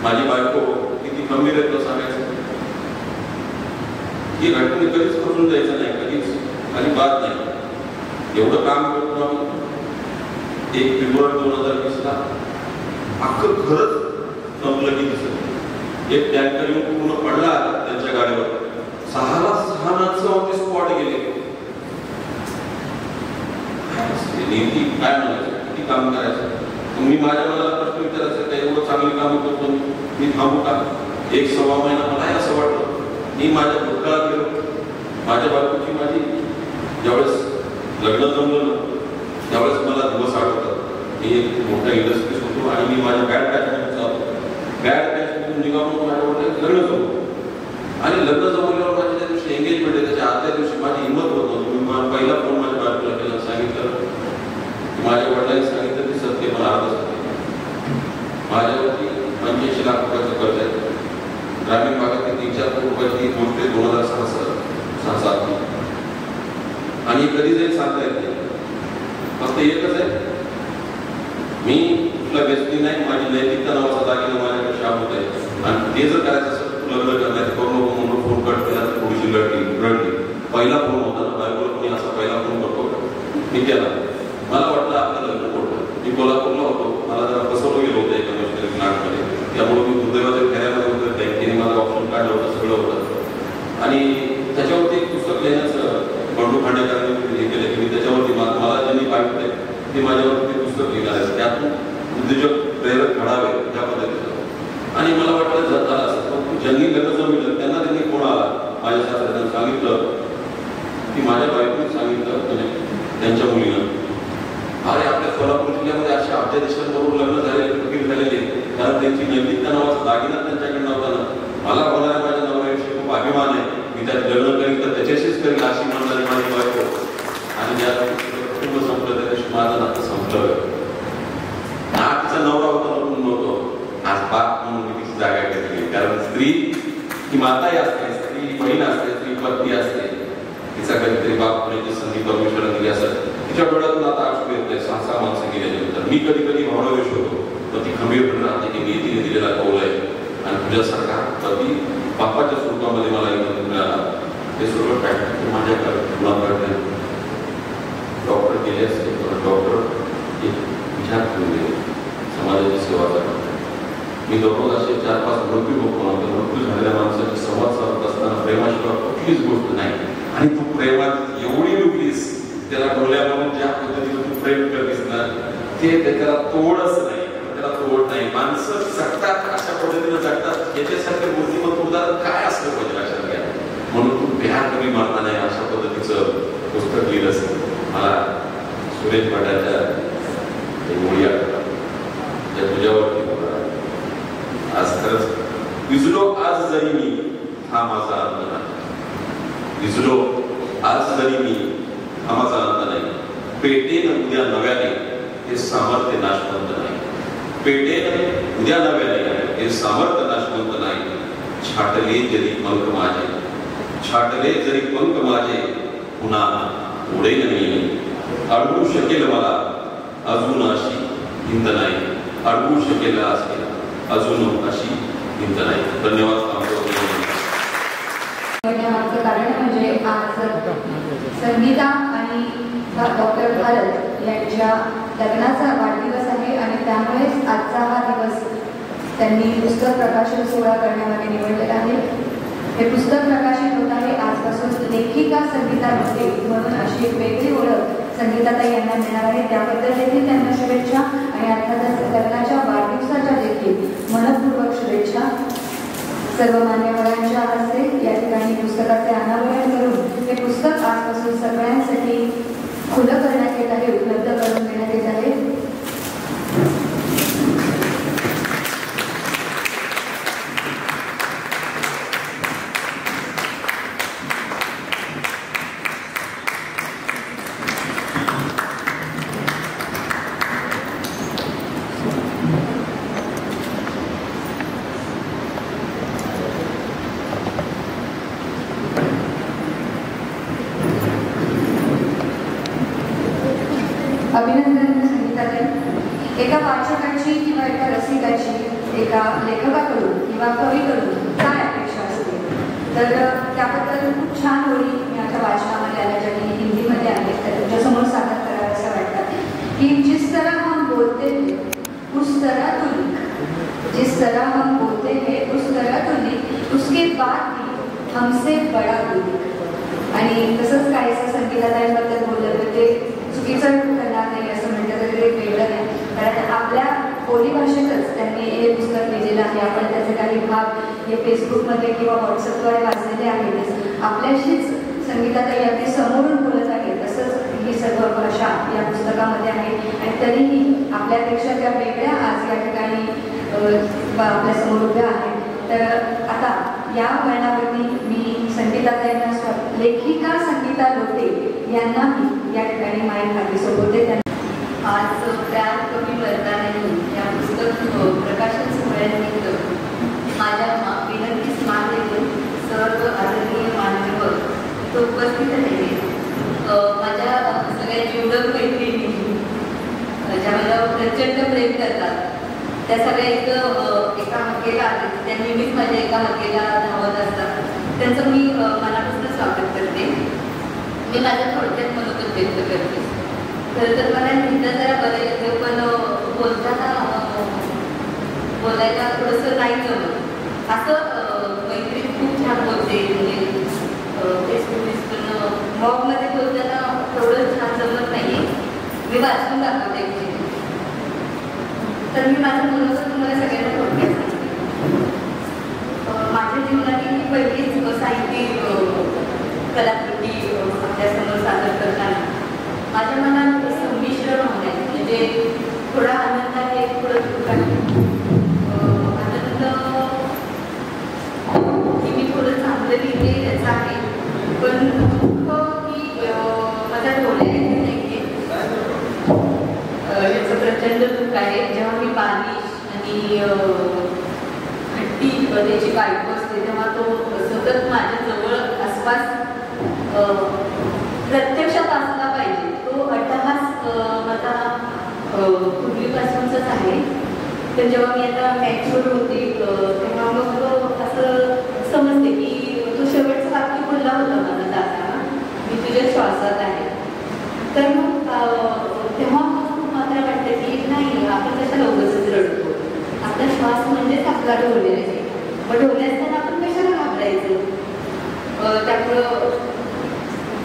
माझी बायको किती गंभीर आहे तुला सांगायचं. ही घटना कधीच करून जायचं नाही, कधीच आणि बात नाही. एवढं काम करतो आम्ही. 1 फेब्रुवारी 2020 अख्खं खरंच संपलं की दिसत. एक टँकर येऊन पूर्ण पडला त्यांच्या गाडीवर. 6 माणसं ऑन द स्पॉट गेले. नेमकी काय म्हणायचं, किती काम करायचं. मी माझ्या मनाला प्रश्न विचारायचं काय एवढं चांगली कामं करतो मी थांबू का. 1-1.25 महिना मलाही असं वाटलं. मी माझ्या भूतकाळात गेलो. माझ्या बायकोची माझी ज्यावेळेस लग्न जमलं ना त्यावेळेस मला दिवस आठवतात. मी एक मोठ्या इंडस्ट्रीज होतो आणि मी माझ्या बॅड पॅचमधून जातो. बॅड पॅचमधून निघावून माझ्या वडिलांनी लग्न जमवलं आणि लग्न जमवल्यावर माझ्या त्या दिवशी एंगेजमेंट आहे. त्याच्या आदल्या दिवशी माझी हिंमत होत नव्हती. मी पहिला फोन माझ्या बायकोला केला, सांगितलं माझ्या वडिलांनी सांगितलं की सत्य मला अर्ध सत्य. माझ्यावरती 85 लाख रुपयाचं कर्ज आहे. ग्रामीण भागातील 3-4 कोटी रुपयाची गोष्ट आहे. 2006-07 आणि कधी जाईल सांगता येत नाही. फक्त एकच आहे, मी तुला व्यक्ती नाही. माझी नैतिकता नावाचा दागिना माझ्याकडे शाप होत आहे आणि ते जर करायचं असेल तू लग्न करण्याचं करू नको म्हणून फोन कट केला तर थोडीशी रडली. पहिला फोन होता ना बायकोला कोणी असा पहिला फोन करतो मी केला. मला वाटलं आपलं लग्न होतं. मी कोल्हापूरला होतो. मला जरा फसवलं गेलं होतं एका मिस्टरी नाटमध्ये. त्यामुळे मी दुर्दैवाच्या फेऱ्यामध्ये होतं. बँकेने माझं ऑप्शन काढलं होतं, सगळं होतं. आणि त्याच्यावरती एक पुस्तक लिहिण्याचं बंडू खांडेकरांनी हे केलं की मी त्याच्यावरती मला ज्यांनी पाहिजे ते माझ्यावरती ते पुस्तक लिहिलं आहे. त्यातून उद्योजक प्रेरक घडावे या पद्धतीचं. आणि मला वाटलं झालं असं ज्यांनी लग्न जमवलं त्यांना त्यांनी फोन आला माझ्या सासऱ्यानं सांगितलं की माझ्या बायकोने सांगितलं म्हणजे त्यांच्या मुलीनं अरे आपल्या सोलापूर जिल्ह्यामध्ये अशा अब्जा देशांबरोबर लग्न झालेले कारण त्यांची नैतिकता नावाचा दागिना त्यांच्याकडे नव्हता ना. मला होणाऱ्या माझ्या नवऱ्याविषयी खूप अभिमान आहे. मी त्यात लग्न करीन तर त्याच्याशीच करीन अशी म्हणणारी माझी बायको. आणि ज्या कुटुंब संपलं त्या दिवशी माझं नातं संपलं. हा तिचा नवरा होता म्हणून नव्हतो. आज बाप म्हणून मी तिची जागा घेतली. कारण स्त्री ही माताही असते, स्त्री बहीण असते, स्त्री पत्नी असते. तिचा कधीतरी बाप होण्याची संधी परमेश्वराने दिली असत. तिच्या डोळ्यातून आता अडचण येत नाही. 6 माणसं गेल्यानंतर मी कधी भावनावेश होतो तर ती खंबीरपणे राहते की नीतीने दिलेला कौल आहे आणि तुझ्यासारखा पती बापाच्या स्वरूपामध्ये मला मिळाला. हे सर्व प्रॅक्टिकल माझ्याकडे डॉक्टर गेले असते तर डॉक्टर एक विचार करून गेले समाजाची सेवा करतात. मी दररोज असे 4-5 मृत्यू बघतो. मृत्यू झालेल्या माणसाची संवाद साधत असताना प्रेमाशिवाय कुठलीच गोष्ट नाही. आणि तू प्रेमात एवढी डुबलीस त्याला डोळ्यामधून ज्या पद्धतीने तू प्रेम करतेस ना ते त्याला तोडच नाही. त्याला तोड नाही. माणसं जगतात अशा पद्धतीने जगतात. याच्यासारख्या मूर्तिमंत उदाहरण काय असलं पाहिजे लक्षात घ्या. म्हणून तू प्यार कमी मारता नाही अशा पद्धतीचं पुस्तक लिहिलं असेल. मला सुरेश भटाच्या मुळी आठवतात त्या तुझ्यावरती आज खरंच विजलो आज जरी मी हा माझा आनंद नाही. विजलो आज जरी मी हा माझा आनंद नाही. पेटेन उद्या नव्याने हे सामर्थ्य नाशवंत नाही. पेटेन उद्या नव्याने हे सामर्थ्य नाशवंत नाही. छाटले जरी पंख माझे, छाटले जरी पंख माझे पुन्हा उडेल मी. अडवू शकेल मला अजून अशी हिंद नाही. अडवू शकेल अजून अशी हिंद नाही. धन्यवाद. संगीता आणि डॉक्टर भारत यांच्या लग्नाचा वाढदिवस आहे आणि त्यामुळेच आजचा हा दिवस त्यांनी पुस्तक प्रकाशन सोहळा करण्यामध्ये निवडलेला आहे. हे पुस्तक प्रकाशित होत आहे आजपासून लेखिका संगीता लोटे म्हणून अशी एक वेगळी ओळख संगीताताई यांना मिळणार आहे. त्याबद्दल देखील त्यांना शुभेच्छा आणि अर्थातच लग्नाच्या वाढदिवसाच्या देखील मनपूर्वक शुभेच्छा. सर्व मान्यवरांच्या हस्ते या ठिकाणी पुस्तकाचे अनावरण करून हे पुस्तक आजपासून सगळ्यांसाठी खुलं करण्यात येत आहे, उपलब्ध करून देण्यात येत आहे. अभिनंदन संगीताताई. एका वाचकाची किंवा एका रसिकाची एका लेखकाकडून किंवा कवीकडून काय अपेक्षा असते, तर त्याबद्दल खूप छान ओळी माझ्या वाचनामध्ये आल्या ज्यांनी हिंदीमध्ये आहेत तर तुमच्यासमोर सादर करावं असं वाटतं की जिस तरह हम बोलते हैं उस तरह तू लिख, जिस तरह हम बोलते हैं उस तरह तू लिख, उसके बाद भी हमसे बडा तू लिख. आणि तसंच काहीसं संगीताताईंबद्दल बोललं तर ते चुकीचं करणार नाही असं म्हटलं तरी ते वेगळं नाही, कारण आपल्या बोलीभाषेतच त्यांनी हे पुस्तक लिहिलेलं आहे. आपण त्याचे काही भाग हे फेसबुकमध्ये किंवा व्हॉट्सअपद्वारे वाचलेले आहेतच. आपल्याशीच संगीताताई अगदी समोरून बोलत आहे तसंच ही सर्व भाषा या पुस्तकामध्ये आहे आणि तरीही आपल्यापेक्षा त्या वेगळ्या आज या ठिकाणी आपल्यासमोर उभ्या आहेत. तर आता या वळणावरती मी संगीताताईंना लेखिका संगीता लोटे यांना मी या ठिकाणी माईक हाती सोबवते. आज प्यार कमी वर्ताने या पुस्तक प्रकाशन सोहळ्यानिमित्त माझ्या विनंतीस मान देऊन सर्व आदरणीय मान्यवर तो उपस्थित राहिले. माझ्या सगळ्या जीवलग मैत्रिणी ज्या माझ्यावर प्रचंड प्रेम करतात त्या सगळ्या एका हक्केला आले, त्या नेहमीच माझ्या एका हक्केला धावत असतात. त्यांचं मी मनापासून स्वागत करते. मी माझ्या थोडक्यात मनोगत व्यक्त करते. खरं तर मला लिहिणं जरा बरं येतं पण बोलताना बोलायला थोडंसं नाही जमत. असं मैत्रीण खूप छान बोलते, म्हणजे फेसबुक ब्लॉगमध्ये बोलताना थोडं छान जमत नाही. मी वाचून दाखवते. तर मी माझं मनोगत तुम्हाला सगळ्यांना थोडक्यात सांगते. माझ्या जीवनातील ही पहिलीच साहित्यिक कलाकृती आपल्यासमोर सादर करताना माझ्या मनात संमिश्र भावना आहे, म्हणजे थोडा आनंद आहे, थोडं दुःख आहे. आनंद की मी थोडं चांगलं लिहिले त्याचं आहे, पण दुःख की माझ्या डोळ्याने नाही याचं प्रचंड दुःख आहे. जेव्हा मी बालिश आणि हट्टी त्याची बायको असते तेव्हा तो सतत माझ्या जवळ आसपास प्रत्यक्षात असला पाहिजे. तो अट्टहास माझा पूर्वीपासूनच आहे. पण जेव्हा मी आता मॅच्युअर होते तेव्हा मग असं समजते की तो शेवटचं वाक्य बोलला होता मला जाताना, मी तुझ्या श्वासात आहे. तर मग तेव्हा मात्र वाटतं की नाही, आपण कशाला उगाचच रडतो. आपला श्वास म्हणजेच आपला ढोले आहे. मग ढोले असताना आपण कशाला घाबरायचं. त्यामुळं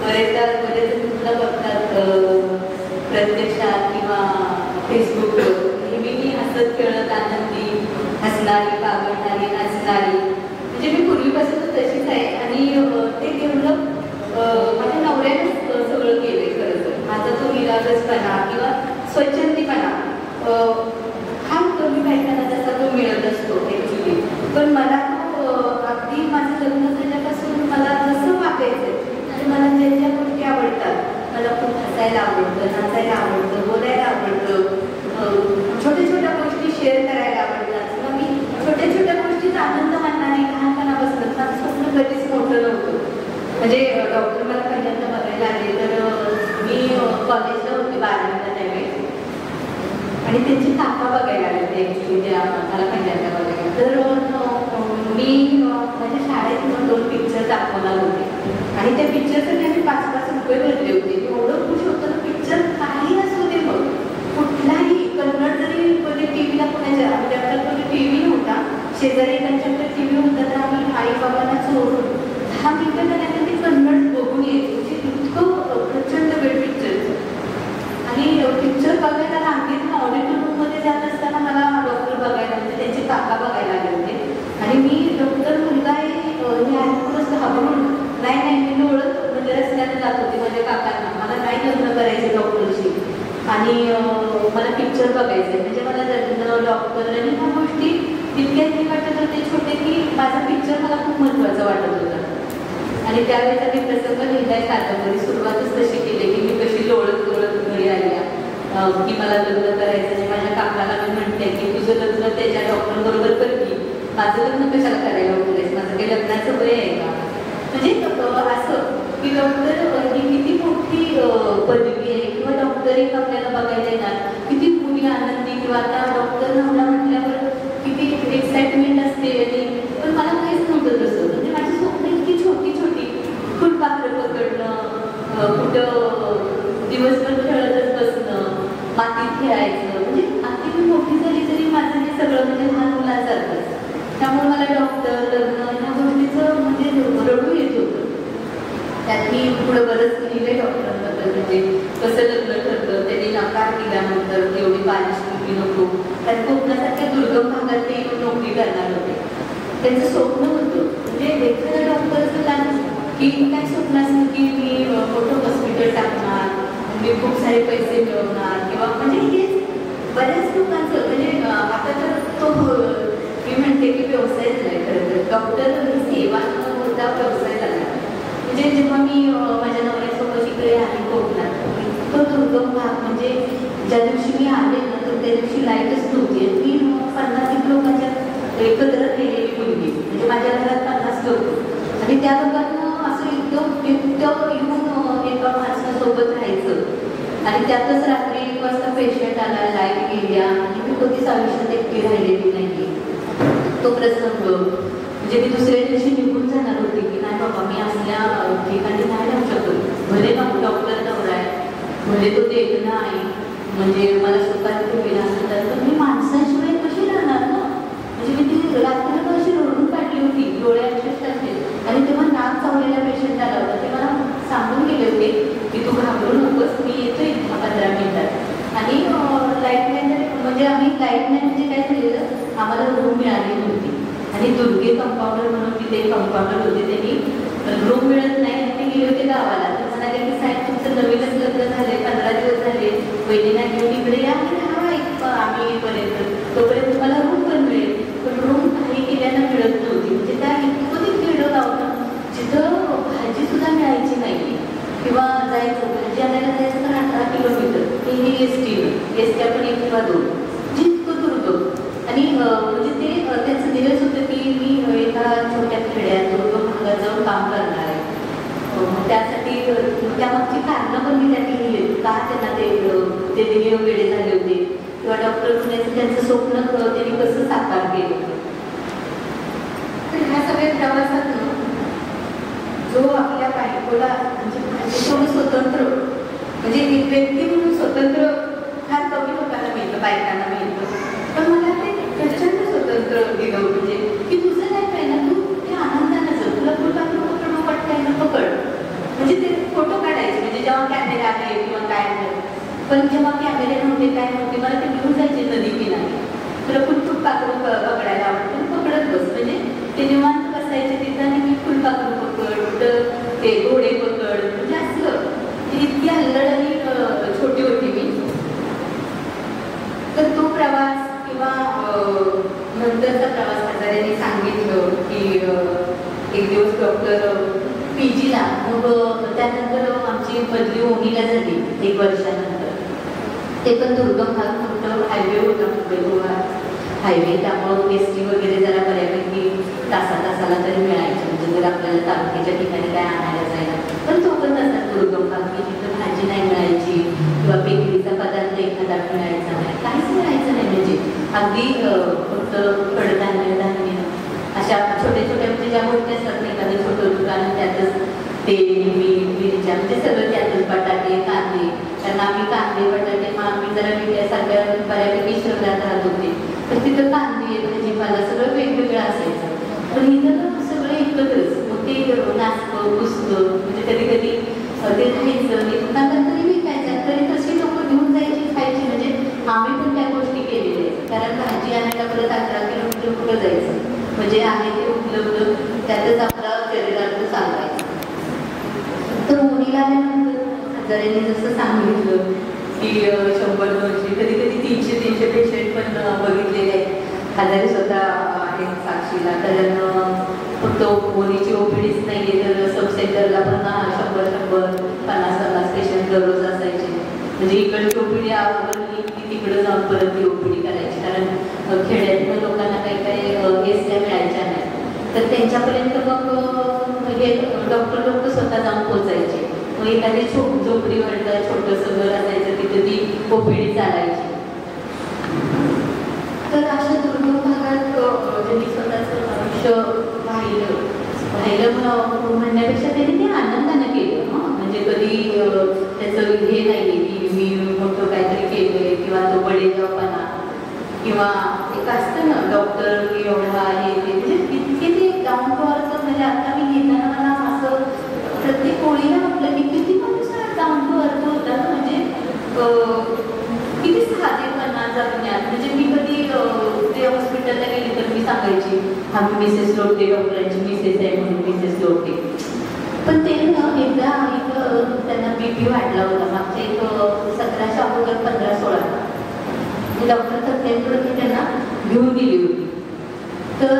बरेच तुला बघतात प्रत्यक्षात किंवा फेसबुकवर नेहमी मी हसत खेळत आनंदी हसणारी, पागडणारी, नाचणारी, म्हणजे मी पूर्वीपासूनच तशीच आहे. आणि ते डेव्हलप माझ्या नवऱ्यानेच सगळं केलंय. खरं तर माझा तो निरागसपणा किंवा स्वच्छंदीपणा हा कमी बायकांना जसा तो मिळत असतो ॲक्च्युली, पण मला तो अगदी माझं लग्न झाल्यापासून मला जसं वागायचं आणि मला ज्या ज्या गोष्टी आवडतात, मला खूप हसायला आवडतं, नाचायला आवडतं, बोलायला आवडतं, छोट्या छोट्या गोष्टी शेअर करायला आवडतात किंवा मी छोट्या छोट्या गोष्टीत आनंद मानणारी लहानपणापासून माझं स्वप्न कधीच मोठं नव्हतं. म्हणजे डॉक्टर मला पहिल्यांदा बघायला आले तर मी कॉलेजला होते 12वीला त्यावेळेस आणि त्यांची तापा बघायला आले होते ॲक्च्युली त्या मला पहिल्यांदा बघायला. तर मी माझ्या शाळेत 2 पिक्चर दाखवणार होते आणि त्या पिक्चरसाठी रुपये भरले होते. एवढं खुश होतं ना, पिक्चर काही असू दे मग, कुठलाही कन्नड जरी टी व्हीला कोणाच्या आपल्याकडे टी व्ही नव्हता, शेजारी एकांच्याकडे टी व्ही होता, तर आम्ही आई बाबांना सोडून 10 मिनिटं त्यानंतर ते कन्नड बघून यायचं. म्हणजे इतकं प्रचंड वेळ पिक्चरचं. आणि पिक्चर बघायला लागेल ऑडिटोरियममध्ये जात असताना मला डॉक्टर बघायला म्हणजे त्यांचे काका बघायला आले होते. आणि मी डॉक्टर मुलगा हे ऐकूनच घाबरून नाही मी डोळत म्हणजे रस्त्याने जात होते माझ्या काकांना, मला नाही लग्न करायचे डॉक्टरशी आणि मला पिक्चर बघायचे. म्हणजे मला लग्न डॉक्टर आणि ह्या गोष्टी इतक्या मी वाटत होते छोटे की माझा पिक्चर मला खूप महत्त्वाचा वाटत होता. आणि त्यावेळेस आम्ही प्रसंग लिहिलाय कादंबरी, सुरुवातच तशी केली की मी कशी लोळत घरी आली की मला लग्न करायचं आणि माझ्या काकाला मी म्हणते की तुझं लग्न त्याच्या डॉक्टरबरोबर कर की, माझं लग्न कशाला करायला उठलेस, माझं काही लग्नाचं वय आहे का. म्हणजे असं की डॉक्टर ही किती मोठी पदवी आहे किंवा डॉक्टर एक आपल्याला बघायला येणार, किती मुली आनंदी किंवा आता डॉक्टर नवरा म्हटल्यावर किती एक्साइटमेंट असते. आणि पण मला काहीच नव्हतं तसं. म्हणजे माझी स्वप्न इतकी छोटी छोटी, फुलपाखरं पकडणं, कुठं दिवसभर खेळतच बसणं, मातीत खेळायचं. म्हणजे आता मी मोठी झाली तरी माझं हे सगळं म्हणजे लहान मुलांसारखंच. त्यामुळे मला डॉक्टर लग्न ह्या गोष्टीचं म्हणजे रडू येत होतं. त्यात मी पुढं बरंच लिहिलंय डॉक्टरांबद्दल, म्हणजे कसं लग्न ठरलं, त्यांनी नकार दिल्यानंतर तेवढी पारिश्रमिक नको, कारण कोकणासारख्या दुर्गम भागात ते नोकरी करणार होते. त्यांचं स्वप्न होतं. म्हणजे एखाद्या डॉक्टरचं कारण की काय स्वप्न असतं की मी मोठं हॉस्पिटल टाकणार, मी खूप सारे पैसे मिळवणार किंवा म्हणजे हेच बऱ्याच लोकांचं म्हणजे आता तर तो मी म्हणते की व्यवसाय झालाय. खरं तर डॉक्टर ही सेवा न होता व्यवसाय झाला. म्हणजे जेव्हा मी माझ्या नवऱ्यासोबत इकडे आले कोकणात, इतकं दुर्गम भाग, म्हणजे ज्या दिवशी मी आले ना तर त्या दिवशी लाईटच नव्हती. मी 50 लोकांच्या एकत्र केलेली मुलगी, म्हणजे माझ्या घरात 50 लोक, आणि त्या लोकांना असं एकदम येऊन एका माणसासोबत राहायचं. आणि त्यातच रात्री 1 वाजता पेशंट आला, लाईट गेल्या, आणि मी कधीच आयुष्यात एकटी राहिलेली नाही. तो प्रसंग म्हणजे मी दुसऱ्या दिवशी निघून जाणार होते की नाही बाबा मी असल्या ठिकाणी नाही राहू शकत. भले मग डॉक्टर नवरा आहे, म्हणजे तो देखणं आहे, म्हणजे मला स्वतः ठेवला नंतर, पण मी माणसाशिवाय कशी राहणार ना. म्हणजे मी ती रात्री अशी रडून काढली होती, डोळे अक्षरशः. आणि तेव्हा नाक चावलेला पेशंट आला होता, ते मला सांगून गेले होते की तू घाबरू नकोस, मी येतोय 10-15 मिनिटात. आणि लाईटमॅन म्हणजे आम्ही लाईटमॅन म्हणजे काय झालेलं, आम्हाला रूम मिळाली नव्हती. आणि दुर्गे कंपाऊंडर म्हणून तिथे कंपाऊंडर होते, त्यांनी रूम मिळत नाही, ते गेले होते गावाला. तर म्हणाले की साहेब तुमचं नवीनच लग्न झाले, 15 दिवस झाले, वहिनीला घेऊन इकडे या आणि राहा आम्ही येईपर्यंत, तोपर्यंत तुम्हाला रूम पण मिळेल. पण रूम काही केल्यानं मिळत नव्हती. म्हणजे त्या इतकं ते खेडं गाव ना, जिथं भाजी सुद्धा मिळायची नाही किंवा जायचं भाजी आणायला जायचं तर 18 किलोमीटर, ते एसट्या पण 1 किंवा 2, जितकं दुर्गम. आणि म्हणजे ते त्यांचं दिवस होतं की मी एका छोट्या खेड्यात दुर्गम भागात जाऊन काम करणार आहे. त्यासाठी त्यामागची कारणं पण मी त्यांनी लिहिली, का त्यांना ते दिवे वेळे झाले होते किंवा डॉक्टर होण्याचं त्यांचं स्वप्न त्यांनी कसं साकार केलं. तर ह्या सगळ्या प्रवासात जो आपल्या बायकोला म्हणजे स्वतंत्र, म्हणजे एक व्यक्ती म्हणून स्वतंत्र फार कमी लोकांना मिळतं, बायकांना मिळतं. पण मला ते प्रचंड स्वतंत्र दिलं, म्हणजे की तुझं काय पाहिजे, तू ते आनंदानं जर तुला फुलपाखरं पकडणं वाटतंय पकड. म्हणजे ते फोटो काढायचे, म्हणजे जेव्हा कॅमेरा आहे किंवा काय आहे. पण जेव्हा कॅमेरे नव्हते काय नव्हते, मला ते घेऊन जायचे नदी किनारी, तुला फुलपाखरं पकडायला आवडतं, पकडत बस. म्हणजे ते निवांत बसायचे तिथं आणि मी फुलपाखरं पकड, ते घोडे पकड, म्हणजे असलं. इतकी अल्लड आणि छोटी होती मी. तर तो प्रवास किंवा नंतरचा प्रवास माझा त्यांनी सांगितलं की एक दिवस डॉक्टर PGला, मग त्यानंतर आमची बदली ओणीला झाली 1 वर्षानंतर. ते पण दुर्गम भाग, मोठं हायवे होता, मुंबई गोवा हायवे, त्यामुळं एसटी वगैरे जरा बऱ्यापैकी तासाला तरी मिळायचं, म्हणजे जर आपल्याला तालुक्याच्या ठिकाणी काय आणायला जायला. पण तो पण तसा दुर्गम भाग की तिथं भाजी नाही मिळायची किंवा बेकरीचा पदार्थ एखादा मिळायचा नाही, काहीच मिळायचं नाही. म्हणजे अगदी फक्त कडधान्य अशा छोट्या छोट्या म्हणजे ज्या गोष्टी असतात नाही, एखादं छोटं दुकान त्यातच तेल मीठ मिरच्या म्हणजे सगळं त्यात बटाटे कांदे, कारण आम्ही कांदे बटाटे मग आम्ही जरा विकल्यासारख्या बऱ्यापैकी शहरात राहत होते, तर तिथं कांदे भाजीपाला सगळं वेगवेगळं असायचं. पण इथं सगळं एकत्रच, मग ते नाचतं पुसतं, म्हणजे कधी कधी ते खायचं दुकानात तरी विकायचं, तरी तशी लोक घेऊन जायची खायची. म्हणजे आम्ही पण त्या गोष्टी केलेल्या आहेत, कारण भाजी आणायला परत 11 किलोमीटर पुढं जायचं, म्हणजे आहे ते उपलब्ध त्यातच आपला शरीराचं चालवायचं. तर मुलीला आल्यानंतर हजारांनी जसं सांगितलं की 100-200 कधी कधी 300 पेशंट पण बघितलेले आहेत. हजारी स्वतः आहेत साक्षीला, कारण फक्त मुलीची ओपीडीच नाही आहे, तर सब सेंटरला पण 100-150 50 पेशंट दररोज असायचे. म्हणजे इकडची ओपीडी आवडली की तिकडं जाऊन परत ती ओपीडी करायची, कारण खेड्यातल्या लोकांना काही काही एसट्या मिळायच्या नाही, तर त्यांच्यापर्यंत मग हे डॉक्टर लोक स्वतः जाऊन पोचायचे. मग एखादी झोपडी म्हणतात छोटंसं घर असायचं, तिथे ती ओपीडी चालायची. तर अशा दुर्गम भागात ज्यांनी स्वतःचं आयुष्य वाहिलं म्हणण्यापेक्षा त्यांनी ते आनंदानं केलं. म्हणजे कधी त्याचं हे नाही की मी मोठं काहीतरी केलंय किंवा तो बडेजावपणा किंवा एक असतं ना डॉक्टर एवढा आहे ते, म्हणजे इतके ते डाऊन टू अर्थ. म्हणजे आता मी घेताना मला असं प्रत्येक ओळीला म्हटलं की किती माणूस डाऊन टू अर्थ होता ना, म्हणजे किती साधेपणा जगण्यात. म्हणजे मी कधी ते हॉस्पिटलला गेली तर मी सांगायची आम्ही मिसेस लोटे, डॉक्टरांची मिसेस आहे म्हणून मिसेस लोटे. पण ते ना एकदा इथं त्यांना BP वाढला होता, मागच्या एक 17 ऑक्टोबर 15-16 डॉक्टर तत्यांकडे त्यांना घेऊन गेली होती. तर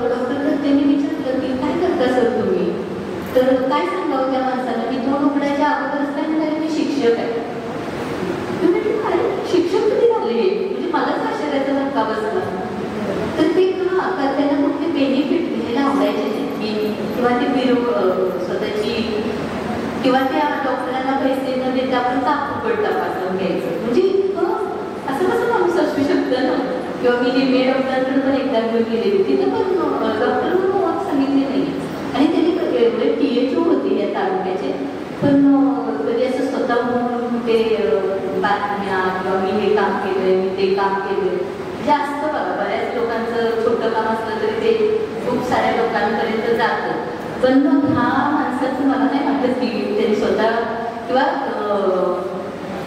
डॉक्टर तत्यांनी विचारलं की काय करता सर तुम्ही, तर काय सांगावं त्या माणसाला, मी तोंड उघडायच्या अगोदरच काय म्हणाले मी शिक्षक आहे. शिक्षक कधी झाले, म्हणजे मलाच आश्चर्याचा धक्का बसला. तर ते त्यांना कुठले बेनिफिट घ्यायला आवडायचे किंवा ते स्वतःची किंवा त्या डॉक्टरांना पैसे न देता आपण कापूकट तपासून घ्यायचं. म्हणजे असं कसं माणूस असू शकतं ना. किंवा मी जे डॉक्टरांकडे पण एकदा घेऊन गेलेली, तिथं पण डॉक्टर म्हणून सांगितले नाही, आणि त्यांनी एवढे THO होते या तालुक्याचे, पण कधी असं स्वतःहून ते बातम्या किंवा मी हे काम केलंय मी ते काम केलंय जास्त. बघा बऱ्याच लोकांचं छोटं काम असलं तरी ते खूप साऱ्या लोकांपर्यंत जातं, पण हा माणसाचं मला नाही वाटत की त्यांनी स्वतः किंवा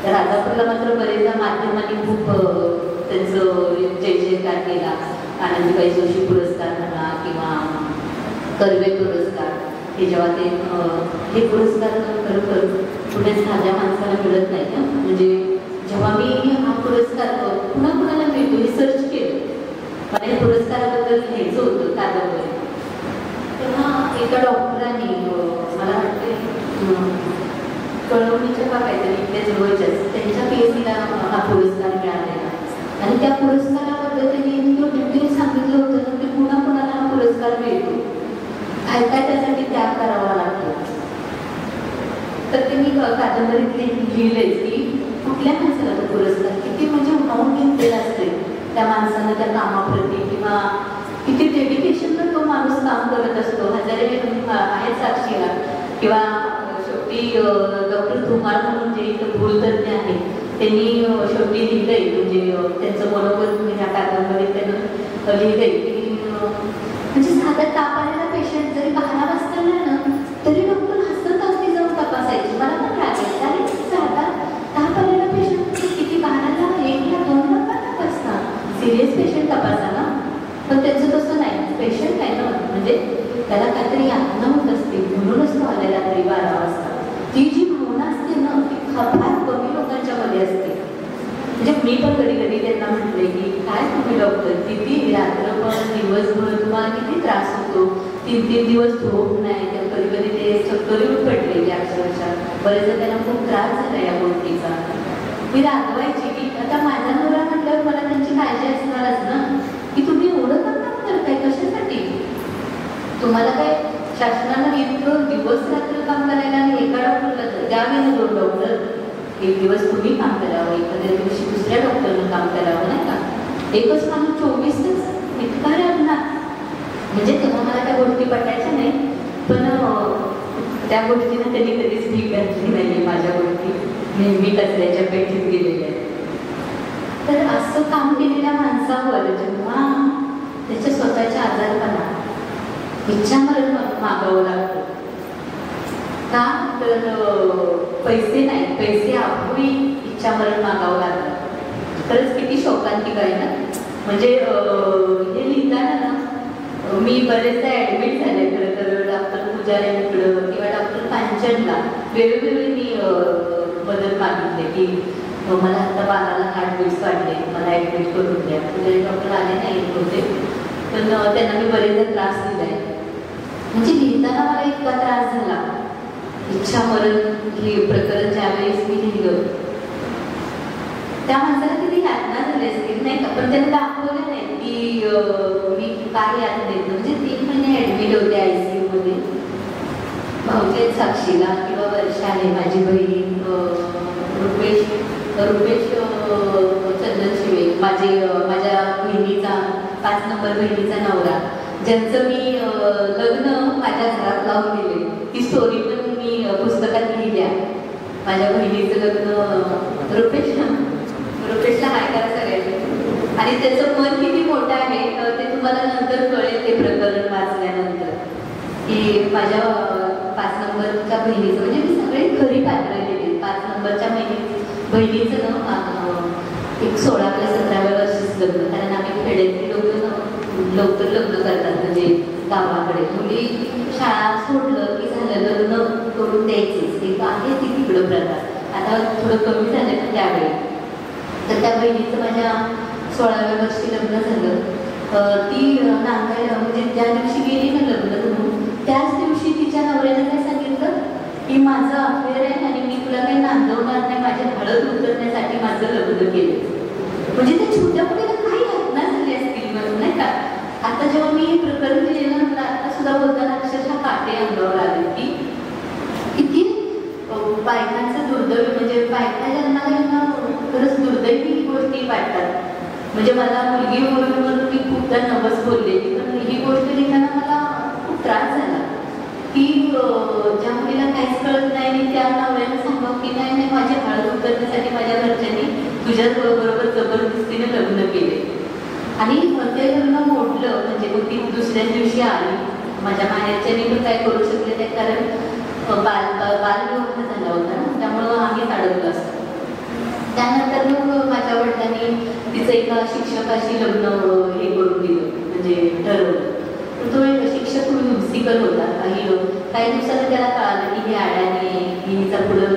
राजापूरला मात्र बरेचदा माध्यमांनी खूप त्यांचं जय जयकार केला. आनंदीबाई जोशी पुरस्कार म्हणा किंवा कर्वे पुरस्कार, हे जेव्हा ते हे पुरस्कार खरोखर कुठे साध्या माणसाला मिळत नाही ना. म्हणजे जेव्हा मी हा पुरस्कार पुन्हा कुणाला मिळतो हे सर्च केलं, मला या पुरस्काराबद्दल लिहायचं होतं कादंबरी, तेव्हा एका डॉक्टरांनी मला वाटते कळवणीच्या का काहीतरी इथल्या जवळच्याच त्यांच्या PhDला हा पुरस्कार मिळालेला, आणि त्या पुरस्काराबद्दल त्यांनी इतकं डिटेल सांगितलं होतं ना की पुन्हा कुणाला हा पुरस्कार मिळतो, काय काय त्यासाठी त्याग करावा लागतो. तर ते मी कादंबरीत लिहिलंय की कुठल्या माणसाला तो पुरस्कार किती म्हणजे उन्हावून घेतलेला असते त्या माणसानं त्या कामाप्रती, किंवा किती डेडिकेशननं तो माणूस काम करत असतो. हजारे आहेत साक्षीला, किंवा शेवटी डॉक्टर धुमाळ म्हणून जे इथं भूलतज्ञ आहे त्यांनी शेवटी लिहिलंय, म्हणजे त्यांचं मनोगत ह्या कादंबरीत त्यानं लिहिलंय की म्हणजे साधा ताप आलेला पेशंट जरी 12 वाजता ना तरी डॉक्टर हसत अगदी जाऊन तपासायचे. मला पण लागायचं आणि साधा ताप आलेला पेशंट किती 12ला 1ला 2ला का तपासता, सिरियस पेशंट तपासा ना. पण त्यांचं तसं नाही, पेशंट आहे ना म्हणजे त्याला काहीतरी यातना होत असते म्हणूनच तो आलेला तरी 12 वाजता. ती जी भावना असते ना ती फार कमी लोकांच्या मध्ये असते. म्हणजे मी पण कधी कधी त्यांना म्हटले की काय तुम्ही डॉक्टर किती रात्रभर दिवसभर तुम्हाला किती त्रास होतो, 3-3 दिवस झोप नाही, तर कधी कधी ते चक्कर येऊन पडलेली अक्षरशः, बरेचदा त्यांना खूप त्रास झाला या गोष्टीचा. मी रागवायची की आता माझा नवरा म्हटल्यावर मला त्यांची काळजी असणारच ना, की तुम्ही एवढं काम करताय कशासाठी, तुम्हाला काय शासनानं इतकं दिवस रात्र काम करायला आणि एका डॉक्टरला द्यावे ना 2 डॉक्टर, एक दिवस तुम्ही काम करावं, एखाद्या दिवशी दुसऱ्या डॉक्टरनं काम करावं नाही का. एकच माणूस 24 तास इतका राहणार, म्हणजे तेव्हा मला त्या गोष्टी पटायच्या नाही. पण त्या गोष्टीनं त्यांनी कधीच भीक घातली नाही माझ्या गोष्टी नेहमी कचऱ्याच्या पेटीत गेलेल्या आहेत. तर असं काम केलेल्या माणसावर जेव्हा त्याच्या स्वतःच्या आजारपणात इच्छामरण मागावं लागतं का तर पैसे नाही, पैसे अभावी इच्छामरण मागावं लागतं. खरंच किती शोकांतिक आहे ना. म्हणजे हे लिहिताना ना मी बरेचदा ॲडमिट झाले खरं तर डॉक्टर पुजाऱ्यांकडं किंवा डॉक्टर कांचनला वेगवेगळे मी मदत मागितले की मला आता बाळाला हार्टबीट्स वाढले, मला ॲडमिट करून द्या. पुजारी डॉक्टर आले नाही होते पण त्यांना मी बरेचदा त्रास दिलाय. म्हणजे लिहिताना मला इतका त्रास झाला. इच्छामरण हे प्रकरण ज्यावेळेस मी लिहिलं त्या माणसाला किती यातना झाली असतील नाही का. पण त्यांना दाखवलं नाही की मी काय यातना देतो. म्हणजे 3 महिने ॲडमिट होते ICU मध्ये. भाऊचे साक्षीला किंवा वर्षा आहे माझी बहीण, रुपेश चंदन शिवे माझ्या बहिणीचा 5 नंबर बहिणीचा नवरा ज्यांचं मी लग्न माझ्या घरात लावून दिले. ती स्टोरी पण मी पुस्तकात लिहिल्या. माझ्या बहिणीचं लग्न रुपेशला हाय करा सगळ्यांनी. आणि त्याचं मन किती मोठं आहे ते तुम्हाला नंतर कळेल ते प्रकरण वाचल्यानंतर की माझ्या 5 नंबरच्या बहिणीचं म्हणजे मी सगळे खरी पात्र दिली. 5 नंबरच्या बहिणीचं ना एक 16व्या 17व्या वर्षीच लग्न. कारण आम्ही खेड्यातली लोक लवकर लग्न करतात. म्हणजे गावाकडे मुली शाळा सोडलं की झालं लग्न करून द्यायचीच. एक आहे ती तिकडं प्रकार. आता थोडं कमी झालं पण त्यावेळी. तर त्या बहिणीचं माझ्या 16व्या वर्षी लग्न झालं. ती नांदायला म्हणजे ज्या दिवशी गेली ना लग्न करून त्याच दिवशी तिच्या नवऱ्याने काय सांगितलं की माझं अफेअर आहे आणि मी तुला काही नांदवणार नाही, माझ्या हळद उतरण्यासाठी माझं लग्न केलं. म्हणजे त्या छोट्या मुलीला काही घटना झाली असतील म्हणून नाही का. आता जेव्हा मी हे प्रकरण लिहिलं ना आता सुद्धा बोलताना अक्षरशः काटे अंगावर आले की किती बायकांचं दुर्दैव. म्हणजे बायका जन्माला खरंच दुर्दैवी गोष्टी वाटतात. म्हणजे मला मुलगी होईल म्हणून मी खूपदा नवस बोलले पण ही गोष्ट लिहिताना मला खूप त्रास झाला की ज्या मुलीला काहीच कळत नाही आणि त्या नवऱ्याने सांगावं की नाही नाही माझी हळद उतरण्यासाठी माझ्या घरच्यांनी तुझ्या बरोबर जबरदस्तीने लग्न केले. आणि ते लग्न मोडलं. म्हणजे ती दुसऱ्या दिवशी आली. माझ्या माहेरच्यानी पण काय करू शकले नाही कारण बालविवाह झाला होता ना त्यामुळं आम्ही अडकलो असतो. त्यानंतर मग माझ्या वडिलांनी तिचं एका शिक्षकाशी लग्न हे करून दिलं म्हणजे ठरवलं. तो एक शिक्षक खूप म्युझिकल होता. काही दिवसांनी त्याला कळालं की हे अडाणी की हिचा पुढं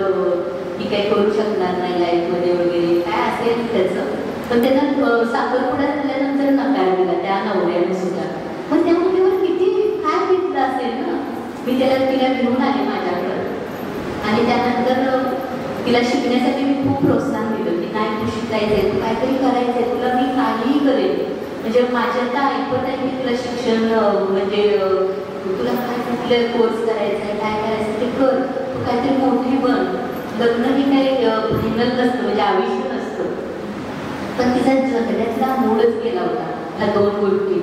ही काही करू शकणार नाही लाईफमध्ये वगैरे काय असेल त्याचं. पण त्यानं साखरपुडा झाल्यानंतर नकार दिला त्या नवऱ्याने सुद्धा. पण त्या मुलीवर किती काय घेतलं असेल ना. मी तिला घेऊन आले माझ्याकडं आणि त्यानंतर तिला शिकण्यासाठी मी खूप प्रोत्साहन दिलं की नाही तू शिकायचंय, तू काहीतरी करायचंय, तुला मी काहीही करेन. म्हणजे माझ्या तर ऐकत आहे की तुला शिक्षण म्हणजे तुला काय कुठले कोर्स करायचा आहे काय करायचं ते कर, तू काहीतरी मोठी बन. लग्न ही काही फायनल नसतं म्हणजे आयुष्य नसतं. पण तिचा जगण्यातला मूडच गेला होता ह्या 2 गोष्टी.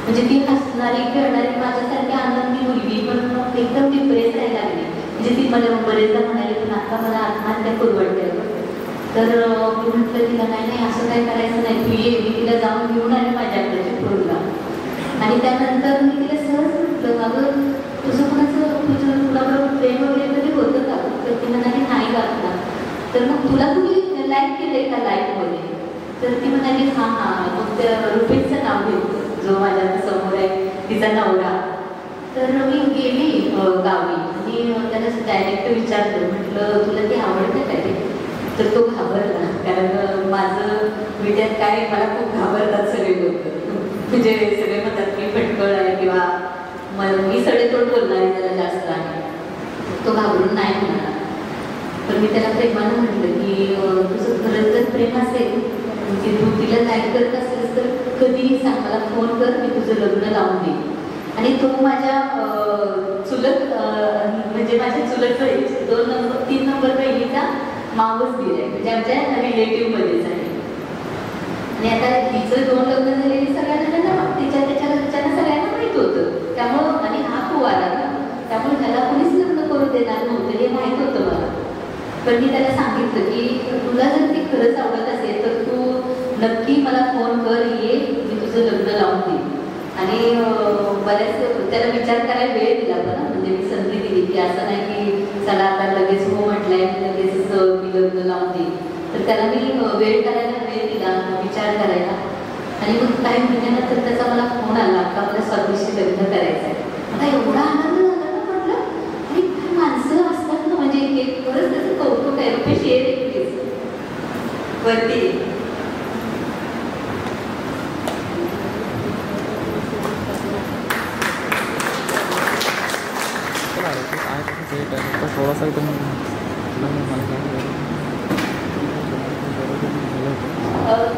म्हणजे ती हसणारी खेळणारी माझ्यासारखी आनंदी मुलगी पण एकदम डिप्रेस राहायला लागली. म्हणजे ती मला बरेचदा म्हणाली पण आता मला आत्महत्या करू वाटते. तर मी म्हटलं तिला नाही नाही असं काय करायचं नाही, तू ये. मी तिला जाऊन घेऊन आले माझ्याकडे चिपळूणला. आणि त्यानंतर मी तिला सहज म्हटलं अगं तुझं कुणाबरोबर प्रेम वगैरे कधी होतं का. तर ती म्हणाली नाही घातला. तर मग तुला तुम्ही लाईक केलंय का लाईफमध्ये. तर ती म्हणाली हां हां. मग त्या रुपेशचं नाव घेतलं जो माझ्या समोर आहे तिचा नवरा. तर मी गेली गावी आणि त्याला डायरेक्ट विचारलं म्हटलं तुला ती आवडतं काय. तर तो घाबरला कारण माझं विद्यात काय मला खूप घाबरतात सगळे लोक. म्हणजे सगळे म्हणतात मी फटकळ आहे किंवा मी सडेतोड बोलणारी त्याला जास्त आहे. तो घाबरून नाही म्हणाला. तर मी त्याला प्रेमानं म्हटलं की तुझं खरंच जर प्रेम असेल म्हणजे तू तिला लाईक करत असेल तर कधीही सांग मला फोन कर, मी तुझं लग्न लावून देईन. आणि तो माझ्या चुलत म्हणजे माझ्या चुलत 3 नंबर बहिणीचा मावस दिलाय म्हणजे आमच्या रिलेटिव्हमध्येच आहे. आणि आता हिचं 2 लग्न झालेली सगळ्यांना त्याच्या घरच्यांना सगळ्यांना माहीत होतं. त्यामुळं आणि हा कुवारा ना त्यामुळे त्याला कोणीच लग्न पण मी त्याला सांगितलं की तुला जर ती खरंच आवडत असेल तर तू नक्की मला फोन कर, ये, मी तुझं लग्न लावून देईन. आणि बऱ्याच त्याला विचार करायला वेळ दिला पण, म्हणजे मी संधी दिली की असं नाही की चला आता लगेच हो म्हटलंय लगेच मी लग्न लावून देईन. तर त्याला मी वेळ करायला वेळ दिला, विचार करायला. आणि मग काही महिन्यानंतर त्याचा मला फोन आला का मला स्वतःशी लग्न करायचं आहे. आता एवढा आनंद झाला ना, म्हटलं आणि काही माणसं असतात ना, म्हणजे एक बरंच त्याचं कौतुक आहे. रुपये शेअर एकटीच वरती थोडासा एकदम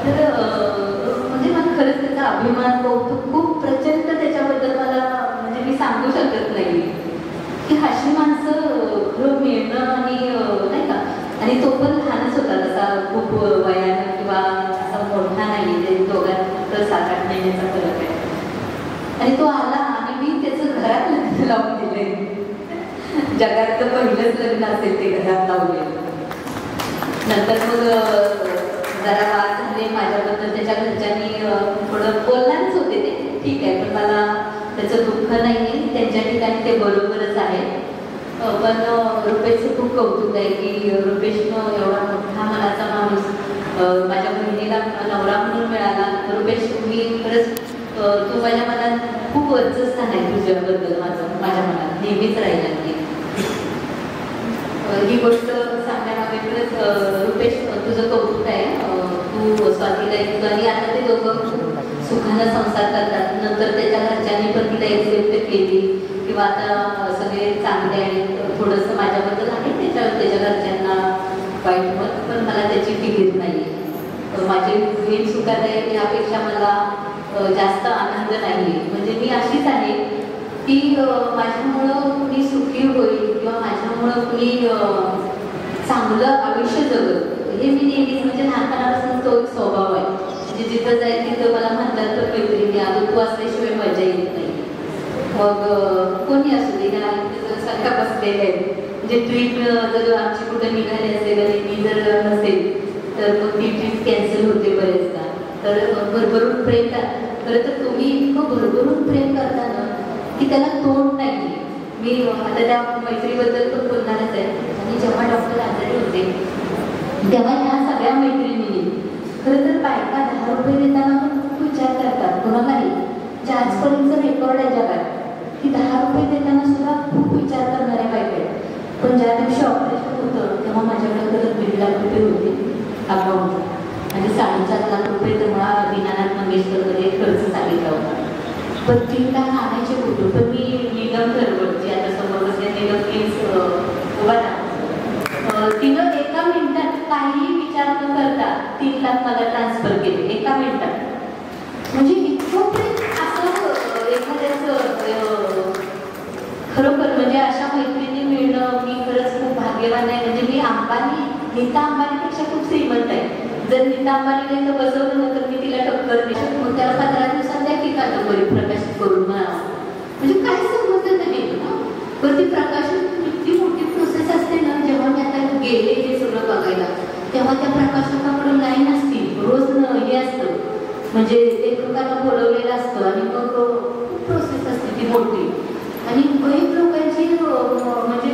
तर म्हणजे मला खरंच त्याचा अभिमान कौतुक खूप प्रचंड त्याच्याबद्दल मला, म्हणजे मी सांगू शकत नाही की अशी माणसं खरं मिळणं. आणि नाही का, आणि तो पण लहानच होता तसा, खूप वयानं किंवा असा मोठा नाही, ते दोघांत फक्त 7-8 महिन्याचा फरक आहे. आणि तो आला आणि मी त्याचं घरात लग्न लावून दिलंय. जगातलं पहिलंच लग्न असेल ते घरात लावलेलं. नंतर मग जरा वाद झाले माझ्याबद्दल, त्याच्या घरच्यांनी थोडं बोलणारच होते ते, ठीक आहे, पण मला त्याचं दुःख नाही आहे, त्यांच्या ठिकाणी ते बरोबरच आहे. पण रुपेशचं खूप कौतुक आहे की रुपेशनं एवढा मोठा मनाचा माणूस माझ्या बहिणीला नवरा म्हणून मिळाला. रुपेश, मी खरंच तू माझ्या मनात खूप वरचं स्थान आहे तुझ्याबद्दल, माझ्या मनात नेहमीच राहिला की ही गोष्ट सांगण्यामागे खरंच रुपेश तुझं कौतुक आहे. तू स्वातीला एक, आणि आता ते दोघं सुखानं संसार करतात. नंतर त्याच्या घरच्यांनी पण तिला एक्सेप्ट केली किंवा आता सगळे चांगले आहेत. थोडंसं माझ्याबद्दल आहे त्याच्या घरच्यांना वाईट मत, पण मला त्याची फिकीर नाही. माझे बहीण सुखात आहे यापेक्षा मला जास्त आनंद नाही. म्हणजे मी अशीच आहे की माझ्यामुळं कुणी सुखी होईल किंवा माझ्यामुळं कुणी चांगलं आयुष्य जगत, हे मी नेहमीच, म्हणजे लहानपणापासून तो एक स्वभाव आहे. म्हणजे जिथं जाईल तिथं मला म्हणतात तर मैत्रिणी आलो, तू असल्याशिवाय मजा येत नाही. मग कोणी असू दे ना, सारखा बसलेले आहेत. म्हणजे ट्रीप जर आमची कुठं निघाली असेल आणि मी जर नसेल तर मग ती ट्रीप कॅन्सल होते बरेचदा. तर भरभरून प्रेम करा. खरं तर तुम्ही इतकं भरभरून प्रेम करता ना की त्याला तोड नाही. मी आता त्या मैत्रीबद्दल पण बोलणारच आहे. आणि जेव्हा डॉक्टर आजारी होते तेव्हा ह्या सगळ्या मैत्रिणींनी, खरं तर बायका 10 रुपये देताना पण खूप विचार करतात, कोणालाही, जे आजपर्यंत रेकॉर्ड आहे जगात की 10 रुपये देताना सुद्धा खूप विचार करणाऱ्या बायका आहेत. पण ज्या दिवशी ऑपरेशन होतं तेव्हा माझ्याकडे खरंच 1.5 लाख रुपये होते अकाउंटला, आणि 4.5 लाख रुपये तेव्हा दीनानाथ मंगेशकरमध्ये खर्च सांगितला होता. पण 3 लाख आणायचे कुठून? पण मी निगम करवडची, आता समोर बसल्या निगम प्लीज उभा राहा, तिनं एका मिनिटात काहीही विचार न करता 3 लाख मला ट्रान्सफर केले एका मिनिटात. म्हणजे इतकं असं एखाद्याचं खरोखर, म्हणजे अशा मैत्रिणी मिळणं मी खरंच खूप भाग्यवान आहे. म्हणजे मी नीता अंबानीपेक्षा खूप श्रीमंत आहे. जर नीता अंबानीला इथं बसवलं ना तर मी तिला टक्कर देऊ शकतो. मग त्याला 15 दिवसात द्या की कादंबरी प्रकाशित करून म्हणावं, म्हणजे काय समजत नाही ना. पण ती प्रकाशन इतकी मोठी प्रोसेस असते ना. जेव्हा मी आता गेले हे सगळं बघायला तेव्हा त्या प्रकाशकाकडून लाईन असती, रोज हे असतं, म्हणजे लेखकांना बोलवलेलं असतं आणि मग खूप प्रोसेस असते ती मोठी. आणि बरेच लोकांची म्हणजे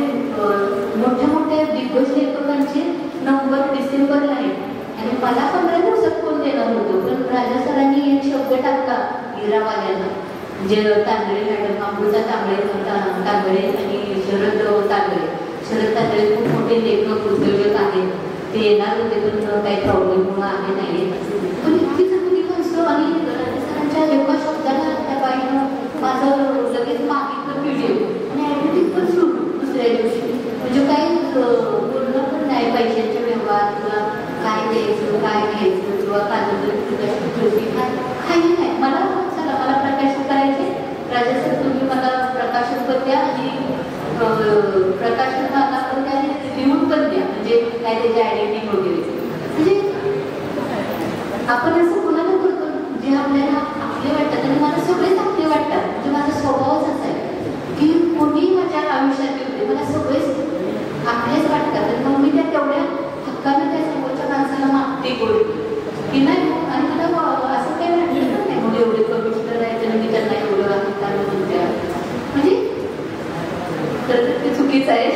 मोठ्या मोठ्या दिग्गज लेखकांचे नंबर डिसेंबरला आहेत आणि मला 15 दिवसात फोन देणार होतो. पण राजा सरांनी एक शब्द टाकला हिरावाल्यांना, म्हणजे तांदळे मॅडम, अमृता तांदळे आणि शरद तांदळे खूप मोठे लेखक उद्योजक आहेत. ते येणार होते पण काही प्रॉब्लेममुळे आले नाही. पण इतकी चांगली माणसं, आणि राजा सरांच्या एका शब्दाला त्या बाईनं माझं लगेच मागितलं व्हिडिओ आणि ॲडमिटिंग पण सुरू दुसऱ्या दिवशी. म्हणजे काही बोलणं पण नाही पैशांच्या व्यवहार किंवा काय द्यायचं काय घ्यायचं किंवा कादंबरी काही नाही. मला चला मला प्रकाशन करायचे, राजा सर तुम्ही मला प्रकाशन पण द्या आणि प्रकाशन मला पण द्या आणि लिहून पण द्या, म्हणजे काय त्याची आयडेंटिटी वगैरे. म्हणजे आपण असं कोणाला करतो जे आपल्याला आपले वाटतात, आणि मला सगळेच आपले वाटतात. म्हणजे माझा स्वभावच असा आहे की कोणीही माझ्या आयुष्यात येऊ दे मला सगळेच आपलेच वाटतात. मग मी त्या तेवढ्या की नाही आणि तुला असं काही वाटलं पण नाही म्हणजे एवढे कमिशनर आहे तर मी त्यांना एवढं म्हणत्या म्हणजे तर ते चुकीचं आहे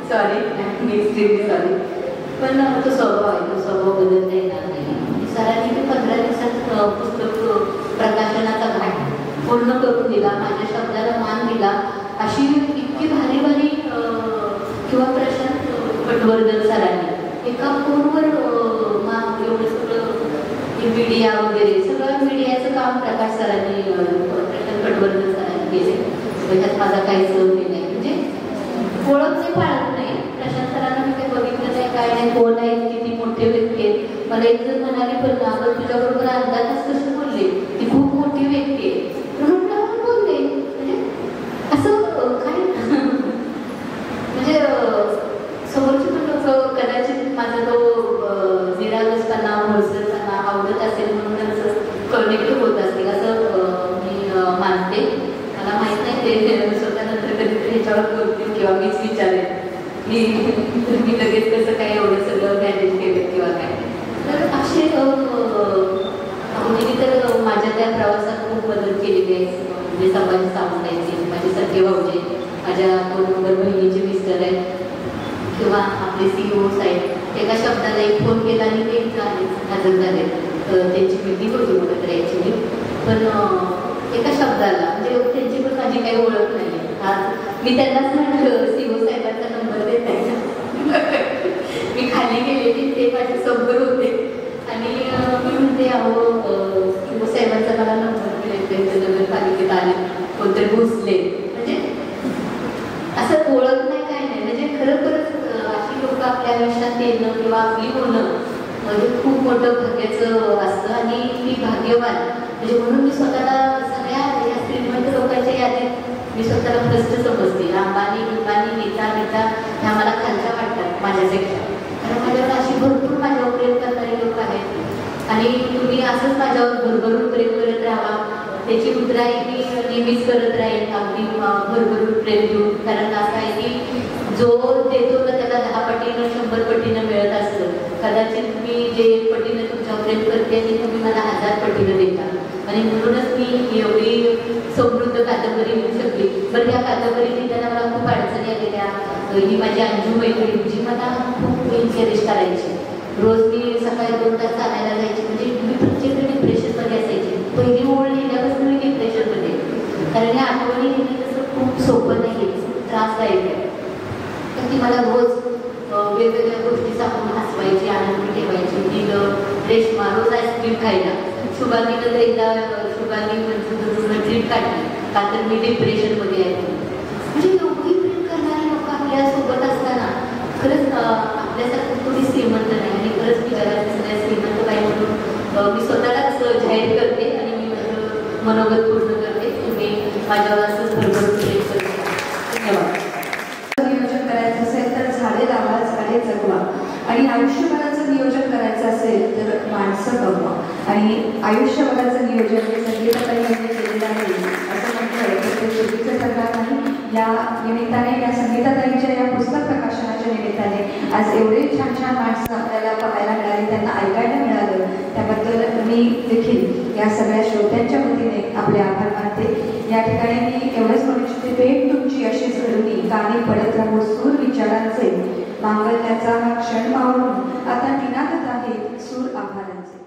सॉरी मी एक्स्ट्रीमली सॉरी पण तो स्वभाव आहे तो स्वभाव बदलता येणार नाही सरांनी मी 15 दिवसात पुस्तक प्रकाशनाचा घाट पूर्ण करून दिला माझ्या शब्दाला मान दिला अशी इतकी भारी भारी किंवा प्रशांत पटवर्धन सरांनी एका फोनवर एवढं सगळं मीडिया वगैरे सगळं मीडियाचं काम प्रकाश सरांनी प्रशांत पटवर्धन सरांनी केले त्याच्यात माझा काही सहभाग नाही म्हणजे ओळख नाही पाळत नाही प्रशांत सरांना मी काही बघितलं नाही काय नाही कोण आहेत किती मोठे व्यक्ती आहेत मला एक जण म्हणाले पण आपण तुझ्याबरोबर अर्धा तास कशी बोलले ती खूप मोठी व्यक्ती आहे म्हणून बोलले म्हणजे असं काय म्हणजे समोरची पण लोक कदाचित माझा तो निरागसपणा भोळसरपणा आवडत असेल म्हणूनच कनेक्ट होत असतील असं मी मानते मला माहित नाही ते स्वतः नंतर कधीतरी ह्याच्यावर बोलतील किंवा मीच विचारेन की मी लगेच कसं काय एवढं सगळं मॅनेज केलं किंवा काय तर असे म्हणजे तर माझ्या त्या प्रवासात खूप मदत केलेली आहे म्हणजे संभाजी सावंतांची माझे सख्खे भाऊजी माझ्या 2 नंबर बहिणीचे मिस्टर आहेत किंवा आपले CEO साहेब एका शब्दाला एक फोन केला आणि ते हजर झाले त्यांची मीटिंग होती कुठं तर ॲक्च्युली पण एका शब्दाला म्हणजे त्यांची पण माझी काही ओळख नाही आज मी त्यांनाच म्हटलं CEO साहेबांचा नंबर देत आहे मी खाली गेलेली ते माझे समोर होते आणि मी म्हणते अहो CEO साहेबांचा मला नंबर दिले नगरपालिकेत आले कोणतरी घुसले म्हणजे असं ओळख नाही काय नाही म्हणजे खरोखरच अशी लोक आपल्या आयुष्यात येणं किंवा आपली होणं म्हणजे खूप मोठं भाग्याचं असतं आणि मी भाग्यवान म्हणजे म्हणून मी स्वतःला सगळ्या या श्रीमंत लोकांच्या यादीत मी स्वतःला फर्स्ट समजते अंबानी नीता ह्या मला खालच्या वाटतात माझ्यापेक्षा कारण माझ्यावर अशी भरपूर माझ्यावर प्रेम करणारे लोक आहेत आणि तुम्ही असंच माझ्यावर भरभरून प्रेम करत राहा त्याची उतराई मी नेहमीच करत राहील अगदी भरभरून प्रेम देऊन कारण असं आहे की जो देतो ना त्याला 10 पटीनं 100 पटीनं मिळत असतं कदाचित मी जे 1 पटीनं तुमच्यावर प्रेम करते ते तुम्ही मला 1000 पटीनं देता आणि म्हणूनच मी एवढी समृद्ध कादंबरी लिहू शकली बरं या कादंबरी लिहिताना मला खूप अडचणी आलेल्या ही माझी अंजू मैत्रीण जी मला खूप एन्करेज करायची रोज मी सकाळी 2 तास चालायला जायची म्हणजे मी प्रत्येक डिप्रेशनमध्ये असायची पहिली ओळ लिहिल्यापासून मी डिप्रेशनमध्ये कारण या आठवणी लिहिणं तसं खूप सोपं नाही खूप त्रासदायक आहे तर ती मला रोज वेगवेगळ्या गोष्टी सांगून हसवायची आनंदी ठेवायची दिलं रेशमा रोज आईस्क्रीम खायला शुभांगीनं तर एकदा शुभांगी म्हणजे ट्रीप काढली का तर मी डिप्रेशनमध्ये आहे म्हणजे एवढी प्रेम करणारी लोक आपल्यासोबत असताना खरंच आपल्यासारखं थोडी श्रीमंत नाही आणि खरंच मी जगात सगळ्या श्रीमंत बाई म्हणून मी स्वतःलाच जाहीर करते आणि मी माझं मनोगत पूर्ण करते तुम्ही माझ्यावर असंच भरभरून प्रेम करते धन्यवाद नियोजन करायचं असेल तर झाडे लावा झाडे जगवा आणि आयुष्यभराचं नियोजन करायचं असेल तर माणसं कमवा आणि आयुष्यभराचं नियोजन हे संगीताताई यांनी केलेलं आहे असं म्हटलं तर ते चुकीचं ठरणार नाही या निमित्ताने या संगीताताईंच्या या पुस्तक प्रकाशनाच्या निमित्ताने आज एवढे छान छान माणसं आपल्याला पाहायला मिळाली त्यांना ऐकायला मिळालं त्याबद्दल मी देखील या सगळ्या श्रोत्यांच्या वतीने आपले आभार मानते या ठिकाणी मी एवढंच म्हणू इच्छिते भेट तुमची अशीच घडून गाणी पडत राहू सूर विचारांचे मांगल्याचा हा क्षण पाहून आता निनादत आहे सूर आभारांचे